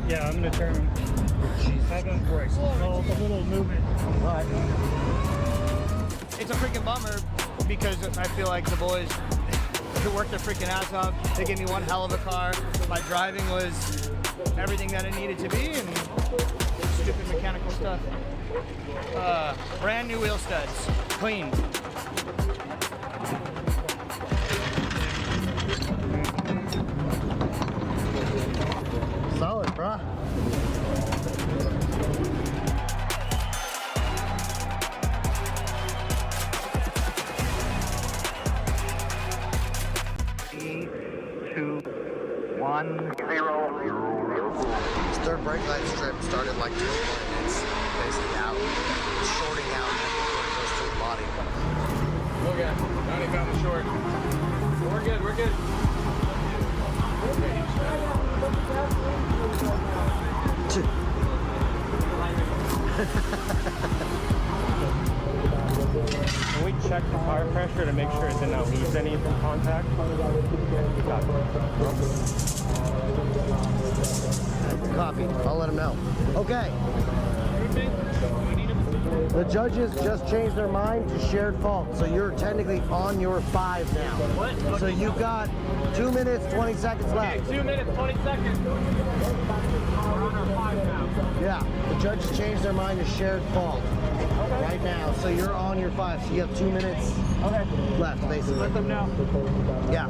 Yeah, I'm gonna turn him. Second brace. A little movement. But it's a freaking bummer because I feel like the boys who worked their freaking ass off. They gave me one hell of a car. My driving was everything that it needed to be, and stupid mechanical stuff. Brand new wheel studs, clean. Solid, bruh. His third brake light strip started like 2 minutes, basically out, shorting out before it goes through the body. Look at it. Now he found the short. We're good, we're good. Can we check the tire pressure to make sure it did not lose any from contact? Copy. I'll let him know. Okay. The judges just changed their mind to shared fault, so you're technically on your 5 now. What? So you've got 2 minutes, 20 seconds left. Okay, 2 minutes, 20 seconds. We're on our 5 now. Yeah, the judges changed their mind to shared fault right now, so you're on your 5. So you have 2 minutes left, basically. Let them know. Yeah.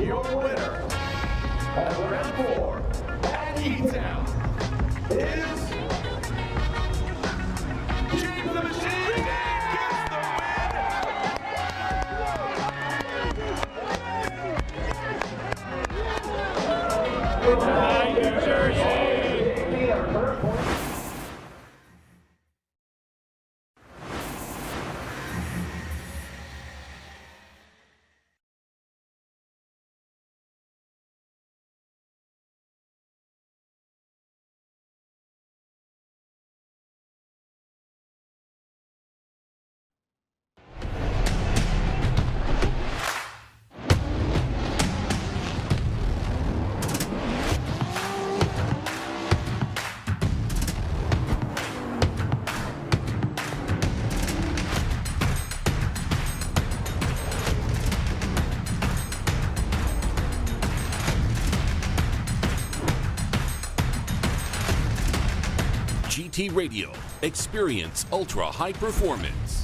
Your winner of round 4 at E-Town is James the Machine gets the win! New Jersey! GT Radio. Experience ultra high performance.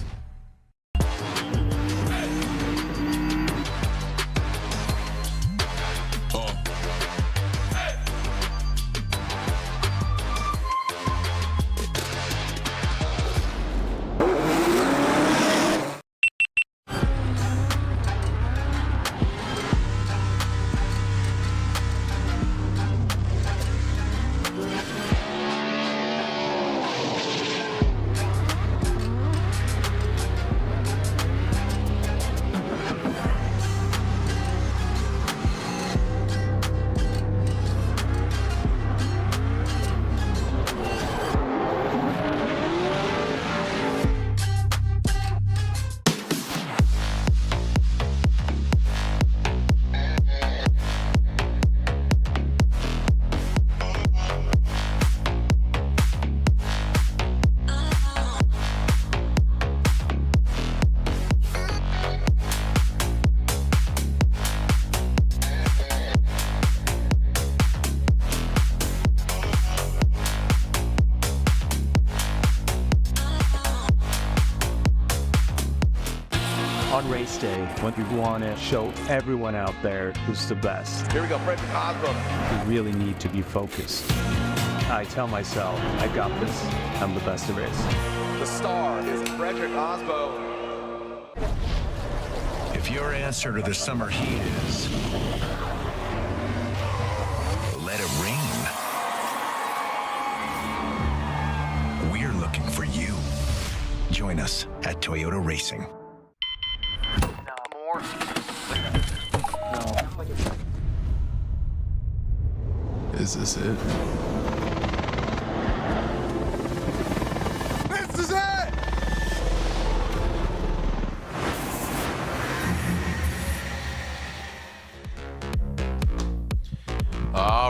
On race day, when we want to show everyone out there who's the best, Here we go, Frederick Osborne. we really need to be focused. I tell myself, I got this. I'm the best there is. The star is Frederick Osborne. If your answer to the summer heat is let it rain, we're looking for you. Join us at Toyota Racing. Is this it? This is it!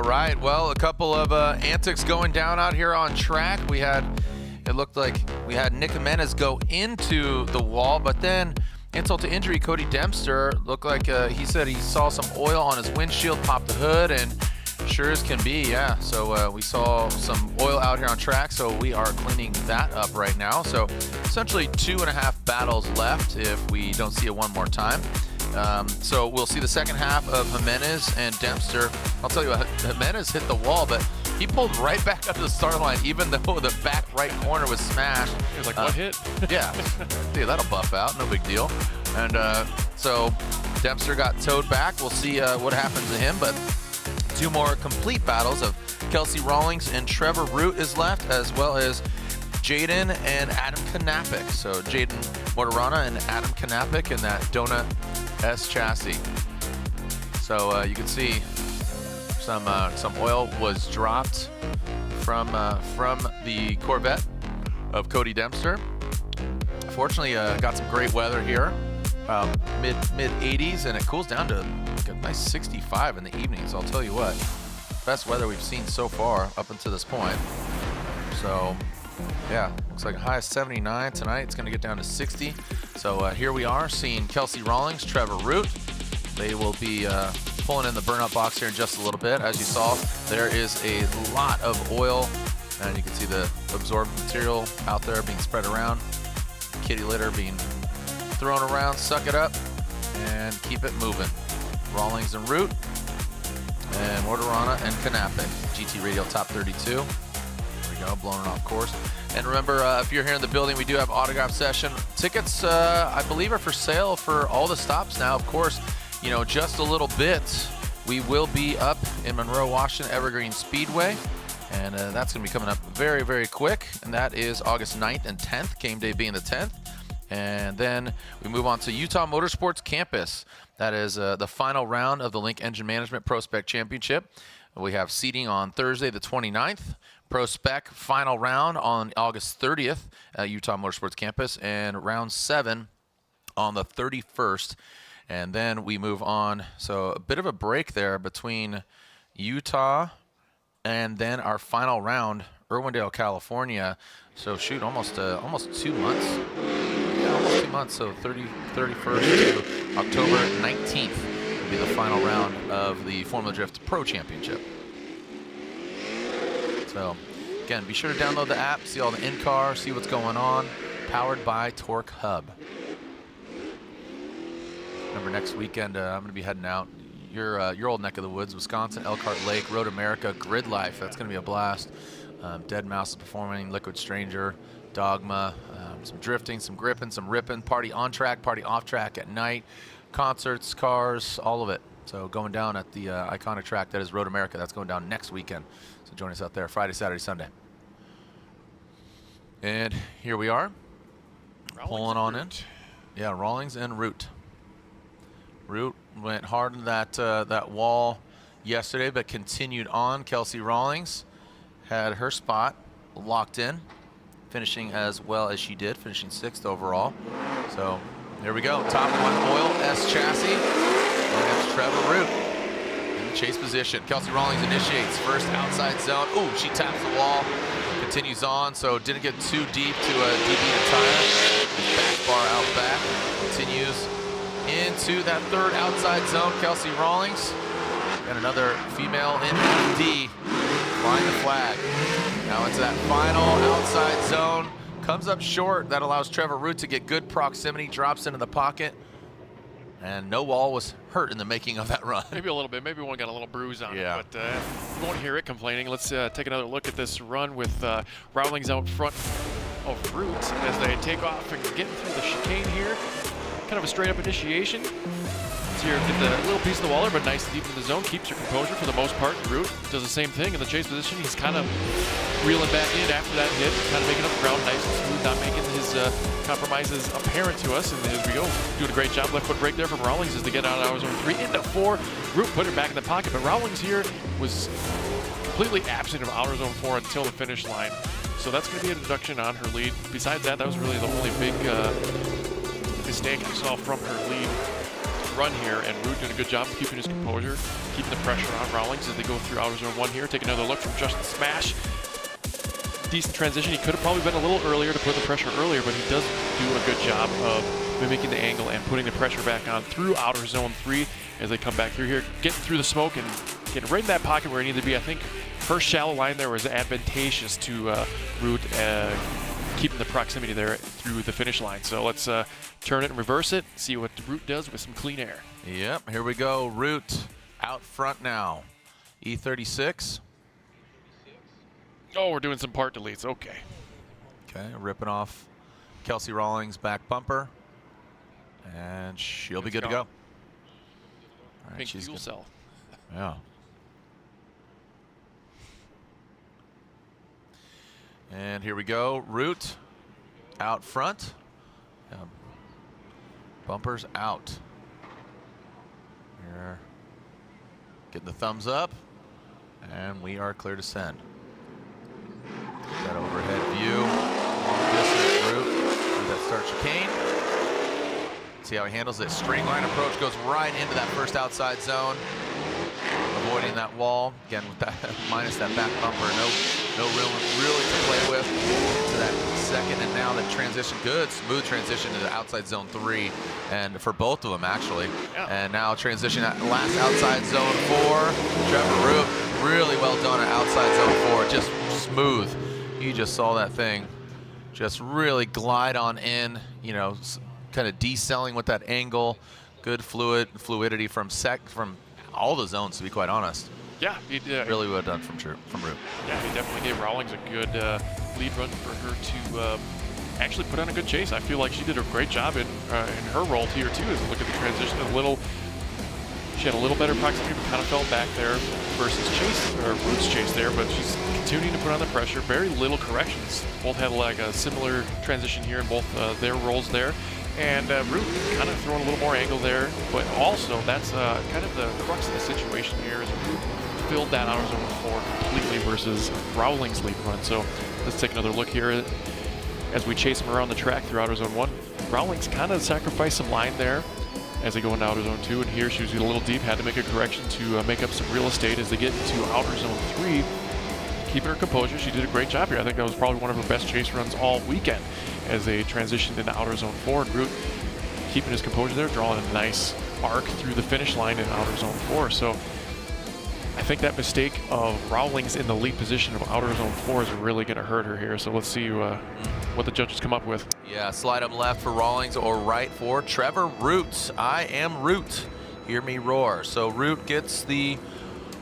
right. Well, a couple of antics going down out here on track. It looked like we had Nick Jimenez go into the wall, but then insult to injury, Cody Dempster looked like he said he saw some oil on his windshield, popped the hood, and sure as can be, yeah. So we saw some oil out here on track, so we are cleaning that up right now. So essentially 2.5 battles left if we don't see it one more time. So we'll see the second half of Jimenez and Dempster. I'll tell you what, Jimenez hit the wall, but he pulled right back up to the start line, even though the back right corner was smashed. He was like, what hit? Yeah, dude, that'll buff out, no big deal. And so Dempster got towed back. We'll see what happens to him, but 2 more complete battles of Kelsey Rawlings and Trevor Root is left, as well as Jaden and Adam Knapik. So Jaden Martorana and Adam Knapik in that Donut S chassis. So you can see some oil was dropped from the Corvette of Cody Dempster. Fortunately, got some great weather here, mid 80s, and it cools down to a nice 65 in the evening. So I'll tell you what, best weather we've seen so far up until this point. So yeah, looks like a high of 79 tonight. It's going to get down to 60. So here we are seeing Kelsey Rawlings, Trevor Root. They will be pulling in the burnout box here in just a little bit. As you saw, there is a lot of oil, and you can see the absorbed material out there being spread around. Kitty litter being thrown around. Suck it up and keep it moving. Rawlings and Root, and Martorana and Knapik. GT Radial Top 32. Blowing it off course. And remember, if you're here in the building, we do have autograph session. Tickets, I believe, are for sale for all the stops now. Of course, you know, just a little bit, we will be up in Monroe, Washington, Evergreen Speedway. And that's going to be coming up very, very quick. And that is August 9th and 10th, game day being the 10th. And then we move on to Utah Motorsports Campus. That is the final round of the Link Engine Management ProSpec Championship. We have seating on Thursday, the 29th. ProSpec final round on August 30th at Utah Motorsports Campus, and round 7 on the 31st. And then we move on. So a bit of a break there between Utah and then our final round, Irwindale, California. So shoot, almost 2 months. Yeah, almost 2 months. So 31st to October 19th will be the final round of the Formula Drift Pro Championship. So, again, be sure to download the app, see all the in-car, see what's going on. Powered by Torque Hub. Remember, next weekend, I'm going to be heading out. Your old neck of the woods, Wisconsin, Elkhart Lake, Road America, Grid Life. That's going to be a blast. Dead Mouse is performing, Liquid Stranger, Dogma, some drifting, some gripping, some ripping, party on track, party off track at night, concerts, cars, all of it. So going down at the iconic track that is Road America. That's going down next weekend. So join us out there Friday, Saturday, Sunday. And here we are. Pulling on in. Yeah, Rawlings and Root. Root went hard in that wall yesterday, but continued on. Kelsey Rawlings had her spot locked in, finishing as well as she did, finishing 6th overall. So there we go. Top 1 oil S chassis. And that's Trevor Root in the chase position. Kelsey Rawlings initiates first outside zone. Ooh, she taps the wall. Continues on, so didn't get too deep to DB the tire. Back bar out back. Continues into that 3rd outside zone. Kelsey Rawlings and another female in FD flying the flag. Now into that final outside zone. Comes up short. That allows Trevor Root to get good proximity. Drops into the pocket. And no wall was hurt in the making of that run. Maybe a little bit. Maybe one got a little bruise on it, but you won't hear it complaining. Let's take another look at this run with Rawlings out front of Root as they take off and get through the chicane here. Kind of a straight-up initiation. Here, get the little piece of the waller, but nice and deep in the zone. Keeps her composure for the most part. Root does the same thing in the chase position. He's kind of reeling back in after that hit, kind of making up the ground nice and smooth, not making his compromises apparent to us. And as we go, doing a great job. Left foot break there from Rawlings as they get out of hour zone 3 into 4. Root put it back in the pocket, but Rawlings here was completely absent of outer zone 4 until the finish line. So that's going to be a deduction on her lead. Besides that, that was really the only big mistake I saw from her lead. run here, and Root doing a good job of keeping his composure, keeping the pressure on Rawlings as they go through outer zone 1 here. Take another look from Justin Smash. Decent transition. He could have probably been a little earlier to put the pressure earlier, but he does do a good job of mimicking the angle and putting the pressure back on through outer zone 3 as they come back through here, getting through the smoke and getting right in that pocket where he needed to be. I think first shallow line there was advantageous to Root, keeping the proximity there through the finish line. So let's turn it and reverse it, see what Root does with some clean air. Yep, here we go. Root out front now. E36. Oh, we're doing some part deletes. Okay. Okay, ripping off Kelsey Rawlings' back bumper. And she'll be good to go. All right, Pink she's fuel good. cell. Yeah. And here we go. Root out front. Bumpers out. Here. Getting the thumbs up. And we are clear to send. That overhead view. Long distance Root through that start chicane. See how he handles it. Straight line approach, goes right into that first outside zone. Avoiding that wall. Again, with that minus that back bumper. No room really to play with. To that second, and now the transition, good smooth transition to the outside zone 3, and for both of them actually. Yeah. And now transition at last outside zone 4. Trevor Root, really well done at outside zone 4, just smooth. You just saw that thing just really glide on in, you know, kind of decelling with that angle. Good fluidity from all the zones, to be quite honest. Yeah, he really well done from Root. Yeah, he definitely gave Rawlings a good lead run for her to actually put on a good chase. I feel like she did a great job in her role here too. As look at the transition, she had a little better proximity, but kind of fell back there versus Root's chase there. But she's continuing to put on the pressure. Very little corrections. Both had like a similar transition here in both their roles there. And Root kind of throwing a little more angle there, but also that's kind of the crux of the situation here is Root filled that outer zone 4 completely versus Rawlings' lead run. So let's take another look here as we chase him around the track through outer zone 1. Rawlings kind of sacrificed some line there as they go into outer zone 2, and here she was a little deep, had to make a correction to make up some real estate as they get into outer zone 3. Keeping her composure, she did a great job here. I think that was probably one of her best chase runs all weekend as they transitioned into outer zone 4, and Root keeping his composure there, drawing a nice arc through the finish line in outer zone 4. So I think that mistake of Rawlings in the lead position of outer zone 4 is really going to hurt her here. So let's see what the judges come up with. Yeah, slide up left for Rawlings or right for Trevor Root. I am Root. Hear me roar. So Root gets the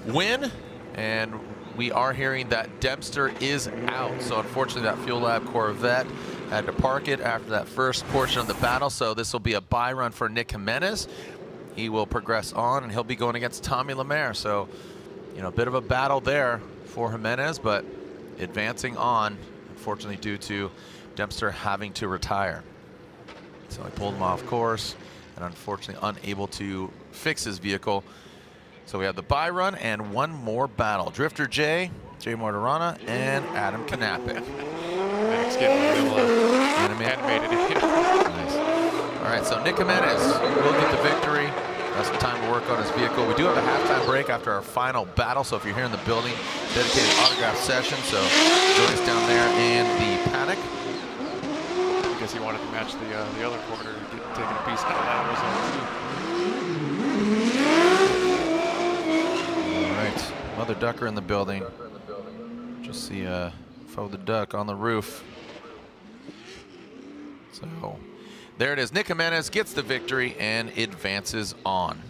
win, and we are hearing that Dempster is out. So unfortunately, that Fuel Lab Corvette had to park it after that first portion of the battle. So this will be a bye run for Nick Jimenez. He will progress on, and he'll be going against Tommy Lemaire. So, you know, a bit of a battle there for Jimenez, but advancing on, unfortunately, due to Dempster having to retire. So I pulled him off course, and unfortunately unable to fix his vehicle. So we have the bye run and one more battle. Drifter Jay Martorana, and Adam Knapik. Nick's getting a little animated. Nice. All right, so Nick Jimenez will get the victory. Has some time to work on his vehicle. We do have a halftime break after our final battle, so if you're here in the building, dedicated autograph session, so join us down there in the paddock. I guess he wanted to match the other quarter, taking a piece out of that. All right, Mother Ducker in the building. Just see Fo the Duck on the roof. So there it is. Nick Jimenez gets the victory and advances on.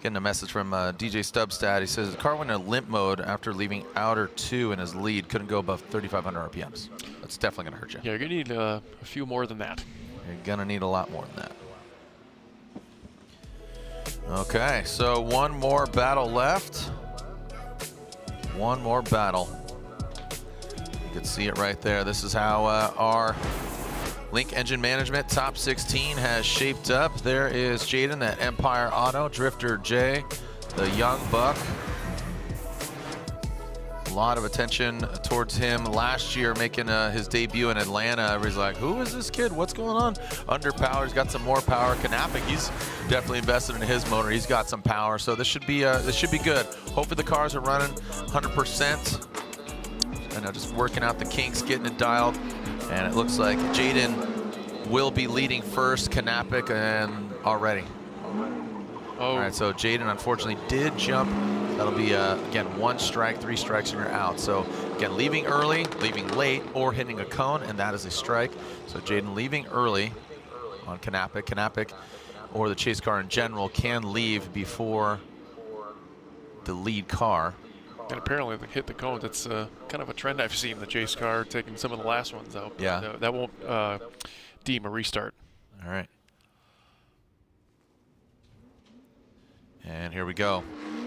Getting a message from DJ Stubstad. He says the car went in limp mode after leaving outer 2 in his lead. Couldn't go above 3,500 RPMs. That's definitely going to hurt you. Yeah, you're going to need a few more than that. You're going to need a lot more than that. Okay, so one more battle left. One more battle. You can see it right there. This is how our Link Engine Management Top 16 has shaped up. There is Jaden at Empire Auto, Drifter Jay, the Young Buck, A lot of attention towards him last year, making his debut in Atlanta. Everybody's like, who is this kid? What's going on? Underpowered, he's got some more power. Knapik, he's definitely invested in his motor. He's got some power, so this should be good. Hopefully the cars are running 100%. I know, just working out the kinks, getting it dialed, and it looks like Jaden will be leading first. Knapik and already. All right, so Jaden unfortunately did jump. That'll be, again, 1 strike, 3 strikes, and you're out. So, again, leaving early, leaving late, or hitting a cone, and that is a strike. So Jaden leaving early on Knapik. Knapik, or the chase car in general, can leave before the lead car. And apparently they hit the cones. That's kind of a trend I've seen, the chase car taking some of the last ones out. Yeah. That won't deem a restart. All right. And here we go.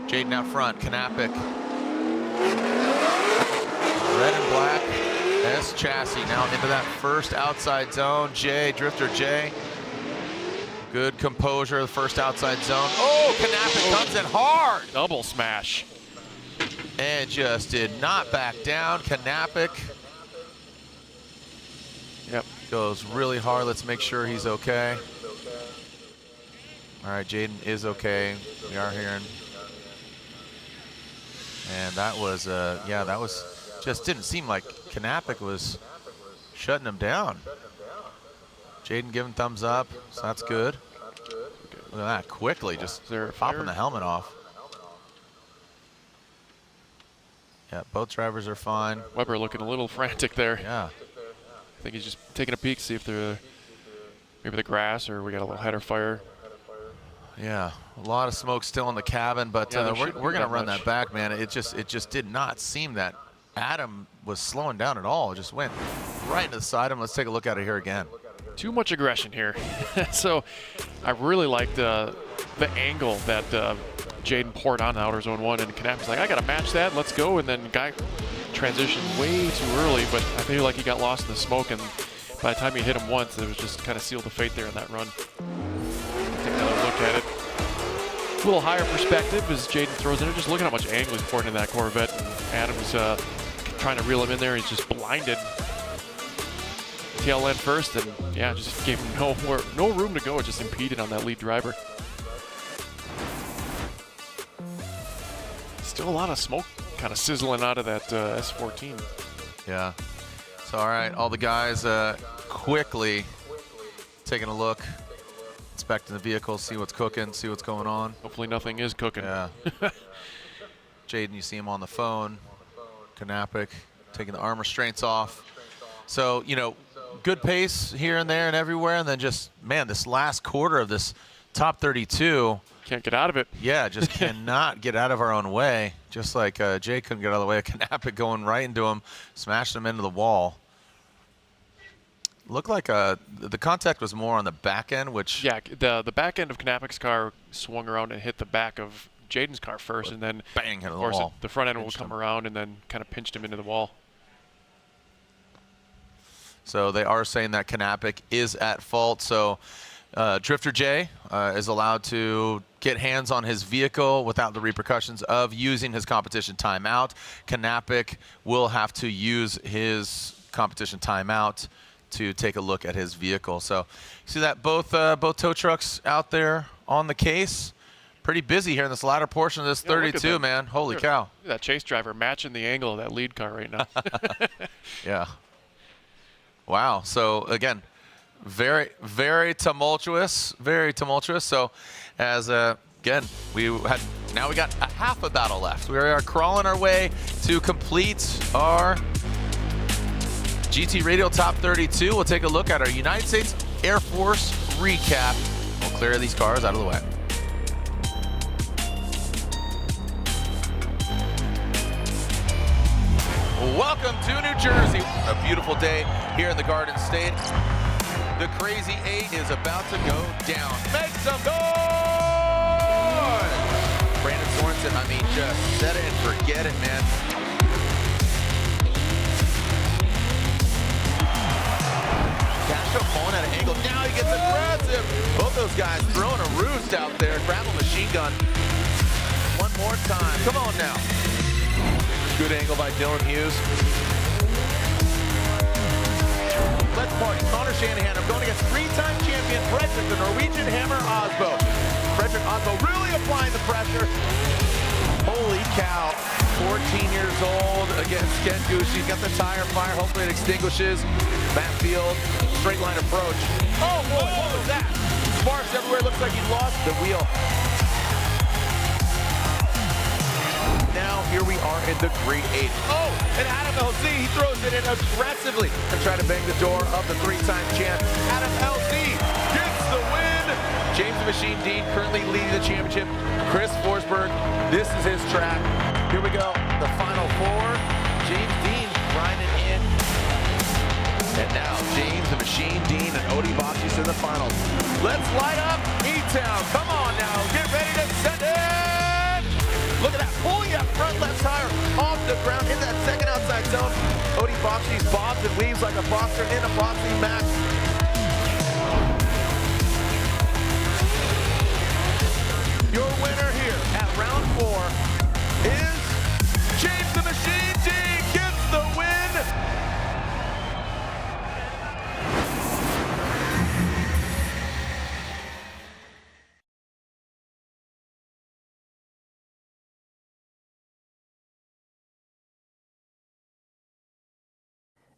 Jaden out front, Knapik. Red and black, S chassis now into that first outside zone. Drifter J. Good composure, the first outside zone. Oh, Knapik comes in hard. Double smash. And just did not back down. Knapik. Yep. Goes really hard. Let's make sure he's okay. All right, Jaden is okay. We are hearing. And that was, yeah, that was just didn't seem like Knapik was shutting him down. Jaden giving thumbs up, so that's good. Look at that, quickly just popping the helmet off. Yeah, both drivers are fine. Weber looking a little frantic there. Yeah. I think he's just taking a peek, see if they're maybe the grass or we got a little header fire. Yeah, a lot of smoke still in the cabin, but Yeah, we're going to run that back, man. It just did not seem that Adam was slowing down at all. It just went right into the side of him. Let's take a look at it here again. Too much aggression here. So I really liked the angle that Jaden poured on outer zone 1, and Knapik's like, I got to match that. Let's go. And then guy transitioned way too early, but I feel like he got lost in the smoke, and by the time he hit him once, it was just kind of sealed the fate there in that run. Take another look at it. A little higher perspective as Jaden throws in it. Just looking at how much angle he's pouring into that Corvette. And Adam's trying to reel him in there. He's just blinded. Tail end first, and yeah, just gave him no room to go. It just impeded on that lead driver. Still a lot of smoke kind of sizzling out of that S14. Yeah. So, all right, all the guys quickly taking a look, inspecting the vehicle, see what's cooking, see what's going on. Hopefully nothing is cooking. Yeah. Jaden, you see him on the phone. Knapik taking the arm restraints off. So, you know, good pace here and there and everywhere, and then just, man, this last quarter of this top 32. Can't get out of it. Yeah, just cannot get out of our own way. Just like Jay couldn't get out of the way of Knapik going right into him, smashing him into the wall. Looked like the contact was more on the back end, which... Yeah, the back end of Knapik's car swung around and hit the back of Jaden's car first, and then bang, hit the wall. wall. The front end will come around and then kind of pinched him into the wall. So they are saying that Knapik is at fault. So Drifter J is allowed to get hands on his vehicle without the repercussions of using his competition timeout. Knapik will have to use his competition timeout to take a look at his vehicle. So see that both tow trucks out there on the case. Pretty busy here in this latter portion of this 32, man. Holy cow. Look at that chase driver matching the angle of that lead car right now. Yeah. Wow. So again, very, very tumultuous. Very tumultuous. So as again, now we got a half a battle left. We are crawling our way to complete our GT Radial Top 32. We'll take a look at our United States Air Force recap. We'll clear these cars out of the way. Welcome to New Jersey. A beautiful day here in the Garden State. The Crazy 8 is about to go down. Make some noise! Brandon Sorensen, I mean, just set it and forget it, man. Taska pulling at an angle. Now he gets aggressive. Both those guys throwing a roost out there. Grab a machine gun. One more time. Come on now. Good angle by Dylan Hughes. Let's party. Connor Shanahan. I'm going against three-time champion Frederick, the Norwegian Hammer Osbo. Frederick Osbo really applying the pressure. Holy cow. 14 years old against Ken Gucci. Got the tire fire. Hopefully it extinguishes. Matt Field. Straight line approach. Oh boy, what was that? Sparks everywhere. Looks like he lost the wheel. Now here we are in the Great 8. Oh, and Adam LZ, he throws it in aggressively and try to bang the door of the three-time champ. Adam LZ gets the win. James the Machine Dean currently leading the championship. Chris Forsberg, this is his track. Here we go, the final four. James Dean grinding in. And now James the Machine Dean and Odie Boxes in the finals. Let's light up E-Town. Come on now, get ready to send it. Look at that, pulling that front left tire off the ground in that second outside zone. Odie Boxes bobs and weaves like a boxer in a boxing match. Your winner here at round 4 is James the Machine Dean gets the win.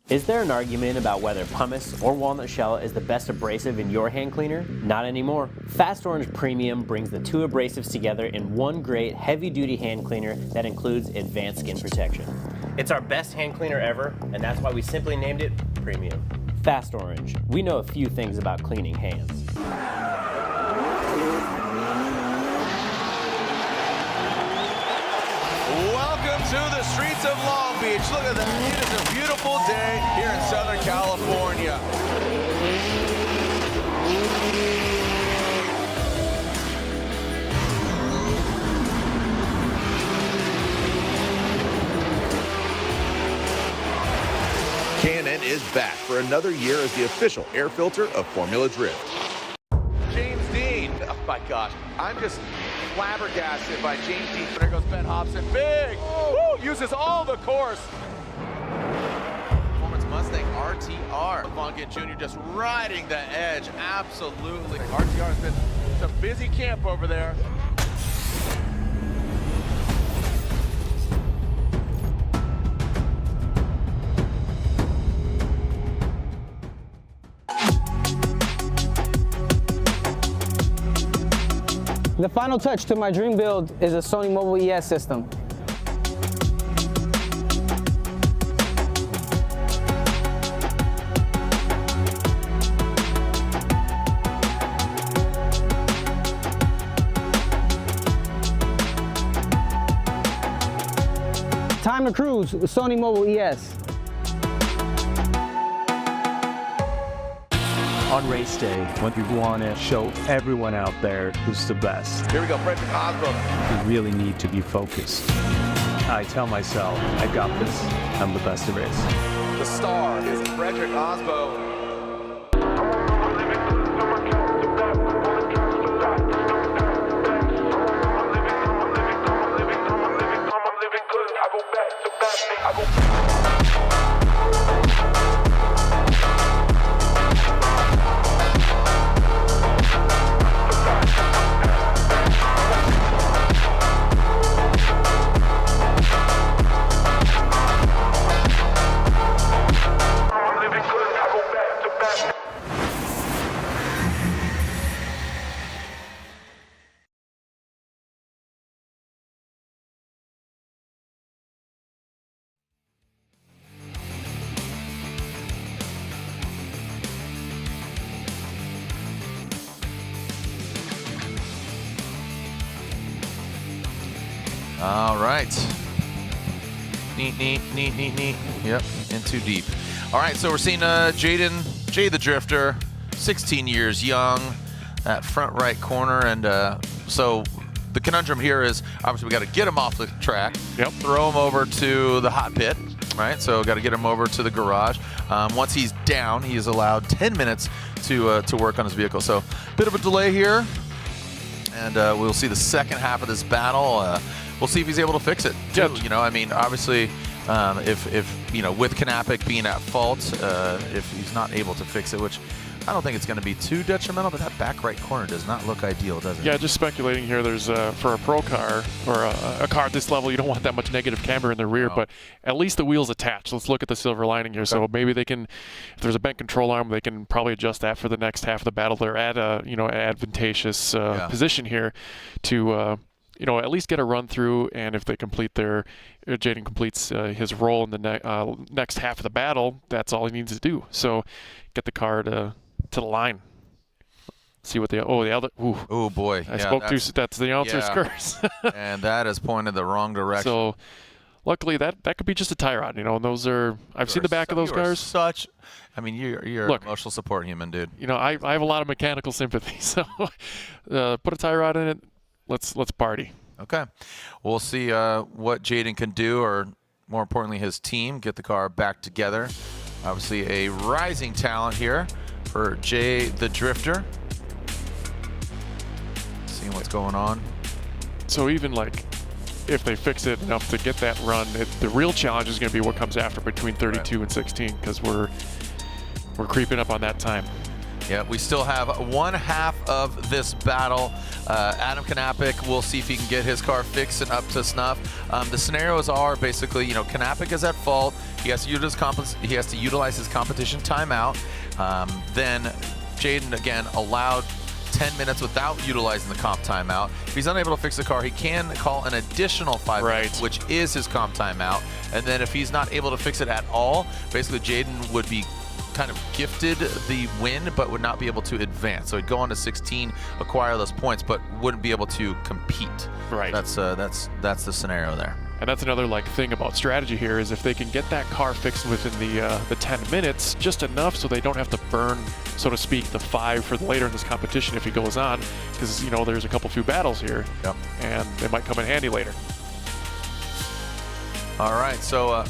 Is there an argument about whether pumice or walnut shell is the best abrasive in your hand cleaner? Not anymore. Fast Orange Premium brings the two abrasives together in one great heavy-duty hand cleaner that includes advanced skin protection. It's our best hand cleaner ever, and that's why we simply named it Premium. Fast Orange. We know a few things about cleaning hands. Welcome to the streets of Long Beach. Look at that. It is a beautiful day here in Southern California. K&N is back for another year as the official air filter of Formula Drift. James Dean. Oh my gosh. I'm just flabbergasted by James Dean. There goes Ben Hobson. Big. Woo, uses all the course. Performance Mustang RTR. Vonnegut Jr. just riding the edge. Absolutely. RTR has been a busy camp over there. The final touch to my dream build is a Sony Mobile ES system. Time to cruise with Sony Mobile ES. On race day, when we want to show everyone out there who's the best. Here we go, Frederick Osbo. We really need to be focused. I tell myself, I got this. I'm the best at race. The star is Frederick Osbo. All right. Neat, neat, neat, neat, neat. Yep, in too deep. All right, so we're seeing Jay the Drifter, 16 years young, that front right corner. And so the conundrum here is, obviously we got to get him off the track, throw him over to the hot pit, right? So got to get him over to the garage. Once he's down, he is allowed 10 minutes to work on his vehicle. So a bit of a delay here. And we'll see the second half of this battle. we'll see if he's able to fix it. Too. You know, I mean, obviously, if you know, with Knapik being at fault, if he's not able to fix it, which I don't think it's going to be too detrimental, but that back right corner does not look ideal, does it? Yeah, just speculating here, there's for a pro car or a car at this level, you don't want that much negative camber in the rear, but at least the wheel's attached. Let's look at the silver lining here. Okay. So maybe they can, if there's a bent control arm, they can probably adjust that for the next half of the battle. They're at a, you know, advantageous position here to, you know, at least get a run through, and if they complete their, Jaden completes his role in the next half of the battle, that's all he needs to do. So get the car to the line. See what the other. Oh boy! I spoke too. That's the answer's curse. And that is pointed the wrong direction. So, luckily that could be just a tie rod. You know, and those are. I've seen the back of those cars. I mean, you're an emotional support human, dude. You know, I have a lot of mechanical sympathy. So, put a tie rod in it. Let's party. Okay, we'll see what Jaden can do, or more importantly, his team get the car back together. Obviously, a rising talent here for Jay the Drifter. Seeing what's going on. So even like, if they fix it enough to get that run, the real challenge is going to be what comes after between 32 and 16, because we're creeping up on that time. Yeah, we still have one half of this battle. Adam Knapik, we'll see if he can get his car fixed and up to snuff. The scenarios are basically, you know, Knapik is at fault. He has to utilize his competition timeout. Then Jaden, again, allowed 10 minutes without utilizing the comp timeout. If he's unable to fix the car, he can call an additional 5 minutes, which is his comp timeout. And then if he's not able to fix it at all, basically Jaden would be kind of gifted the win, but would not be able to advance. So he'd go on to 16, acquire those points, but wouldn't be able to compete. Right. That's the scenario there. And that's another like thing about strategy here, is if they can get that car fixed within the 10 minutes, just enough so they don't have to burn, so to speak, the 5 for later in this competition if he goes on, because you know there's a few battles here, and they might come in handy later. All right, so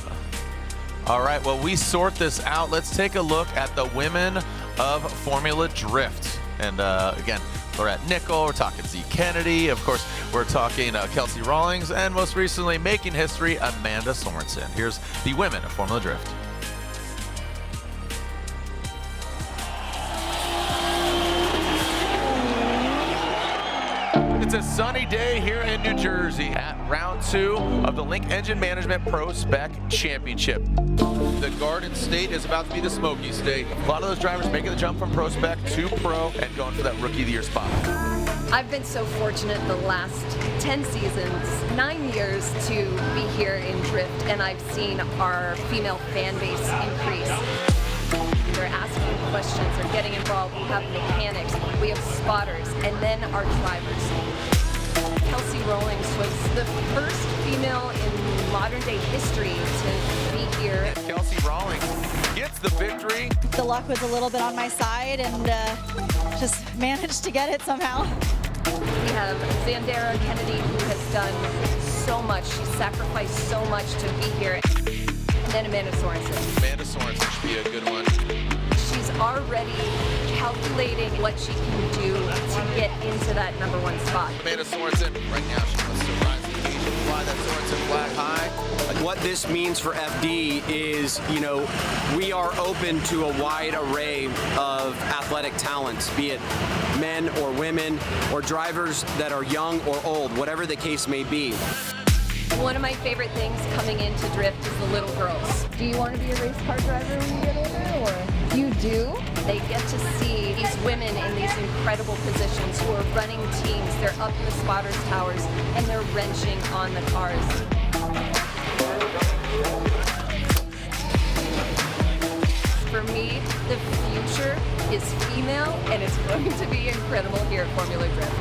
all right, well, we sort this out. Let's take a look at the women of Formula Drift. And again, we're at Nickel, we're talking Z Kennedy, of course, we're talking Kelsey Rawlings, and most recently, making history, Amanda Sorensen. Here's the women of Formula Drift. It's a sunny day here in New Jersey at round 2 of the Link Engine Management ProSpec Championship. The Garden State is about to be the Smoky State. A lot of those drivers making the jump from ProSpec to Pro and going for that Rookie of the Year spot. I've been so fortunate the last 10 seasons, 9 years to be here in Drift, and I've seen our female fan base increase. They're asking questions, they're getting involved. We have mechanics, we have spotters, and then our drivers. Kelsey Rawlings was the first female in modern day history to be here. Kelsey Rawlings gets the victory. The luck was a little bit on my side, and just managed to get it somehow. We have Zandera Kennedy, who has done so much. She sacrificed so much to be here. And then Amanda Sorensen. Amanda Sorensen should be a good one. She's already calculating what she can do to get into that #1 spot. Amanda Sorensen, right now, she wants to rise the occasion, fly that Sorensen flag high. What this means for FD is, you know, we are open to a wide array of athletic talents, be it men or women or drivers that are young or old, whatever the case may be. One of my favorite things coming into Drift is the little girls. Do you want to be a race car driver when you get older, or? You do? They get to see these women in these incredible positions who are running teams. They're up in the spotters' towers, and they're wrenching on the cars. For me, the future is female, and it's going to be incredible here at Formula Drift.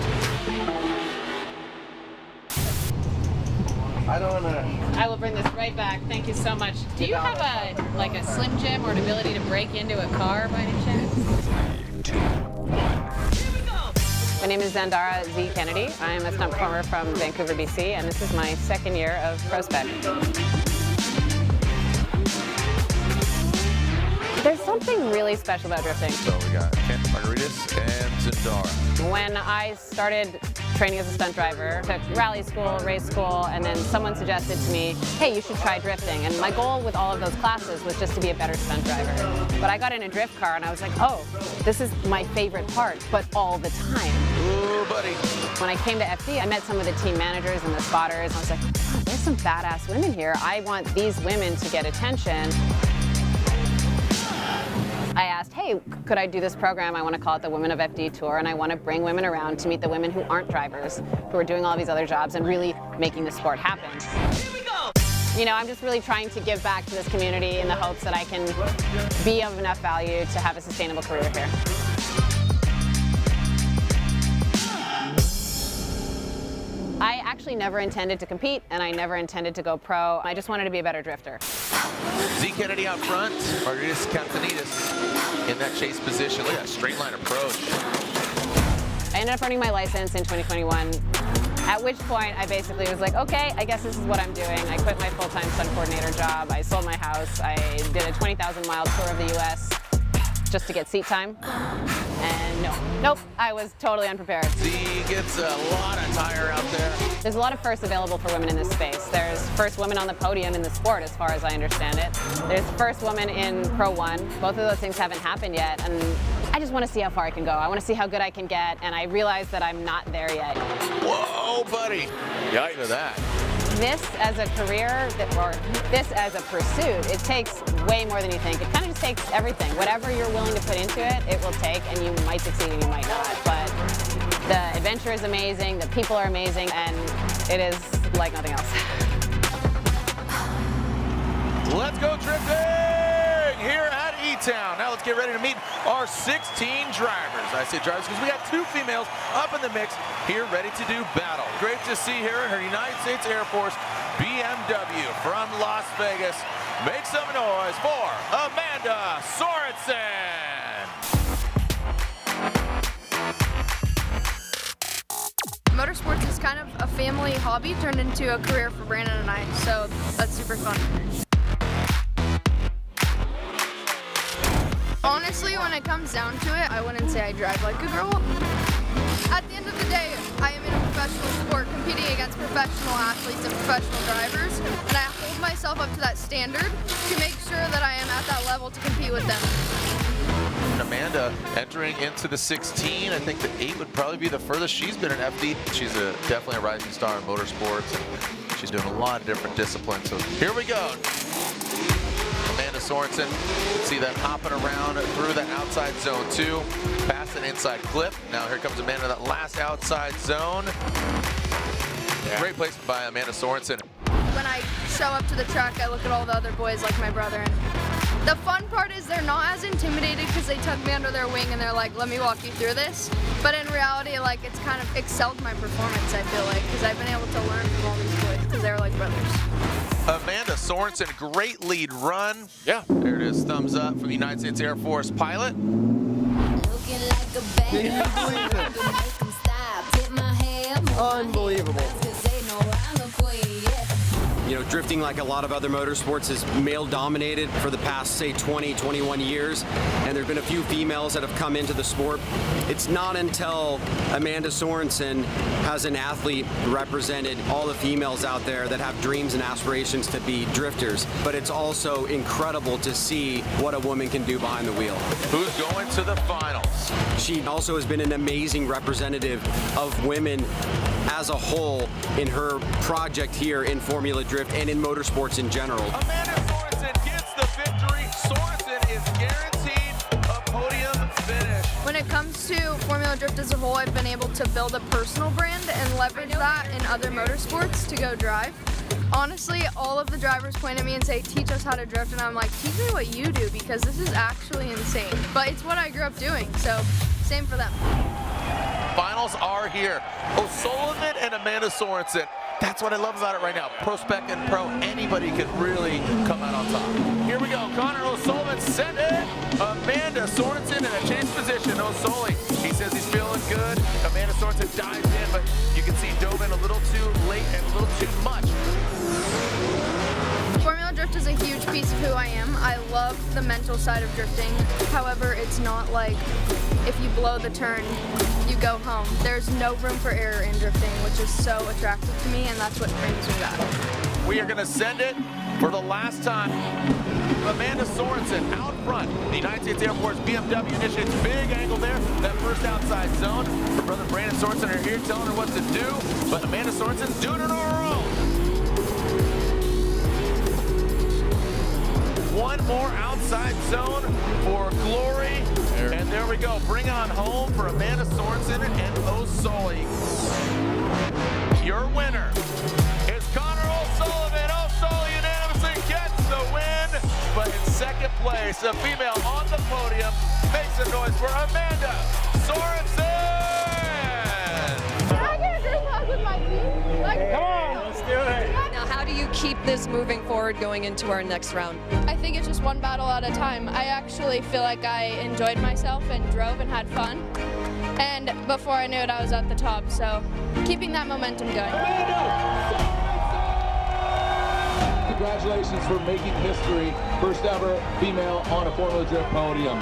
I will bring this right back. Thank you so much. Do you have a Slim Jim or an ability to break into a car by any chance? 3, 2, 1. My name is Zandara Z. Kennedy. I am a stunt performer from Vancouver, BC, and this is my second year of ProSpec. There's something really special about drifting. So we got Katsanidis and Zandara. When I started training as a stunt driver, took rally school, race school, and then someone suggested to me, hey, you should try drifting. And my goal with all of those classes was just to be a better stunt driver. But I got in a drift car and I was like, oh, this is my favorite part, but all the time. Ooh, buddy. When I came to FD, I met some of the team managers and the spotters, and I was like, oh, there's some badass women here. I want these women to get attention. I asked, hey, could I do this program? I want to call it the Women of FD Tour, and I want to bring women around to meet the women who aren't drivers, who are doing all these other jobs and really making the sport happen. Here we go! You know, I'm just really trying to give back to this community in the hopes that I can be of enough value to have a sustainable career here. I actually never intended to compete, and I never intended to go pro. I just wanted to be a better drifter. Z Kennedy out front, Katsanidis in that chase position. Look at that straight line approach. I ended up earning my license in 2021, at which point I basically was like, okay, I guess this is what I'm doing. I quit my full-time stunt coordinator job. I sold my house. I did a 20,000-mile tour of the US just to get seat time. And nope, I was totally unprepared. Z gets a lot of tire out there. There's a lot of firsts available for women in this space. There's first woman on the podium in the sport, as far as I understand it. There's first woman in Pro 1. Both of those things haven't happened yet, and I just want to see how far I can go. I want to see how good I can get, and I realize that I'm not there yet. Whoa, buddy. Yikes. Look at that. This as a career, or this as a pursuit, it takes way more than you think. It kind of just takes everything. Whatever you're willing to put into it, it will take, and you might succeed and you might not. But the adventure is amazing, the people are amazing, and it is like nothing else. Let's go drifting here at E-Town. Now let's get ready to meet our 16 drivers. I say drivers because we got 2 females up in the mix here ready to do battle. Great to see here in her United States Air Force BMW from Las Vegas. Make some noise for Amanda Sorensen. Motorsports is kind of a family hobby turned into a career for Brandon and I, so that's super fun. Honestly, when it comes down to it, I wouldn't say I drive like a girl. At the end of the day, I am in a professional sport competing against professional athletes and professional drivers, and I hold myself up to that standard to make sure that I am at that level to compete with them. Amanda entering into the 16. I think the 8 would probably be the furthest she's been in FD. She's definitely a rising star in motorsports, and she's doing a lot of different disciplines. So here we go. Amanda Sorensen, see that hopping around through that outside zone 2, past an inside clip. Now here comes Amanda, that last outside zone. Yeah. Great placement by Amanda Sorensen. When I show up to the track, I look at all the other boys like my brother, and the fun part is they're not as intimidated because they took me under their wing and they're like, let me walk you through this. But in reality, like, it's kind of excelled my performance, I feel like, because I've been able to learn from all these boys because they're like brothers. Amanda Sorensen, great lead run. Yeah. There it is, thumbs up from the United States Air Force pilot. Unbelievable. You know, drifting, like a lot of other motorsports, is male dominated for the past, say, 20, 21 years. And there have been a few females that have come into the sport. It's not until Amanda Sorensen has an athlete represented all the females out there that have dreams and aspirations to be drifters. But it's also incredible to see what a woman can do behind the wheel. Who's going to the finals? She also has been an amazing representative of women as a whole in her project here in Formula Drift and in motorsports in general. Amanda Sorensen gets the victory. Sorensen is guaranteed a podium finish. When it comes to Formula Drift as a whole, I've been able to build a personal brand and leverage that in other motorsports to go drive. Honestly, all of the drivers point at me and say, teach us how to drift, and I'm like, teach me what you do, because this is actually insane. But it's what I grew up doing, so same for them. Finals are here. O'Sullivan and Amanda Sorensen. That's what I love about it right now. PROSPEC and Pro, anybody could really come out on top. Here we go. Connor O'Sullivan sent it. Amanda Sorensen in a chase position. O'Sully, he says he's feeling good. Amanda Sorensen dives in, but you can see dove in a little too late and a little too much. Formula Drift drift is a huge piece of who I am. I love the mental side of drifting. However, it's not like if you blow the turn, you go home. There's no room for error in drifting, which is so attractive to me, and that's what brings me back. We are going to send it for the last time. Amanda Sorensen out front. The United States Air Force BMW initiates big angle there. That first outside zone. Her brother Brandon Sorensen are here telling her what to do, but Amanda Sorensen's doing it on her own. One more outside zone for glory. And there we go. Bring on home for Amanda Sorensen and O'Sully. Your winner is Connor O'Sullivan. O'Sullivan unanimously gets the win. But in second place, a female on the podium. Make some noise for Amanda Sorensen. Can I get a group hug with my team? Come on, let's do it. Now, how do you keep this moving forward going into our next round? I think it's just one battle at a time. I actually feel like I enjoyed myself and drove and had fun. And before I knew it, I was at the top. So keeping that momentum going. Congratulations for making history. First ever female on a Formula Drift podium.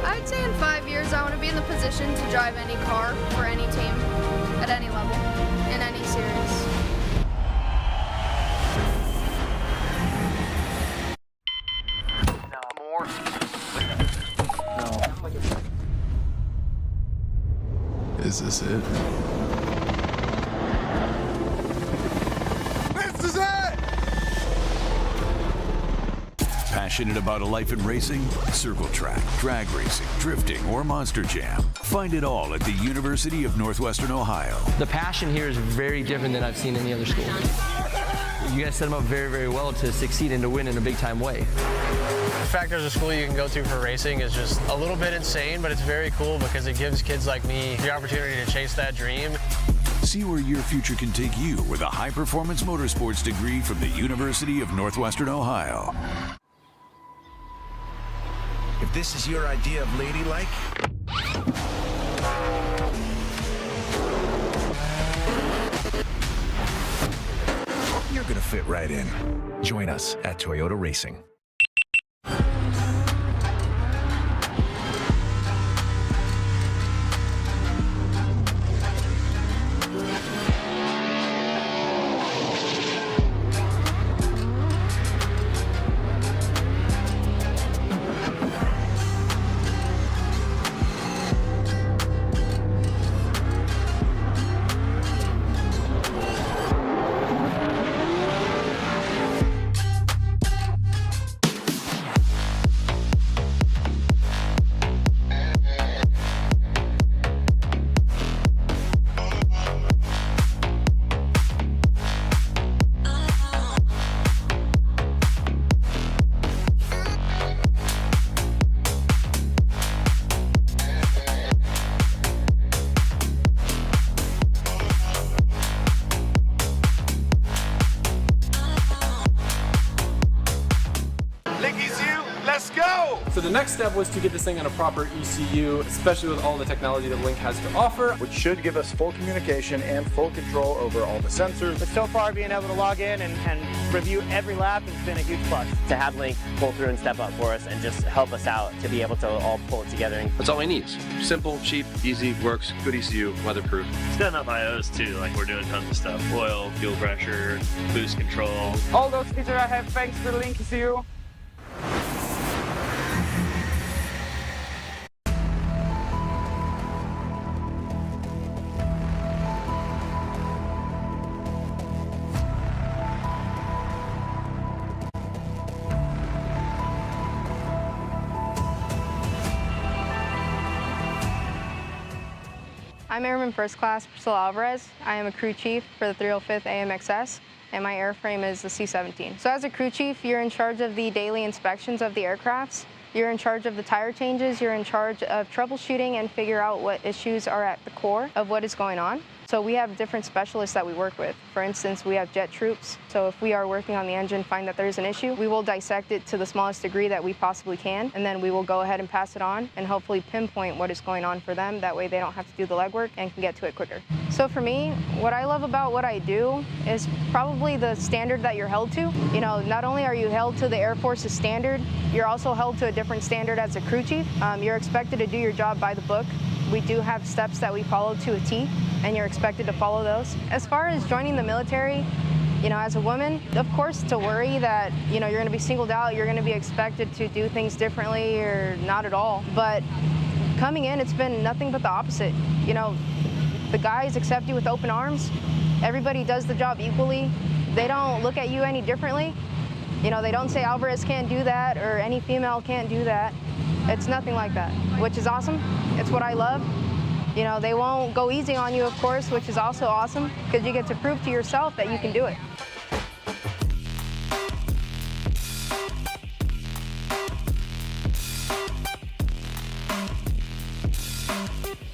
I'd say in 5 years, I want to be in the position to drive any car for any team at any level, in any series. Is this it? This is it! Passionate about a life in racing? Circle track, drag racing, drifting, or monster jam. Find it all at the University of Northwestern Ohio. The passion here is very different than I've seen in any other school. You guys set them up very, very well to succeed and to win in a big-time way. The fact there's a school you can go to for racing is just a little bit insane, but it's very cool because it gives kids like me the opportunity to chase that dream. See where your future can take you with a high-performance motorsports degree from the University of Northwestern Ohio. If this is your idea of ladylike, you're gonna fit right in. Join us at Toyota Racing. So the next step was to get this thing on a proper ECU, especially with all the technology that Link has to offer. Which should give us full communication and full control over all the sensors. But so far, being able to log in and review every lap has been a huge plus. To have Link pull through and step up for us and just help us out to be able to all pull it together. That's all we need. Simple, cheap, easy, works, good ECU, weatherproof. It's got enough IOs too, like we're doing tons of stuff. Oil, fuel pressure, boost control. All those features I have thanks to the Link ECU. I'm Airman First Class Priscilla Alvarez. I am a crew chief for the 305th AMXS, and my airframe is the C-17. So as a crew chief, you're in charge of the daily inspections of the aircrafts. You're in charge of the tire changes. You're in charge of troubleshooting and figure out what issues are at the core of what is going on. So we have different specialists that we work with. For instance, we have jet troops. So if we are working on the engine, find that there's an issue, we will dissect it to the smallest degree that we possibly can, and then we will go ahead and pass it on and hopefully pinpoint what is going on for them. That way they don't have to do the legwork and can get to it quicker. So for me, what I love about what I do is probably the standard that you're held to. You know, not only are you held to the Air Force's standard, you're also held to a different standard as a crew chief. You're expected to do your job by the book. We do have steps that we follow to a T, and you're expected to follow those. As far as joining the military, you know, as a woman, of course, to worry that, you know, you're going to be singled out, you're going to be expected to do things differently or not at all. But coming in, it's been nothing but the opposite. You know, the guys accept you with open arms. Everybody does the job equally. They don't look at you any differently. You know, they don't say Alvarez can't do that or any female can't do that. It's nothing like that, which is awesome. It's what I love. You know, they won't go easy on you, of course, which is also awesome because you get to prove to yourself that you can do it.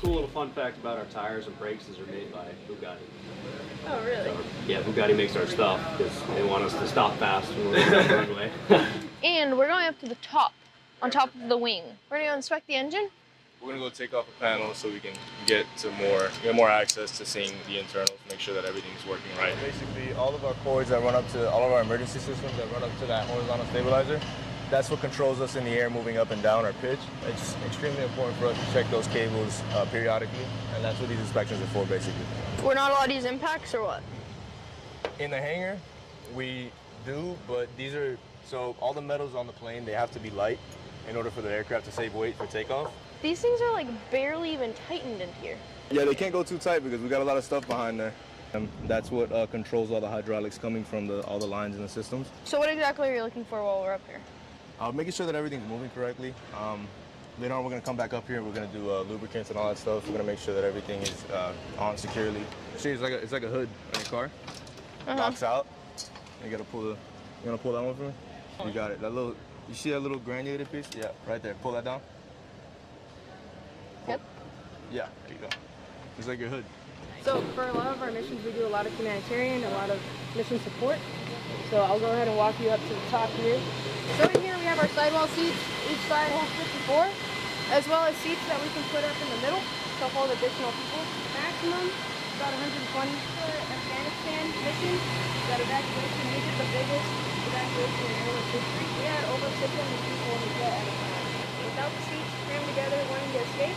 Cool little fun fact about our tires and brakes is they're made by Bugatti. Oh, really? So, yeah, Bugatti makes our stuff because they want us to stop fast when we're on the runway. And we're going up to the top, on top of the wing. We're gonna go inspect the engine. We're gonna go take off a panel so we can get more access to seeing the internals, make sure that everything's working right. Basically, all of our cords that run up to all of our emergency systems that run up to that horizontal stabilizer, that's what controls us in the air moving up and down our pitch. It's extremely important for us to check those cables periodically, and that's what these inspections are for, basically. We're not allowed to use impacts or what? In the hangar, we do, but so all the metals on the plane, they have to be light in order for the aircraft to save weight for takeoff. These things are like barely even tightened in here. Yeah, they can't go too tight because we got a lot of stuff behind there. That's what controls all the hydraulics coming from all the lines in the systems. So what exactly are you looking for while we're up here? Making sure that everything's moving correctly. Later on, we're going to come back up here and we're going to do lubricants and all that stuff. We're going to make sure that everything is on securely. See, it's like a hood on your car. Locks out. You got to pull you want to pull that one for me? You got it. You see that little granulated piece? Yeah, right there. Pull that down. Yep. Yeah, there you go. It's like your hood. So for a lot of our missions, we do a lot of humanitarian, a lot of mission support. So I'll go ahead and walk you up to the top here. So in here we have our sidewall seats. Each side has 54, as well as seats that we can put up in the middle to hold additional people. Maximum about 120 for Afghanistan mission. That evacuation needed the biggest evacuation in airlift history. We had over 600 people in the jet at a time. Without the seats crammed together wanting to escape,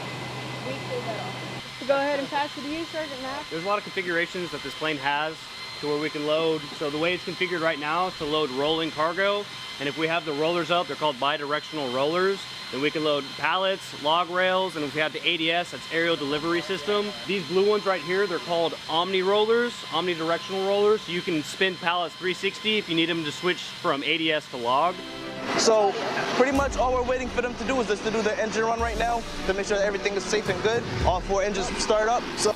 we pulled that off. So go ahead and pass it to you, Sergeant Matt. There's a lot of configurations that this plane has to where we can load. So the way it's configured right now is to load rolling cargo. And if we have the rollers up, they're called bi-directional rollers. Then we can load pallets, log rails, and if we have the ADS, that's aerial delivery system. These blue ones right here, they're called omni rollers, omnidirectional rollers. So you can spin pallets 360 if you need them to switch from ADS to log. So pretty much all we're waiting for them to do is just to do the engine run right now to make sure that everything is safe and good. All 4 engines start up. So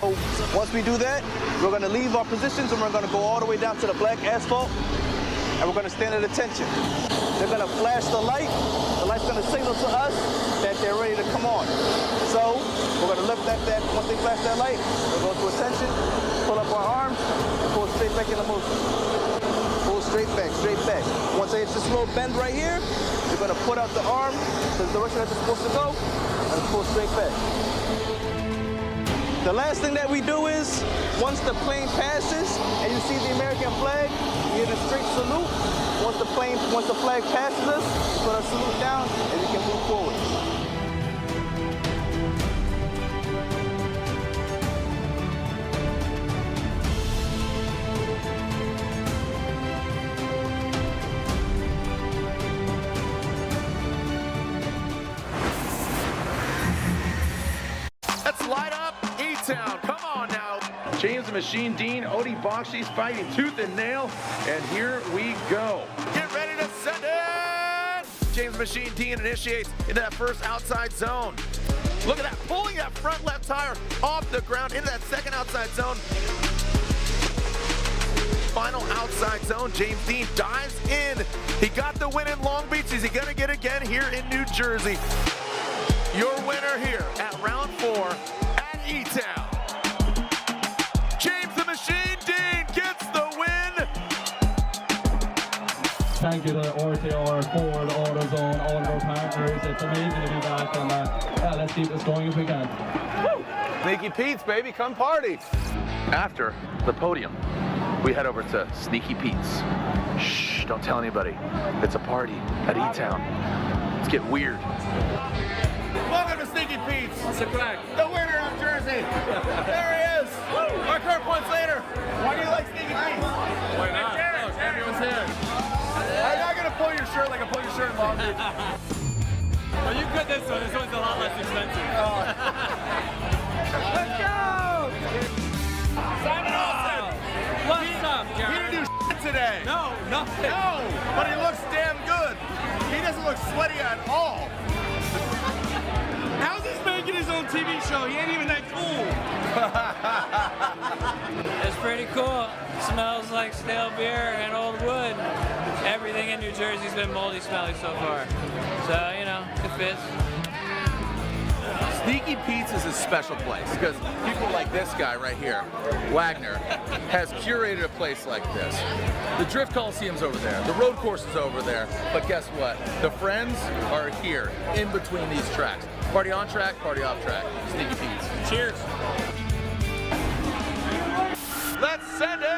once we do that, we're going to leave our positions and we're going to go all the way down to the black asphalt and we're going to stand at attention. They're going to flash the light. The light's going to signal to us that they're ready to come on. So we're going to lift that, once they flash that light, we'll go to attention, pull up our arms, and pull straight back into motion. Pull straight back, straight back. Once they hit this little bend right here, you're going to put out the arm to the direction that it's supposed to go, and pull straight back. The last thing that we do is, once the plane passes and you see the American flag, you get a straight salute. Once the flag passes us, you put our salute down and we can move forward. Let's light up E-Town. Come on now. James the Machine Dean, Odie Bakshi's fighting tooth and nail, and here we go. Get ready to send it! James Machine Dean initiates into that first outside zone. Look at that, pulling that front left tire off the ground into that second outside zone. Final outside zone, James Dean dives in. He got the win in Long Beach. Is he gonna get again here in New Jersey? Your winner here at round 4 at E-Town, Thank you to RTR, Ford, AutoZone, all of our partners. It's amazing to be back, and yeah, let's keep this going if we can. Sneaky Pete's, baby, come party. After the podium, we head over to Sneaky Pete's. Shh, don't tell anybody. It's a party at E-Town. Let's get weird. Welcome to Sneaky Pete's. What's the crack? The winner of Jersey. There he is. Our current points later. Why do you like Sneaky Pete's? Why not? Look, everyone's here. I'm not going to pull your shirt like I pull your shirt in Long Beach. Well, you cut this one. This one's a lot less expensive. Let's go! Simon Olsen! What's up, He didn't do shit today. No, nothing. No, but he looks damn good. He doesn't look sweaty at all. How's this making his own TV show? He ain't even that cool. It's pretty cool. Smells like stale beer and old wood. Everything in New Jersey's been moldy smelly so far. So, you know, it fits. Sneaky Pete's is a special place because people like this guy right here, Wagner, has curated a place like this. The Drift Coliseum's over there, the road course is over there, but guess what? The friends are here in between these tracks. Party on track, party off track. Sneaky Pete's. Cheers. Let's send it!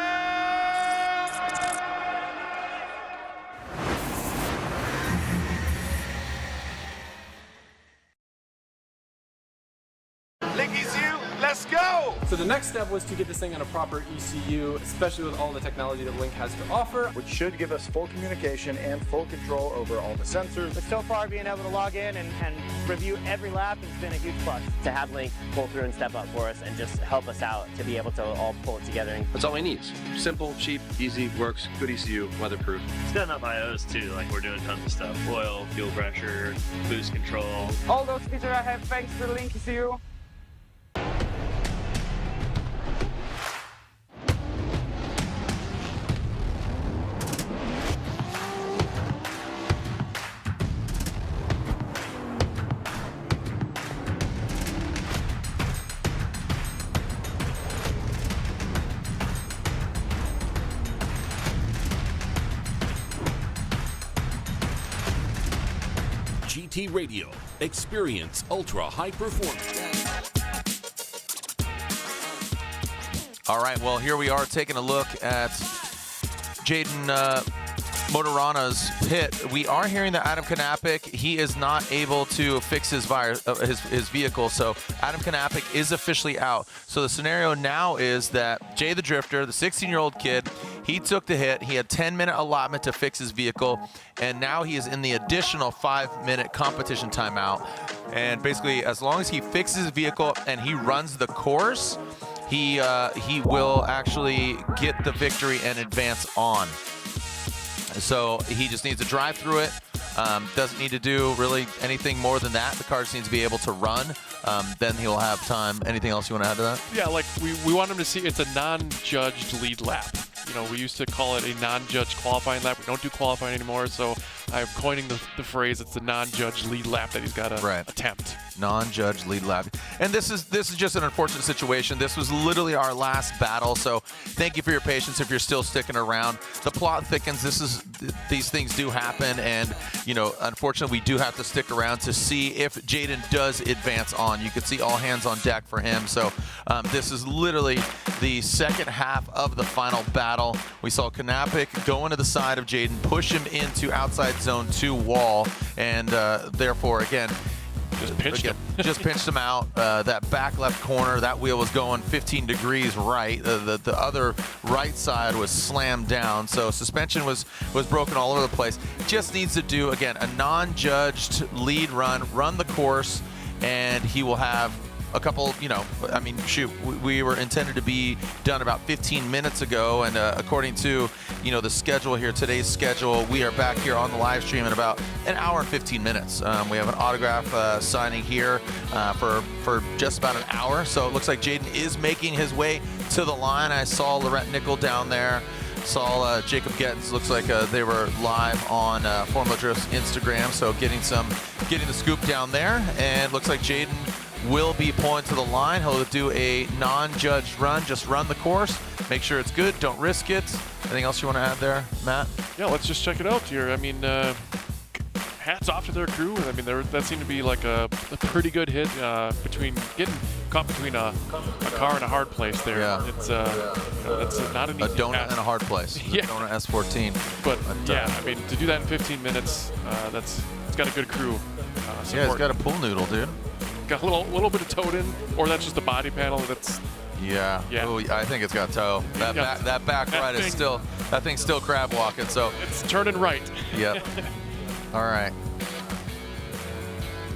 Licky's you, let's go! So the next step was to get this thing on a proper ECU, especially with all the technology that Link has to offer. Which should give us full communication and full control over all the sensors. But so far, being able to log in and review every lap has been a huge plus. To have Link pull through and step up for us and just help us out to be able to all pull it together. That's all we need. Simple, cheap, easy, works, good ECU, weatherproof. It's got enough IOs too, like we're doing tons of stuff. Oil, fuel pressure, boost control. All those features I have thanks to the Link ECU. GT Radio. Experience ultra high performance. All right, well, here we are taking a look at Jaden Martorana's pit. We are hearing that Adam Knapik, he is not able to fix his vehicle, so Adam Knapik is officially out. So the scenario now is that Jay the Drifter, the 16-year-old kid, he took the hit. He had 10-minute allotment to fix his vehicle, and now he is in the additional 5-minute competition timeout. And basically, as long as he fixes his vehicle and he runs the course, he will actually get the victory and advance on. So he just needs to drive through it. Doesn't need to do really anything more than that. The car just needs to be able to run. Then he'll have time. Anything else you want to add to that? Yeah, like we want him to see it's a non-judged lead lap. You know, we used to call it a non-judged qualifying lap. We don't do qualifying anymore, so I'm coining the phrase, it's the non-judged lead lap that he's got to attempt. Non-judged lead lap. And this is just an unfortunate situation. This was literally our last battle, so thank you for your patience if you're still sticking around. The plot thickens. These things do happen, and you know, unfortunately, we do have to stick around to see if Jaden does advance on. You can see all hands on deck for him. So this is literally the second half of the final battle. We saw Knapik go into the side of Jaden, push him into outside zone 2 wall, and therefore, again, just pinched him out. That back left corner, that wheel was going 15 degrees right. The other right side was slammed down, so suspension was broken all over the place. Just needs to do, again, a non-judged lead run the course, and he will have a couple, you know, I mean, shoot, we were intended to be done about 15 minutes ago, and according to, you know, the schedule here, today's schedule, we are back here on the live stream in about an hour and 15 minutes. We have an autograph signing here for just about an hour, so it looks like Jaden is making his way to the line. I saw Laurent Nickel down there. Saw Jacob Gettens, looks like they were live on Formula Drift's Instagram, so getting the scoop down there, and looks like Jaden will be pulling to the line. He'll do a non-judged run, just run the course, make sure it's good, don't risk it. Anything else you want to add there, Matt? Yeah, let's just check it out here. I mean, hats off to their crew. I mean, that seemed to be like a pretty good hit between getting caught between a car and a hard place there. Yeah. It's you know, that's not an easy A donut task. and a hard place. Yeah. A donut S14. But yeah, I mean, to do that in 15 minutes, it's got a good crew. Yeah, it's got a pool noodle, dude. Got a little bit of towed in, or that's just the body panel. That's yeah. Ooh, I think it's got toe. That back right is still, that thing's still crab walking. So it's turning right. Yep. All right.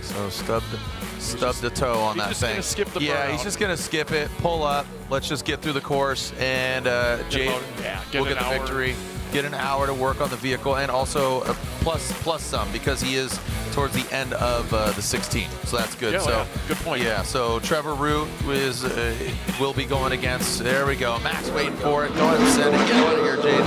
So stub the toe on that thing. He's just gonna skip the Yeah, he's just gonna skip it, pull up. Let's just get through the course, and Jay will get the victory. Get an hour to work on the vehicle, and also a plus some because he is towards the end of the 16. So that's good. Yeah, so yeah, good point. Yeah. So Trevor Root will be going against. There we go. Max waiting for it. Go ahead and send it. Get out of here, Jade.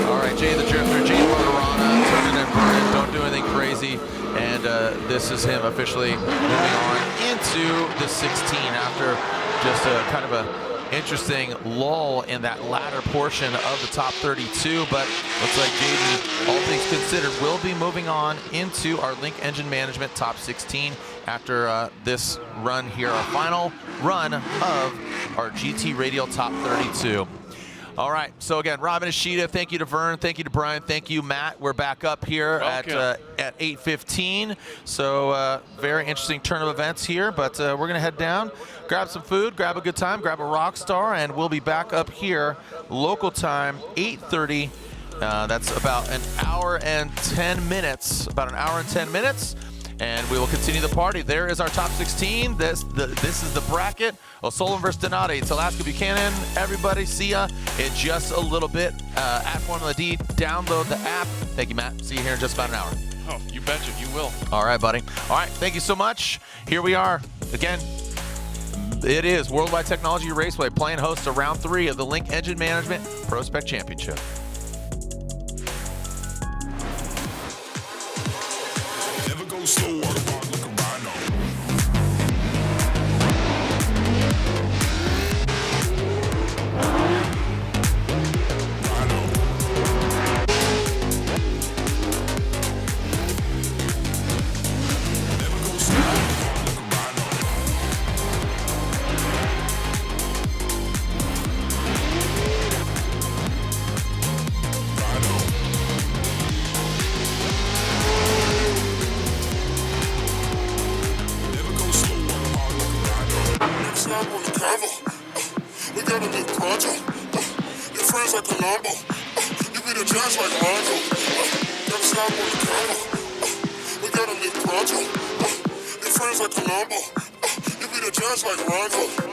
All right, Jay the Drifter, Jay Martorana, turning and burning. Don't do anything crazy. And this is him officially moving on into the 16 after just a kind of a interesting lull in that latter portion of the top 32, but looks like JD, all things considered, will be moving on into our Link Engine Management top 16 after this run here, our final run of our GT Radial top 32. All right, so again, Robin Ishida, thank you to Vern, thank you to Brian, thank you, Matt. We're back up here at 8:15. So very interesting turn of events here, but we're gonna head down, grab some food, grab a good time, grab a rock star, and we'll be back up here, local time, 8:30. That's about an hour and 10 minutes, and we will continue the party. There is our top 16. This is the bracket. O'Sullivan versus Donati. Taska, Buchanan. Everybody, see ya in just a little bit. At Formula D, download the app. Thank you, Matt. See you here in just about an hour. Oh, you betcha, you will. All right, buddy. All right, thank you so much. Here we are again. It is Worldwide Technology Raceway playing host to round 3 of the Link Engine Management PROSPEC Championship. Slow water park like a rhino. Never go slow water park like a rhino. On the cover, we got a new project. Your friends like Colombo, you be the judge like Rondo. Gotta stop on the cover, we got a new project. Your friends like Colombo, you be the judge like Rondo.